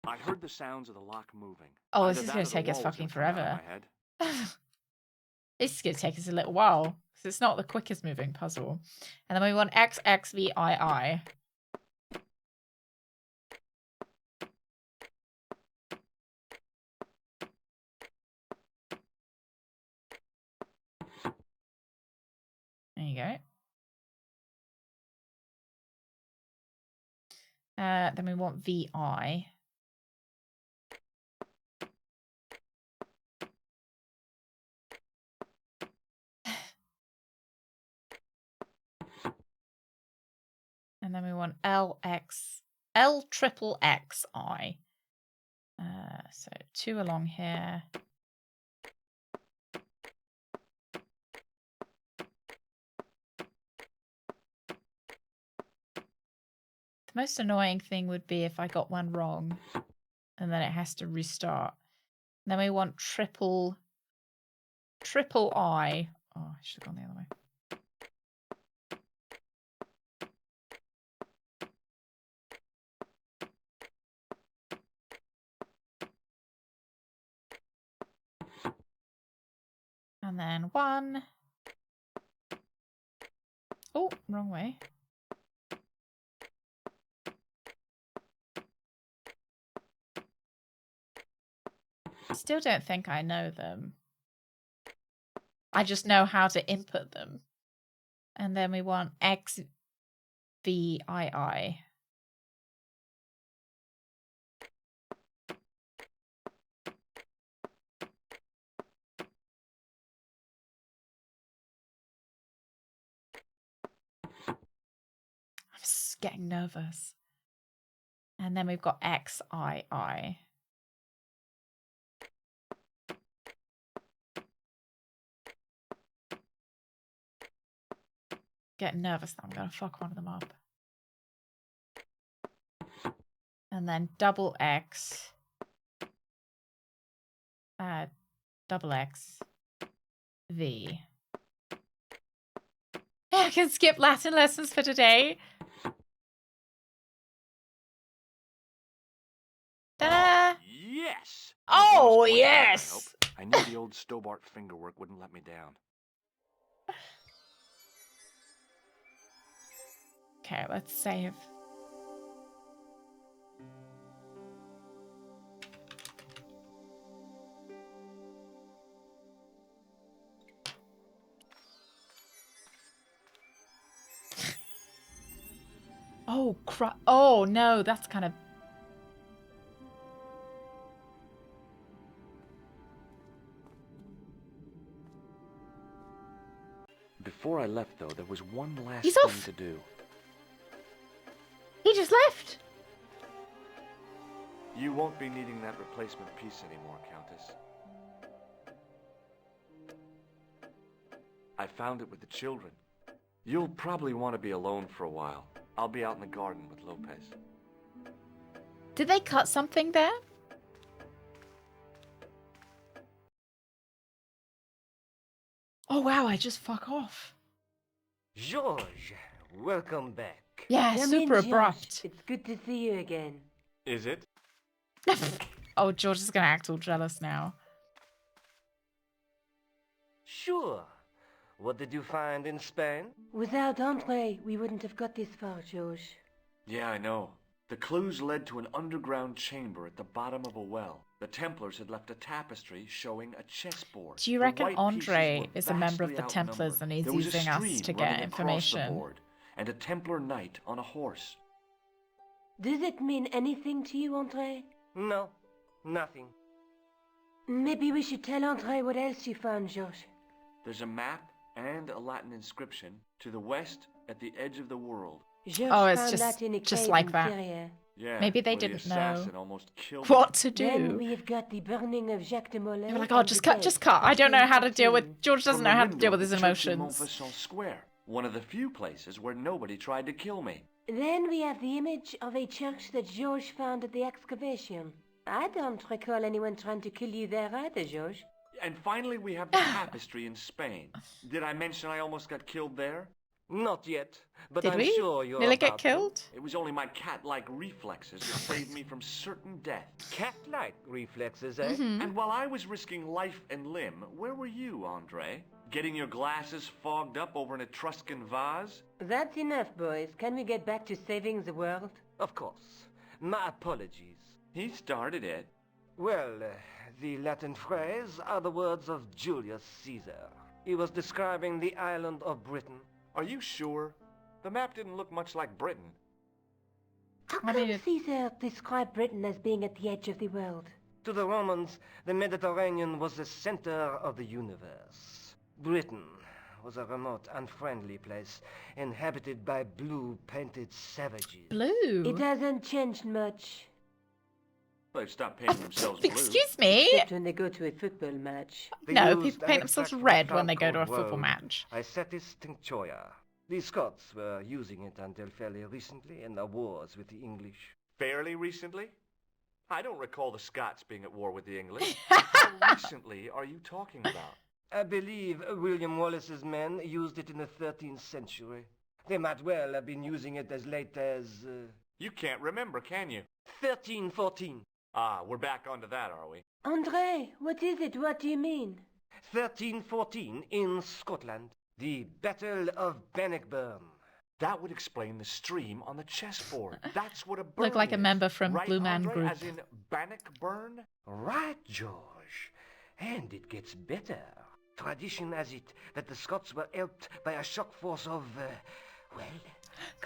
I heard the sounds of the lock moving. Oh, Either this is that going or to the take us wall was fucking gonna come down on forever. my head. This is going to take us a little while because it's not the quickest moving puzzle. And then we want XXVII. There you go. Then we want VI. And then we want LXXXI. So 2 along here. The most annoying thing would be if I got one wrong and then it has to restart. Then we want triple I. Oh, I should have gone the other way. And then 1. Oh, wrong way. Still don't think I know them. I just know how to input them. And then we want XVII. I'm just getting nervous. And then we've got XII. Getting nervous that I'm going to fuck one of them up. And then double X. Double X. V. I can skip Latin lessons for today. Ta-da! Yes! Oh, yes! I knew the old Stobart fingerwork wouldn't let me down. Okay, let's save. Oh, crap. Oh, no, that's kind of... Before I left, though, there was one last He's thing off. to do. He just left. You won't be needing that replacement piece anymore, Countess. I found it with the children. You'll probably want to be alone for a while. I'll be out in the garden with Lopez. Did they cut something there? Oh, wow, I just fuck off. George, welcome back. Yeah, Come super in, Josh. abrupt. It's good to see you again. Is it? Oh, George is going to act all jealous now. Sure. What did you find in Spain? Without Andre, we wouldn't have got this far, George. Yeah, I know. The clues led to an underground chamber at the bottom of a well. The Templars had left a tapestry showing a chessboard. Do you The reckon white Andre pieces were is a member of the vastly Templars and he's outnumbered. There was a using us stream to running get across information? the board, and a Templar knight on a horse. Does it mean anything to you, Andre? No, nothing. Maybe we should tell Andre what else you found, George. There's a map and a Latin inscription to the west at the edge of the world. George Oh, it's found that in a just cave like in that. Syria. Yeah, Maybe they where the didn't know assassin almost killed what me. to Then do. we've got the burning of Jacques de Molay. They were like, oh, just cut. I don't know how to deal with... George doesn't know how to deal with his emotions. Montfaucon Square, one of the few places where nobody tried to kill me. Then we have the image of a church that George found at the excavation. I don't recall anyone trying to kill you there either, George. And finally, we have the tapestry in Spain. Did I mention I almost got killed there? Not yet, but Did I'm we sure you're nearly get about to. killed? It was only my cat-like reflexes that saved me from certain death. Cat-like reflexes, eh? And while I was risking life and limb, where were you, Andre? Getting your glasses fogged up over an Etruscan vase? That's enough, boys. Can we get back to saving the world? Of course. My apologies. He started it. Well, the Latin phrase are the words of Julius Caesar. He was describing the island of Britain. Are you sure? The map didn't look much like Britain. How I come mean, Caesar described Britain as being at the edge of the world? To the Romans, the Mediterranean was the center of the universe. Britain was a remote, unfriendly place, inhabited by blue-painted savages. Blue? It hasn't changed much. They've stopped painting themselves blue. Excuse me? Except when they go to a football match. They No, used people an paint themselves exact red when they go to a recalcul football word, match. Isetis tinctoria. The Scots were using it until fairly recently in the wars with the English. Fairly recently? I don't recall the Scots being at war with the English. How recently are you talking about? I believe William Wallace's men used it in the 13th century. They might well have been using it as late as... You can't remember, can you? 1314. Ah, we're back onto that, are we? André, what is it? What do you mean? 1314 in Scotland. The Battle of Bannockburn. That would explain the stream on the chessboard. That's what a burn Look like a is. member from Right, Blue Man Andre? Group. As in Bannockburn? Right, George. And it gets better. Tradition has it that the Scots were helped by a shock force of, well...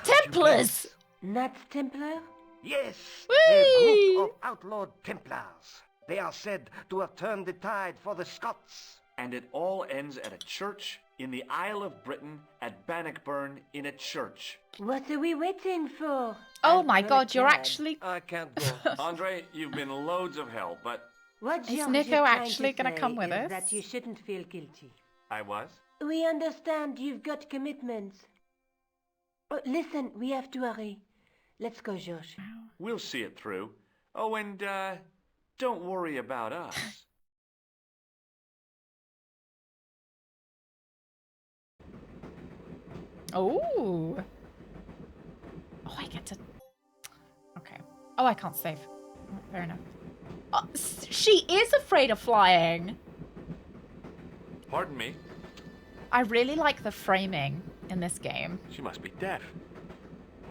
Templars! Knights Templar? Yes, Whee! a group of outlawed Templars. They are said to have turned the tide for the Scots. And it all ends at a church in the Isle of Britain at Bannockburn in a church. What are we waiting for? Oh my god, you're actually... I can't go. Andre, you've been loads of help, but... What Is George Nico trying actually to gonna say come with is us? that you shouldn't feel guilty. I was? We understand you've got commitments. Oh, listen, we have to hurry. Let's go, George. We'll see it through. Oh, and, don't worry about us. Oh. Oh, I get to... Okay. Oh, I can't save. Fair enough. Oh, she is afraid of flying. Pardon me? I really like the framing in this game. She must be deaf.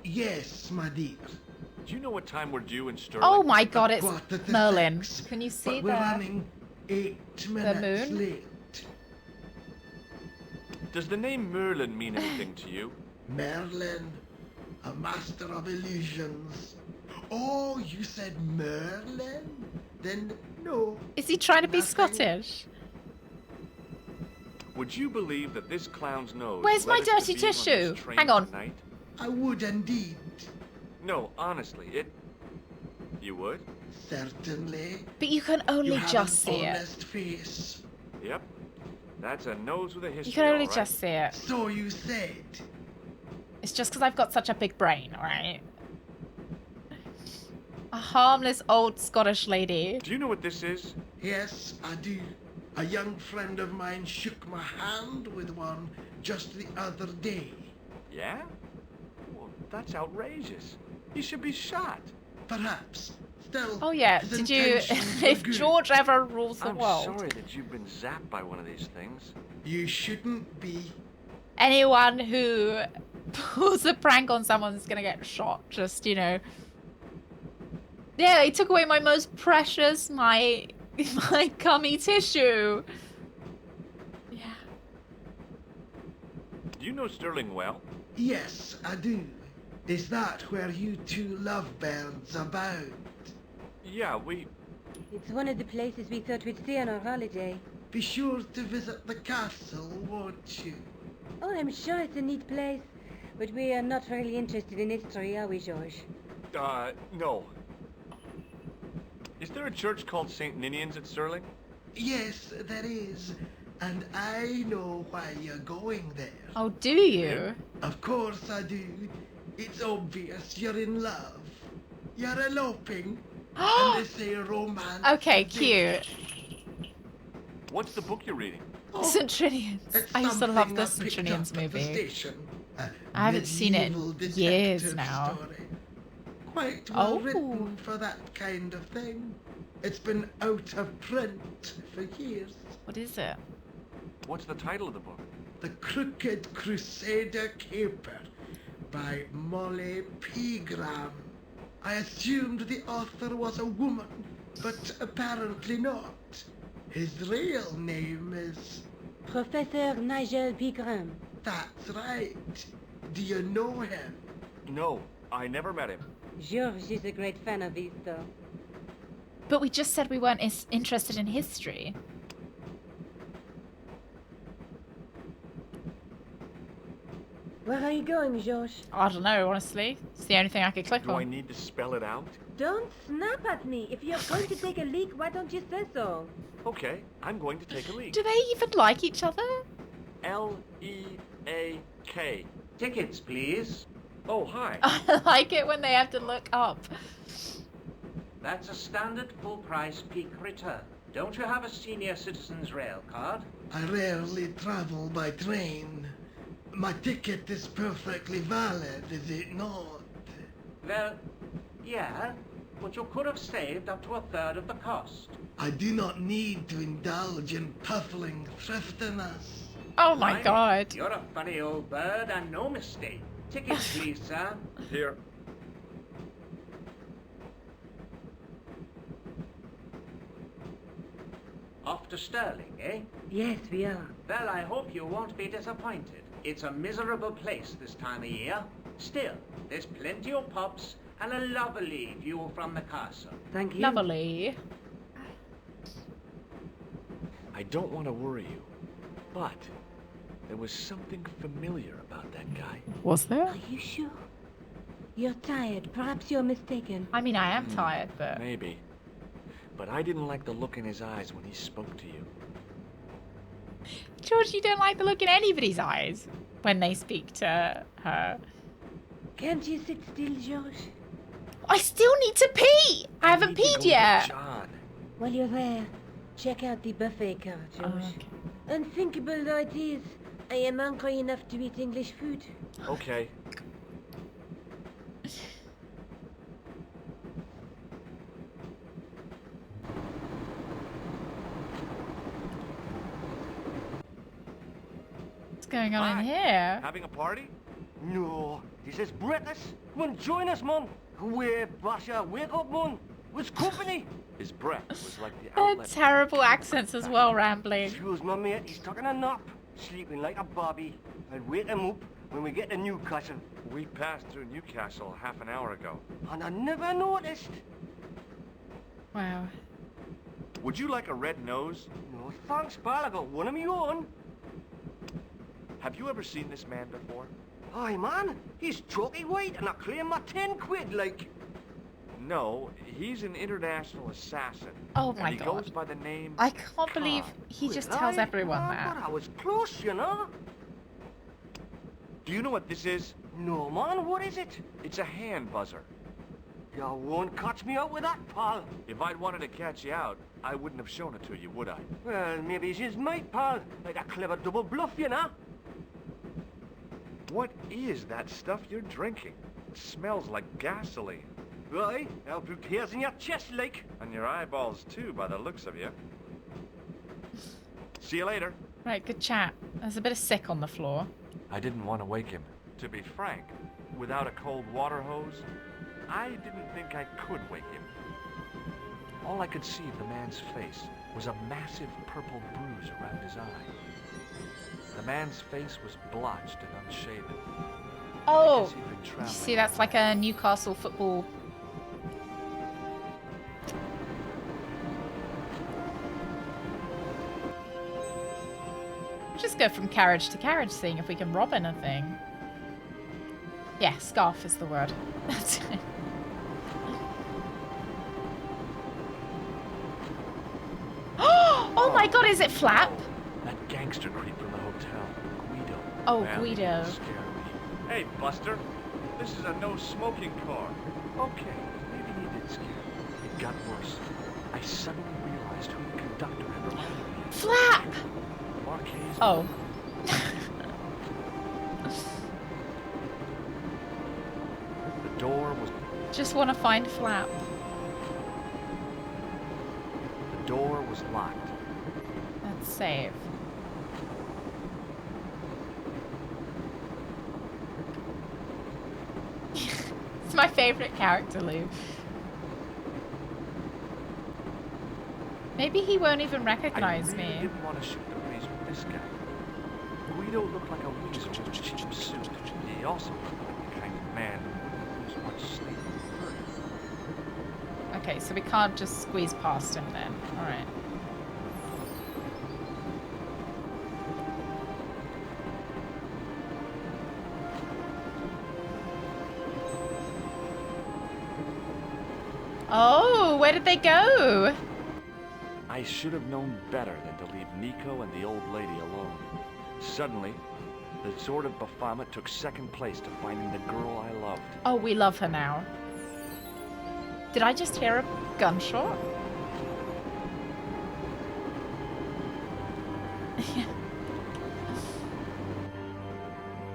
Yes, my dear. Do you know what time we're due in Stirling? Oh my god, it's Quarter to Merlin. 6, Can you see but we're the... running 8 minutes moon? late. Does the name Merlin mean anything to you? Merlin, a master of illusions. Oh, you said Merlin? Then no. Is he trying to be Nothing. Scottish? Would you believe that this clown's nose... Where's my led us to dirty being on tissue? this train Hang on. tonight? I would indeed. No, honestly, it... You would? Certainly. But you can You only have just an see it. honest face. Yep. That's a nose with a history, You can only all right. just see it. So you said. It's just because I've got such a big brain, alright? A harmless old Scottish lady. Do you know what this is? Yes, I do. A young friend of mine shook my hand with one just the other day. Yeah? Well, that's outrageous. He should be shot. Perhaps. Still, Oh yeah, his did you... intentions were if good. George ever rules the I'm world... sorry that you've been zapped by one of these things. You shouldn't be. Anyone who pulls a prank on someone's gonna get shot. Just, you know... Yeah, he took away my most precious, my cummy tissue. Yeah. Do you know Stirling well? Yes, I do. Is that where you two lovebirds abound? Yeah, we... It's one of the places we thought we'd see on our holiday. Be sure to visit the castle, won't you? Oh, I'm sure it's a neat place. But we are not really interested in history, are we, George? No. Is there a church called St. Ninian's at Stirling? Yes, there is. And I know why you're going there. Oh, do you? Of course I do. It's obvious you're in love. You're eloping. And they say romance. Okay, cute. What's the book you're reading? St. Trinian's. It's I used to love something the I St. picked Trinian's up at the movie. station. A I haven't seen it medieval in years detective now. Story. Quite well Oh. written for that kind of thing. It's been out of print for years. What is it? What's the title of the book? The Crooked Crusader Caper by Molly Pegram. I assumed the author was a woman, but apparently not. His real name is... Professor Nigel Pegram. That's right. Do you know him? No, I never met him. George is a great fan of these, though. But we just said we weren't interested in history. Where are you going, George? I don't know, honestly. It's the only thing I could click Do I on. need to spell it out? Don't snap at me. If you're going to take a leak, why don't you say so? Okay, I'm going to take a leak. Do they even like each other? L-E-A-K. Tickets, please. Oh, hi. I like it when they have to look up. That's a standard full-price peak return. Don't you have a senior citizen's rail card? I rarely travel by train. My ticket is perfectly valid, is it not? Well, yeah, but you could have saved up to a third of the cost. I do not need to indulge in puffling thriftiness. Oh my god. You're a funny old bird and no mistake. Tickets, please, sir. Here. Off to Stirling, eh? Yes, we are. Well, I hope you won't be disappointed. It's a miserable place this time of year. Still, there's plenty of pubs and a lovely view from the castle. Thank you. Lovely. I don't want to worry you, but there was something familiar about that guy. Was there? Are you sure? You're tired. Perhaps you're mistaken. I mean, I am tired, but... Maybe. But I didn't like the look in his eyes when he spoke to you. George, you don't like the look in anybody's eyes when they speak to her. Can't you sit still, George? I still need to pee! I haven't peed yet! John. While you're there, check out the buffet car, George. Oh, okay. Unthinkable though it is, I am hungry enough to eat English food. Okay. What's going on in here? Having a party? No, this is breakfast. Come on, join us, man. Wake, Basha, wake up, man. What's company? His breath was like the They're outlet. terrible accents as well, rambling. Excuse my mate, he's taking a nap. Sleeping like a bobby. I'll wake him up when we get to Newcastle. We passed through Newcastle half an hour ago. And I never noticed. Wow. Would you like a red nose? No thanks, pal. I got one of my own. Have you ever seen this man before? Aye, man. He's chalky white and I claim my 10 quid, like. No, he's an international assassin. Oh my and he god. goes by the name... I can't believe he just tells everyone But that. I was close, you know. Do you know what this is? No, man. What is it? It's a hand buzzer. You won't catch me out with that, pal. If I'd wanted to catch you out, I wouldn't have shown it to you, would I? Well, maybe she's might, pal. Like a clever double bluff, you know. What is that stuff you're drinking? It smells like gasoline. Right, I'll put hairs in your chest, like. And your eyeballs, too, by the looks of you. See you later. Right, good chat. There's a bit of sick on the floor. I didn't want to wake him. To be frank, without a cold water hose, I didn't think I could wake him. All I could see of the man's face was a massive purple bruise around his eye. The man's face was blotched and unshaven. Oh! I guess he'd been You traveling see, that's like a Newcastle football. We'll just go from carriage to carriage, seeing if we can rob anything. Yeah, scarf is the word. That's it. Oh my god, is it Flap? That gangster creep from the hotel, Guido. Oh, Man, Guido. he scared me. Hey, Buster. This is a no-smoking car. Okay, maybe he did scare me. It got worse. I suddenly realized who the conductor had reminded me of. Flap! Marquez. Oh. The door was... Just want to find Flap. The door was locked. Let's save. It's my favorite character, Lou. Maybe he won't even recognize I really me. didn't want to shoot the breeze with this guy. Guido looked like a weasel in a cheap suit. He also looked like the kind of man who wouldn't lose much sleep over murder. Okay, so we can't just squeeze past him then. Alright. Oh, where did they go? I should have known better than to leave Nico and the old lady alone. Suddenly, The sword of Baphomet took second place to finding the girl I loved. Oh, we love her now. Did I just hear a gunshot?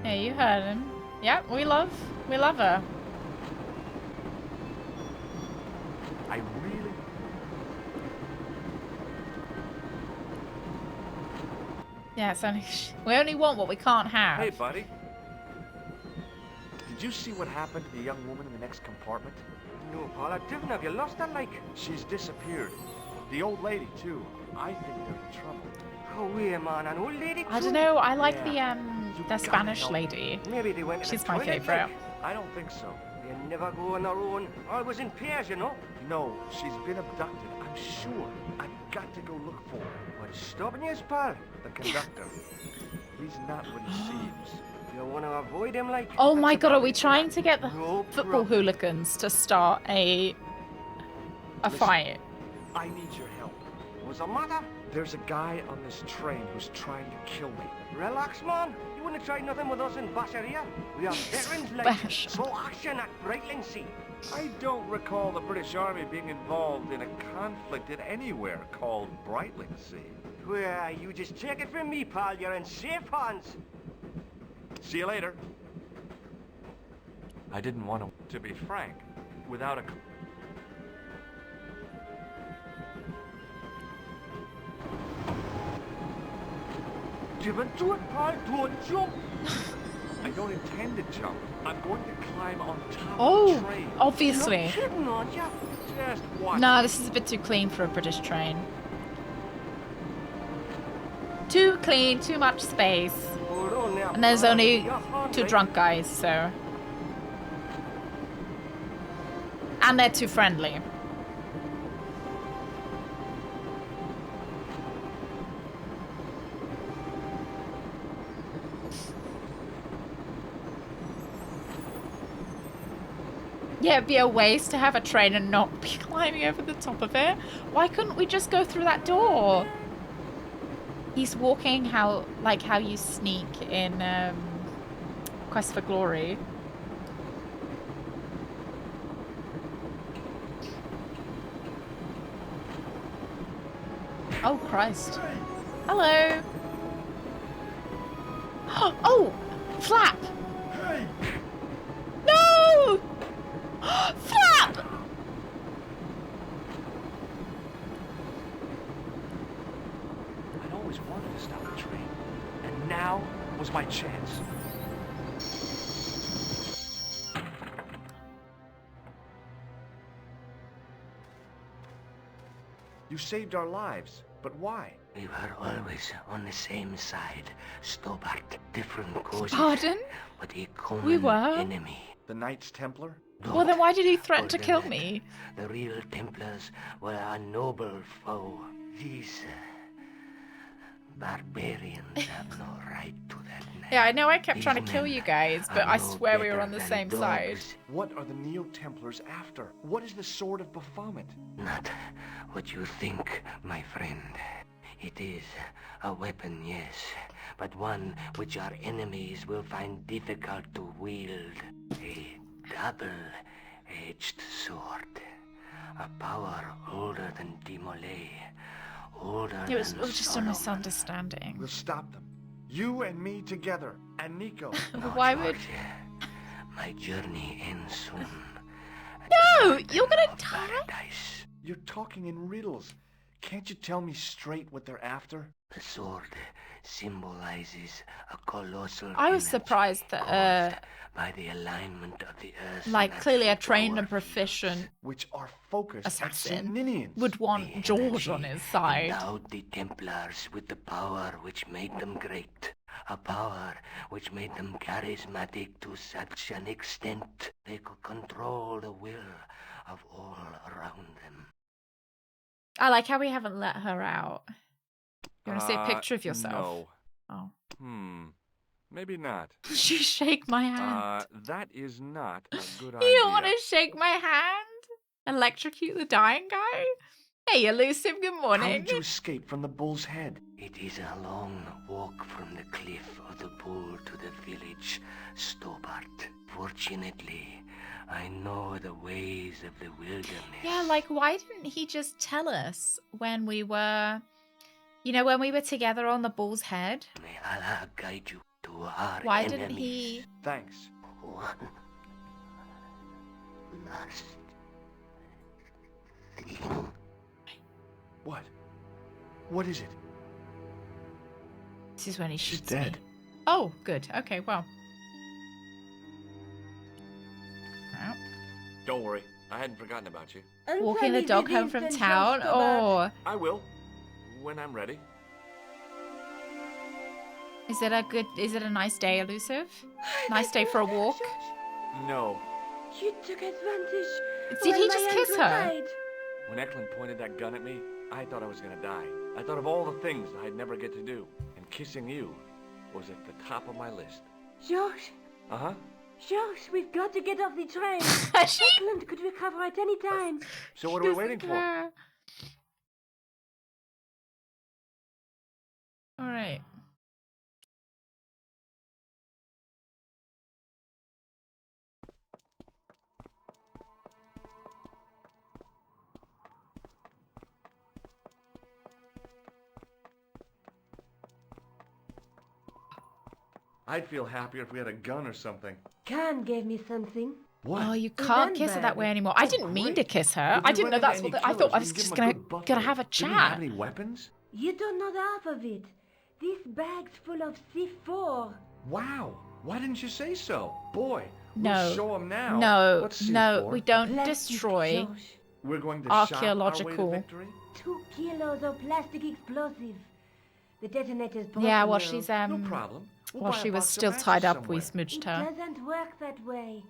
Yeah, you heard him. Yeah, we love her. I really... Yeah, it's only we only want what we can't have. Hey, buddy. Did you see what happened to the young woman in the next compartment? No, Paul, I didn't. Have you lost her, like? She's disappeared. The old lady, too. I think they're in trouble. Oh, yeah, man, an old lady, too? I don't know. I like Yeah. the Spanish lady. Maybe they went to She's the my toilet, favorite. like. I don't think so. They never go on their own. Always in pairs, you know. No, she's been abducted. I'm sure. I've got to go look for her. What's stopping you, pal? The conductor. He's not what he seems. You want to avoid him, like? Oh my That's god, are about we it. trying to get the No football problem. hooligans to start a fight? I need your help. What's the matter? There's a guy on this train who's trying to kill me. Relax, man. You wouldn't try nothing with us in Badgertail. We are veterans, like. Bash. So action at Brightlingsea. I don't recall the British Army being involved in a conflict at anywhere called Brightlingsea. Well, you just take it from me, pal. You're in safe hands. See you later. I didn't want to be frank, without a... Give it to it, pal. Don't jump. I don't intend to jump. I'm going to climb on top of Oh, the train. obviously. You're kidding, aren't you? Just watch. No, this is a bit too clean for a British train. Too clean, too much space. Hold on now, And there's pal. only You're hard, 2 like. drunk guys, so... And they're too friendly. Yeah, it'd be a waste to have a train and not be climbing over the top of it. Why couldn't we just go through that door? He's walking how you sneak in Quest for Glory. Oh Christ. Hello. Oh! Flap! No! Flap! I'd always wanted to stop the train, and now was my chance. You saved our lives, but why? We were always on the same side. Stobart, different causes. Pardon? But a common We were? enemy. The Knights Templar? Well, then why did he threaten to Hold kill on. me? The real Templars were a noble foe. These barbarians have no right to that name. Yeah, I know I kept These trying to kill men you guys, but are I no swear we were better on the than same side. dogs. What are the Neo-Templars after? What is the Sword of Baphomet? Not what you think, my friend. It is a weapon, yes, but one which our enemies will find difficult to wield. A double-edged sword. A power older than Demolay. Older It was than just a Solomon. misunderstanding. We'll stop them. You and me together, and Nico. Why would... George, my journey ends soon. No! You're gonna die! Paradise. You're talking in riddles. Can't you tell me straight what they're after? The sword symbolizes a colossal I was energy surprised that, caused by the alignment of the earth's like, clearly a natural trained and power proficient Which are focused assassin at Ninians. would want The George energy on his side. endowed the Templars with the power which made them great. A power which made them charismatic to such an extent they could control the will of all around them. I like how we haven't let her out. You want to see a picture of yourself? No. Oh. Maybe not. She shake my hand. That is not a good You idea. don't want to shake my hand? Electrocute the dying guy? Hey, Elusive, good How morning. did you escape from the bull's head? It is a long walk from the cliff of the bull to the village, Stobart. Fortunately, I know the ways of the wilderness. Yeah, like, why didn't he just tell us when we were, you know, when we were together on the bull's head? May Allah guide you to our Why enemies. didn't he? Thanks. One last thing. What? What is it? This is when he She's shoots dead. me. Oh, good. Okay, well. Well, Don't worry. I hadn't forgotten about you. walking the dog home from town. Oh, I will. When I'm ready. is it a nice day, Elusive? Nice day for a walk? No. You took advantage. Did he when my just kiss uncle her? died. When Eklund pointed that gun at me, I thought I was gonna die. I thought of all the things I'd never get to do. And kissing you was at the top of my list. Josh, Uh-huh. Josh, we've got to get off the train. She- Eklund could recover at any time. So what are we waiting for? All right. I'd feel happier if we had a gun or something. Khan gave me something. What? Oh, you can't kiss her that way anymore. I didn't mean to kiss her. I didn't know that's what. I thought I was just gonna have a Did he have chat. any weapons? You don't know the half of it. This bag's full of C4. Wow. Why didn't you say so? Boy, No. we'll show him now. No, What's no, C4? we don't Plastic, destroy. Josh. We're going to shop our way to Archaeological. victory? 2 kilos of plastic explosive. The detonator's broken Yeah, while now. she's No problem. We'll while buy a she was box of still matches tied up, we somewhere. smooched It her. doesn't work that way.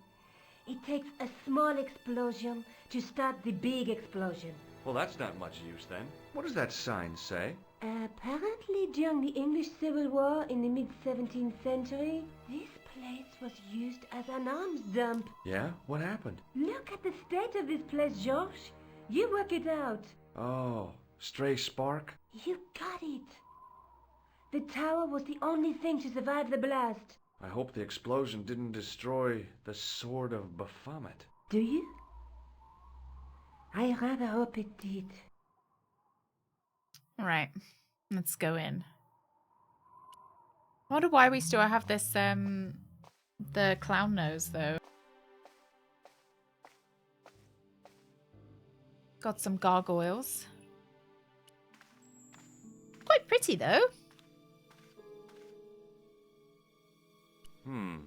It takes a small explosion to start the big explosion. Well, that's not much use then. What does that sign say? Apparently, during the English Civil War in the mid-17th century, this place was used as an arms dump. Yeah? What happened? Look at the state of this place, George. You work it out. Oh, stray spark? You got it. The tower was the only thing to survive the blast. I hope the explosion didn't destroy the Sword of Baphomet. Do you? I rather hope it did. All right, let's go in. I wonder why we still have this the clown nose though. Got some gargoyles. Quite pretty though. No.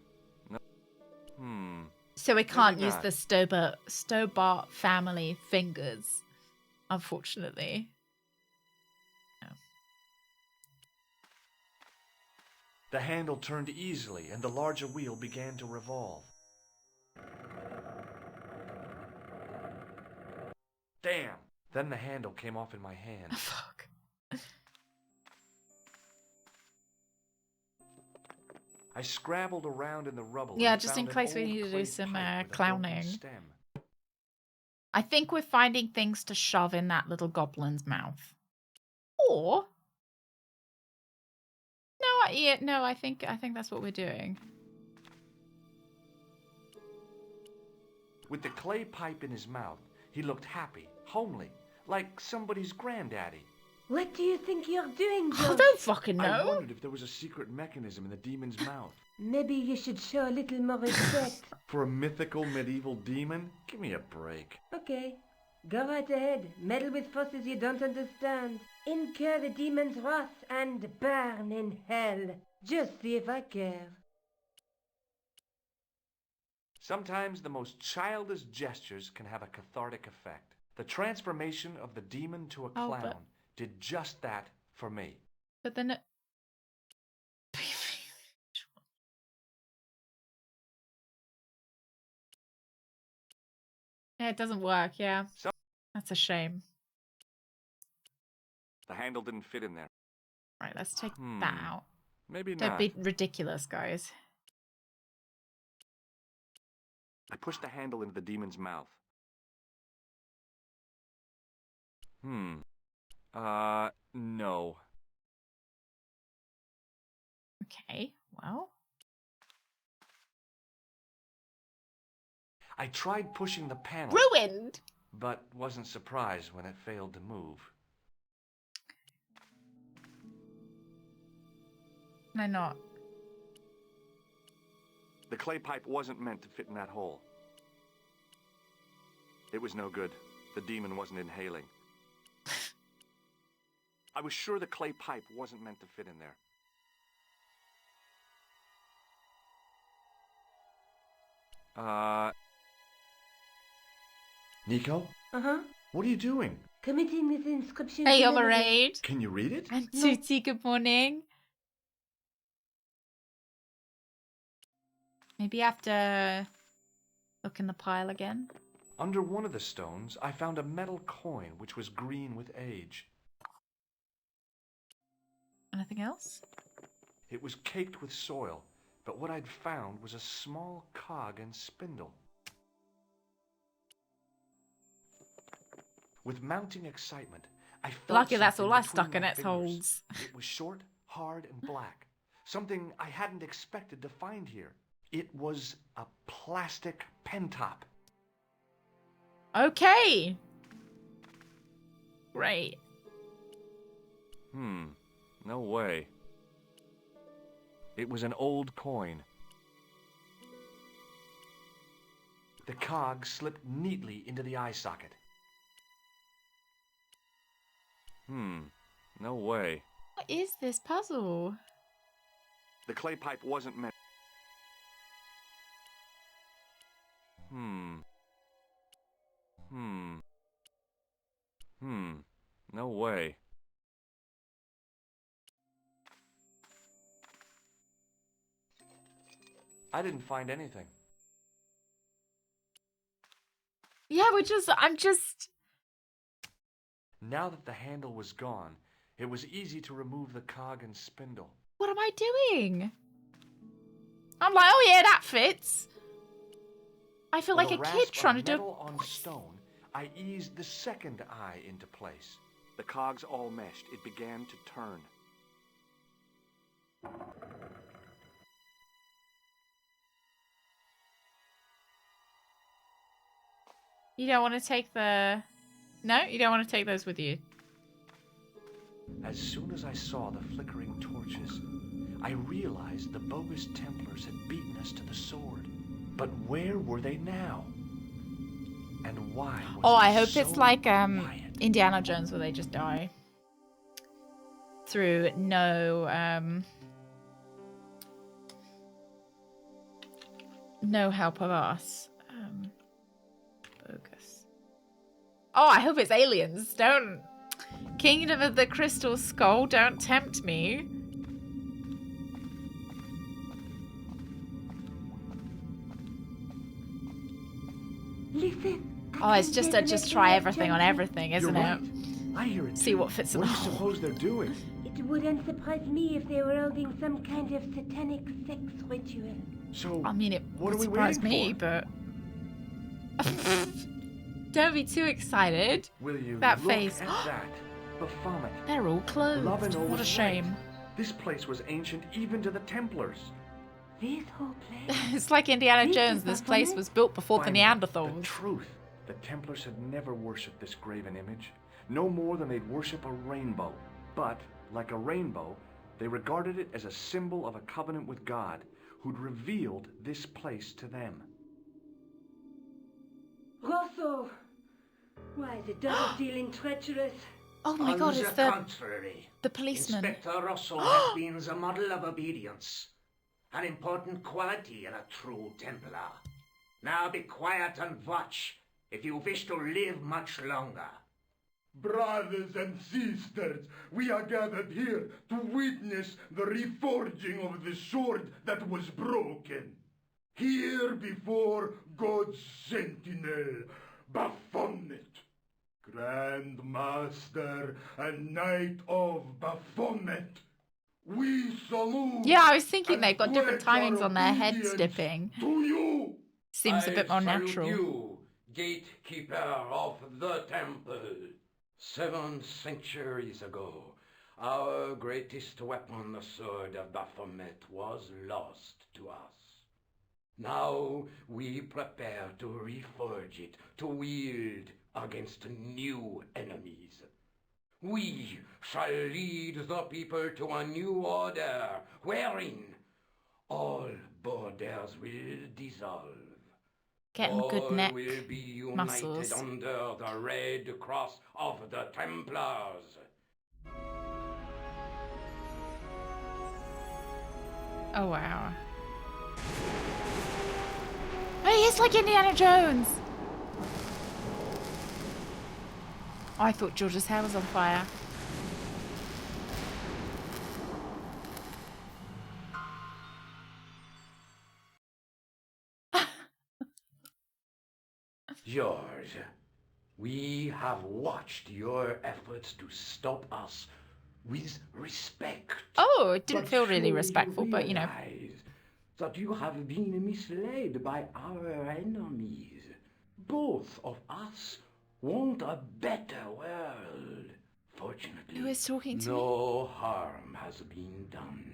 So we can't Maybe use not. the Stobart family fingers, unfortunately. No. The handle turned easily, and the larger wheel began to revolve. Damn! Then the handle came off in my hand. Fuck. I scrabbled around in the rubble. Yeah, and just in found an case we old need to do clay some pipe with a broken clowning. stem. I think we're finding things to shove in that little goblin's mouth. Or no, I think that's what we're doing. With the clay pipe in his mouth, he looked happy, homely, like somebody's granddaddy. What do you think you're doing, George? I don't fucking I know. wondered if there was a secret mechanism in the demon's mouth. Maybe you should show a little more respect. For a mythical medieval demon? Give me a break. Okay, go right ahead. Meddle with forces you don't understand. Incur the demon's wrath and burn in hell. Just see if I care. Sometimes the most childish gestures can have a cathartic effect. The transformation of the demon to a Oh, clown but- did just that for me. But then yeah, it doesn't work, yeah. So- That's a shame. The handle didn't fit in there. Right, let's take that Hmm, out. Maybe Don't not. be ridiculous, guys. I pushed the handle into the demon's mouth. No. Okay, well. I tried pushing the panel. Ruined! But wasn't surprised when it failed to move. No, not. The clay pipe wasn't meant to fit in that hole. It was no good. The demon wasn't inhaling. I was sure the clay pipe wasn't meant to fit in there. Nico? Uh-huh. What are you doing? Committing this inscription. Hey, to you're memory. right. Can you read it? And Tutti, good morning. Maybe I have to look in the pile again. Under one of the stones, I found a metal coin which was green with age. Anything else? It was caked with soil, but what I'd found was a small cog and spindle. With mounting excitement, I felt Lucky that's something all I between stuck in my its fingers. holes. It was short, hard, and black. Something I hadn't expected to find here. It was a plastic pen top. Okay. Great. No way. It was an old coin. The cog slipped neatly into the eye socket. No way. What is this puzzle? The clay pipe wasn't meant. No way. I didn't find anything. Yeah, I'm just... Now that the handle was gone, it was easy to remove the cog and spindle. What am I doing? I'm like, oh yeah, that fits. I feel like a kid trying to do... metal on stone, I eased the second eye into place. The cogs all meshed. It began to turn. You don't want to take the... No, you don't want to take those with you. As soon as I saw the flickering torches, I realized the bogus Templars had beaten us to the sword. But where were they now? And why was Oh, I it hope so it's like quiet? Indiana Jones where they just die. Through no help of us. Bogus. Oh, I hope it's aliens. Don't... Kingdom of the Crystal Skull, don't tempt me. Listen. Oh, it's just a just try everything on everything, isn't You're it? right. I hear it. See too. what fits in What the do you hole. suppose they're doing? It wouldn't surprise me if they were holding some kind of satanic sex ritual. So, I mean, it what would are we surprise waiting me, for? but... Don't be too excited. Will you That look face. at that? Baphomet. They're all closed. Lovin' What a was shame. right. This place was ancient even to the Templars. This whole place. It's like Indiana This Jones. is This Baphomet? place was built before the Finally, Neanderthals. The truth. The Templars had never worshipped this graven image, no more than they'd worship a rainbow. But, like a rainbow, they regarded it as a symbol of a covenant with God, who'd revealed this place to them. Rosso! Why, the double dealing treacherous. Oh my On god, the it's the contrary, policeman. Inspector Russell has been the model of obedience, an important quality in a true Templar. Now be quiet and watch, if you wish to live much longer. Brothers and sisters, we are gathered here to witness the reforging of the sword that was broken. Here before God's sentinel, Baphomet, Grand Master and Knight of Baphomet. We salute. Yeah, I was thinking and they've got different pledge our timings on their heads obedience dipping. To you. Seems a bit more I salute natural. you, gatekeeper of the temple. 7 centuries ago, our greatest weapon, the sword of Baphomet, was lost to us. Now we prepare to reforge it, to wield against new enemies. We shall lead the people to a new order, wherein all borders will dissolve. Getting all good neck will be united muscles. under the red cross of the Templars. Oh wow. Oh, he is like Indiana Jones. Oh, I thought George's hair was on fire. George, we have watched your efforts to stop us with respect. Oh, it didn't But feel really sure respectful, but you know. realize that you have been misled by our enemies. Both of us want a better world. Fortunately, Who is talking to me? no harm has been done.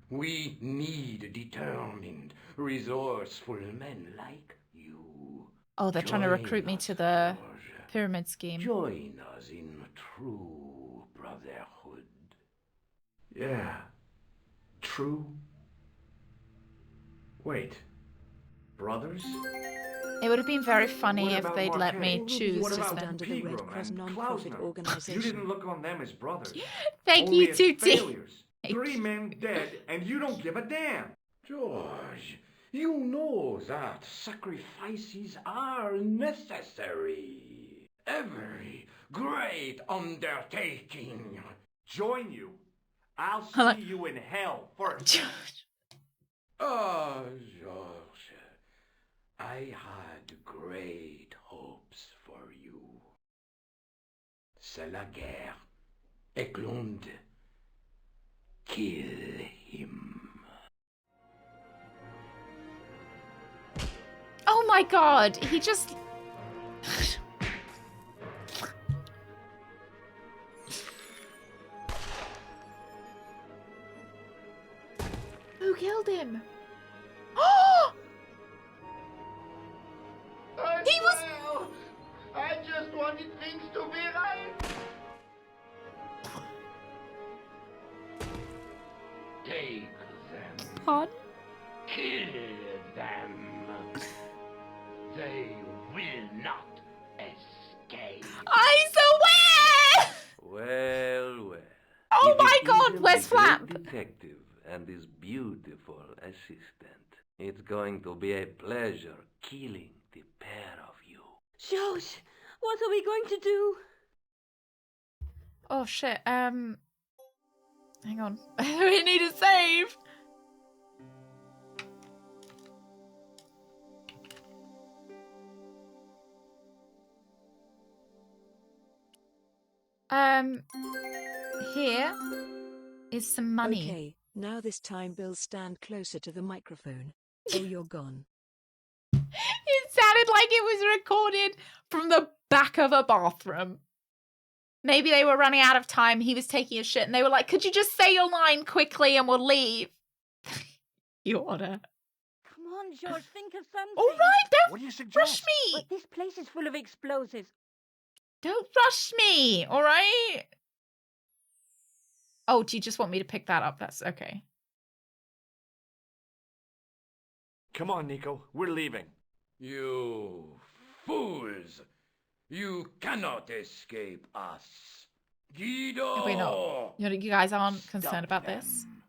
We need determined, resourceful men like you. Oh, they're trying to Join recruit me us, to the George. pyramid scheme. Join us in true brotherhood. Yeah. True. Wait. Brothers? It would have been very funny What if about they'd let me Marquet? choose What just about then. Under the Red Pegram Cross and non-profit Klausner? organization. You didn't look on them as brothers. Thank Only you, as Tutti. failures. 3 men dead, and you don't give a damn. George, you know that sacrifices are necessary. Every great undertaking. Join you. I'll Hello. see you in hell first. Ah, George, I had great hopes for you. C'est la guerre. Eklund, kill him. Oh my god, he just... Who killed him? Oh! He was... I just wanted things to be right. Take them. Pardon? Kill them. They will not escape. I'm so weird! Well, well. Oh If my it god, isn't where's the great Flap? detective and his beautiful assistant. It's going to be a pleasure killing the pair of you. George, what are we going to do? Oh shit, hang on. We need a save! Here is some money. Okay, now this time Bill stand closer to the microphone. Oh, you're gone. It sounded like it was recorded from the back of a bathroom. Maybe they were running out of time, he was taking a shit, and they were like, could you just say your line quickly and we'll leave? You order. Come on, George, think of something. All right, don't What do you rush suggest? me. But this place is full of explosives. Don't rush me, all right? Oh, do you just want me to pick that up? That's okay. Come on, Nico. We're leaving. You fools! You cannot escape us. Guido! Wait, no. You guys aren't concerned Stop about this? them.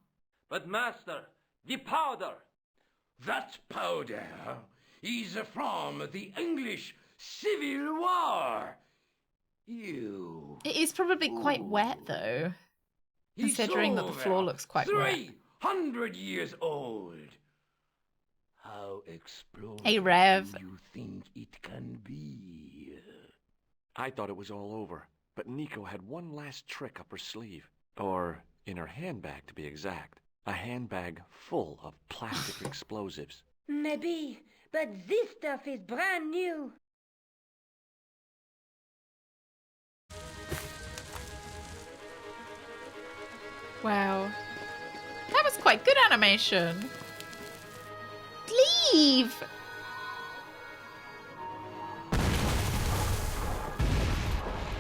But master, the powder! That powder is from the English Civil War. You... It is probably quite wet, though. Considering that the floor looks quite wet. 300 years old. How explosive Hey, Rev. do you think it can be? I thought it was all over, but Nico had one last trick up her sleeve. Or in her handbag, to be exact. A handbag full of plastic explosives. Maybe, but this stuff is brand new. Wow. That was quite good animation. Leave!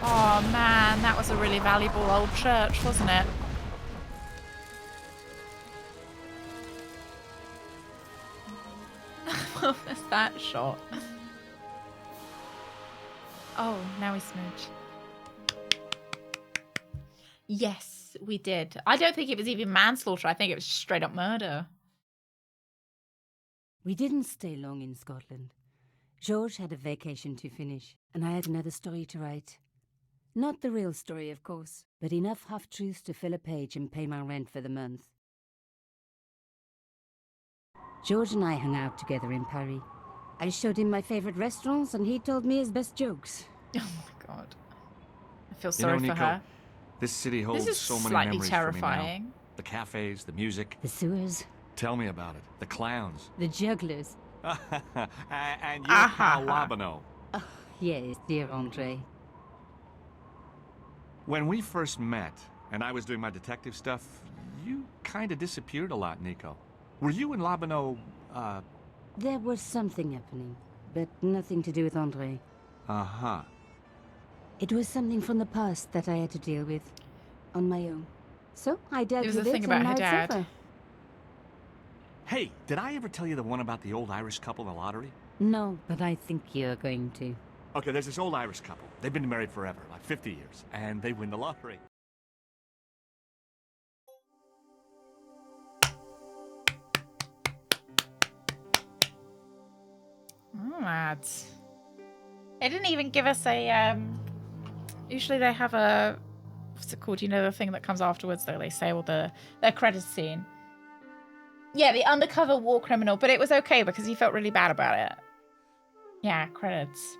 Oh man, that was a really valuable old church, wasn't it? What was that shot? Oh, now we smooch. Yes, we did. I don't think it was even manslaughter. I think it was straight up murder. We didn't stay long in Scotland. George had a vacation to finish, and I had another story to write. Not the real story, of course, but enough half-truths to fill a page and pay my rent for the month. George and I hung out together in Paris. I showed him my favorite restaurants, and he told me his best jokes. Oh my god. I feel sorry for Nico, her. this city holds This is so many slightly memories terrifying. for me now. The cafes, the music. The sewers. Tell me about it. The clowns. The jugglers. And your pal Labano. Oh, yes, dear Andre. When we first met, and I was doing my detective stuff, you kind of disappeared a lot, Nico. Were you and Labano, There was something happening, but nothing to do with Andre. Uh-huh. It was something from the past that I had to deal with on my own. So I dealt It was with the it thing about and her now it's dad. over. Hey, did I ever tell you the one about the old Irish couple in the lottery? No, but I think you're going to. Okay, there's this old Irish couple. They've been married forever, like 50 years, and they win the lottery. Oh, lads. They didn't even give us a, usually they have a, what's it called? You know, the thing that comes afterwards, though, they say, or their credits scene. Yeah, the undercover war criminal, but it was okay because he felt really bad about it. Yeah, credits.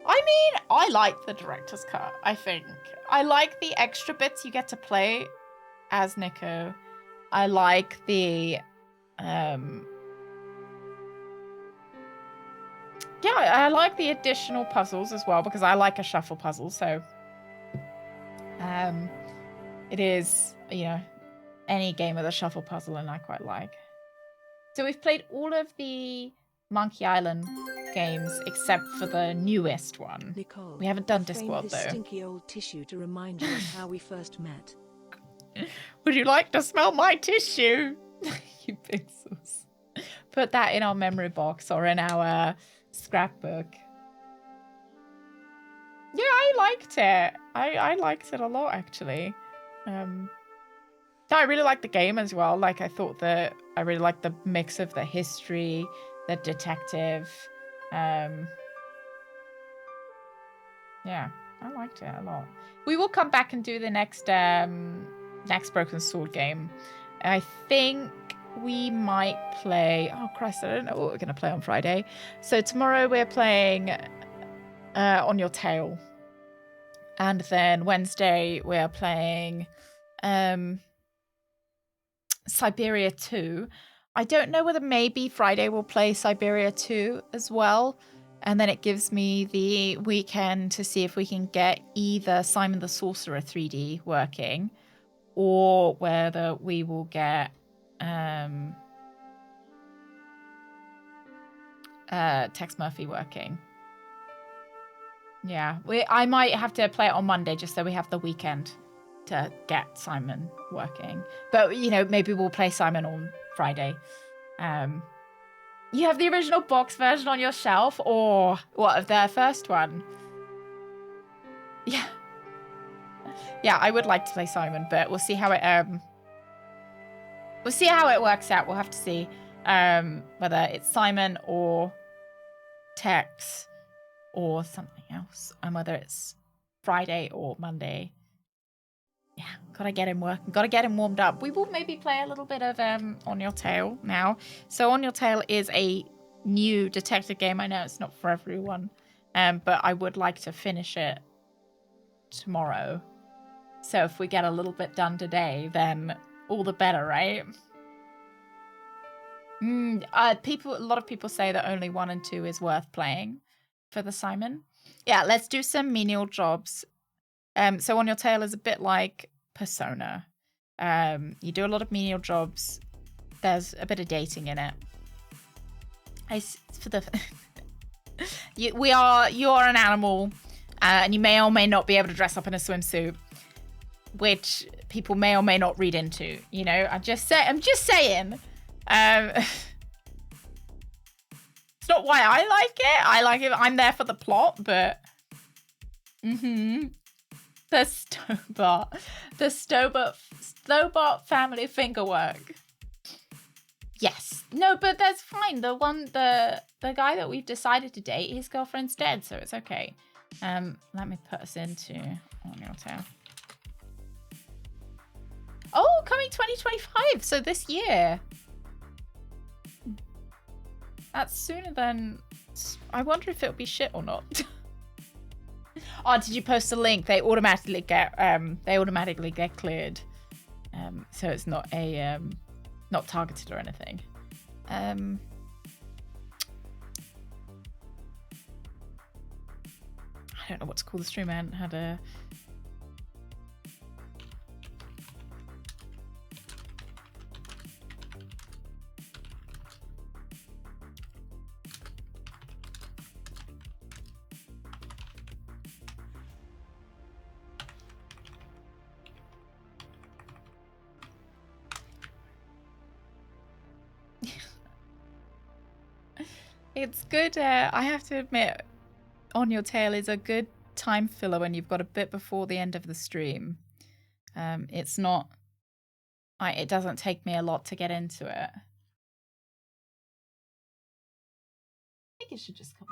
I mean, I like the director's cut, I think. I like the extra bits you get to play as Nico. I like the, yeah, I like the additional puzzles as well because I like a shuffle puzzle, so it is, you know, any game with a shuffle puzzle and I quite like. So we've played all of the Monkey Island games except for the newest one. Nicole, We haven't done frame Discworld this though. stinky old tissue to remind you of how we first met. Would you like to smell my tissue? You pixels. Put that in our memory box or in our scrapbook. Yeah, I liked it. I liked it a lot actually. I really liked the game as well. Like I thought that I really liked the mix of the history, the detective. Yeah, I liked it a lot. We will come back and do the next Broken Sword game. I think we might play. Oh Christ, I don't know what we're gonna play on Friday. So tomorrow we're playing On Your Tail, and then Wednesday we're playing Siberia 2. I don't know whether maybe Friday we'll play Siberia 2 as well. And then it gives me the weekend to see if we can get either Simon the Sorcerer 3D working or whether we will get Tex Murphy working. Yeah, I might have to play it on Monday just so we have the weekend to get Simon working. But, you know, maybe we'll play Simon on Friday. You have the original box version on your shelf, or what, of their first one? Yeah. Yeah, I would like to play Simon, but we'll see how it works out. We'll have to see whether it's Simon or Tex or something else, and whether it's Friday or Monday. Yeah, gotta get him working. Gotta get him warmed up. We will maybe play a little bit of On Your Tail now. So On Your Tail is a new detective game. I know it's not for everyone, but I would like to finish it tomorrow. So if we get a little bit done today, then all the better, right? A lot of people say that only 1 and 2 is worth playing for the Simon. Yeah, let's do some menial jobs. So On Your Tail is a bit like persona. You do a lot of menial jobs. There's a bit of dating in it. You are an animal, and you may or may not be able to dress up in a swimsuit, which people may or may not read into. You know, I'm just saying. It's not why I like it. I like it. I'm there for the plot, but the Stobart family finger work. Yes. No, but that's fine. The guy that we've decided to date, his girlfriend's dead, so it's okay. Let me put us into On Your Tail. Oh, coming 2025, so this year. That's sooner than... I wonder if it'll be shit or not. Oh, did you post a link? They automatically get cleared. So it's not a not targeted or anything. I don't know what to call the stream. I hadn't had a... It's good. I have to admit, On Your Tail is a good time filler when you've got a bit before the end of the stream. It's not... it doesn't take me a lot to get into it. I think it should just come...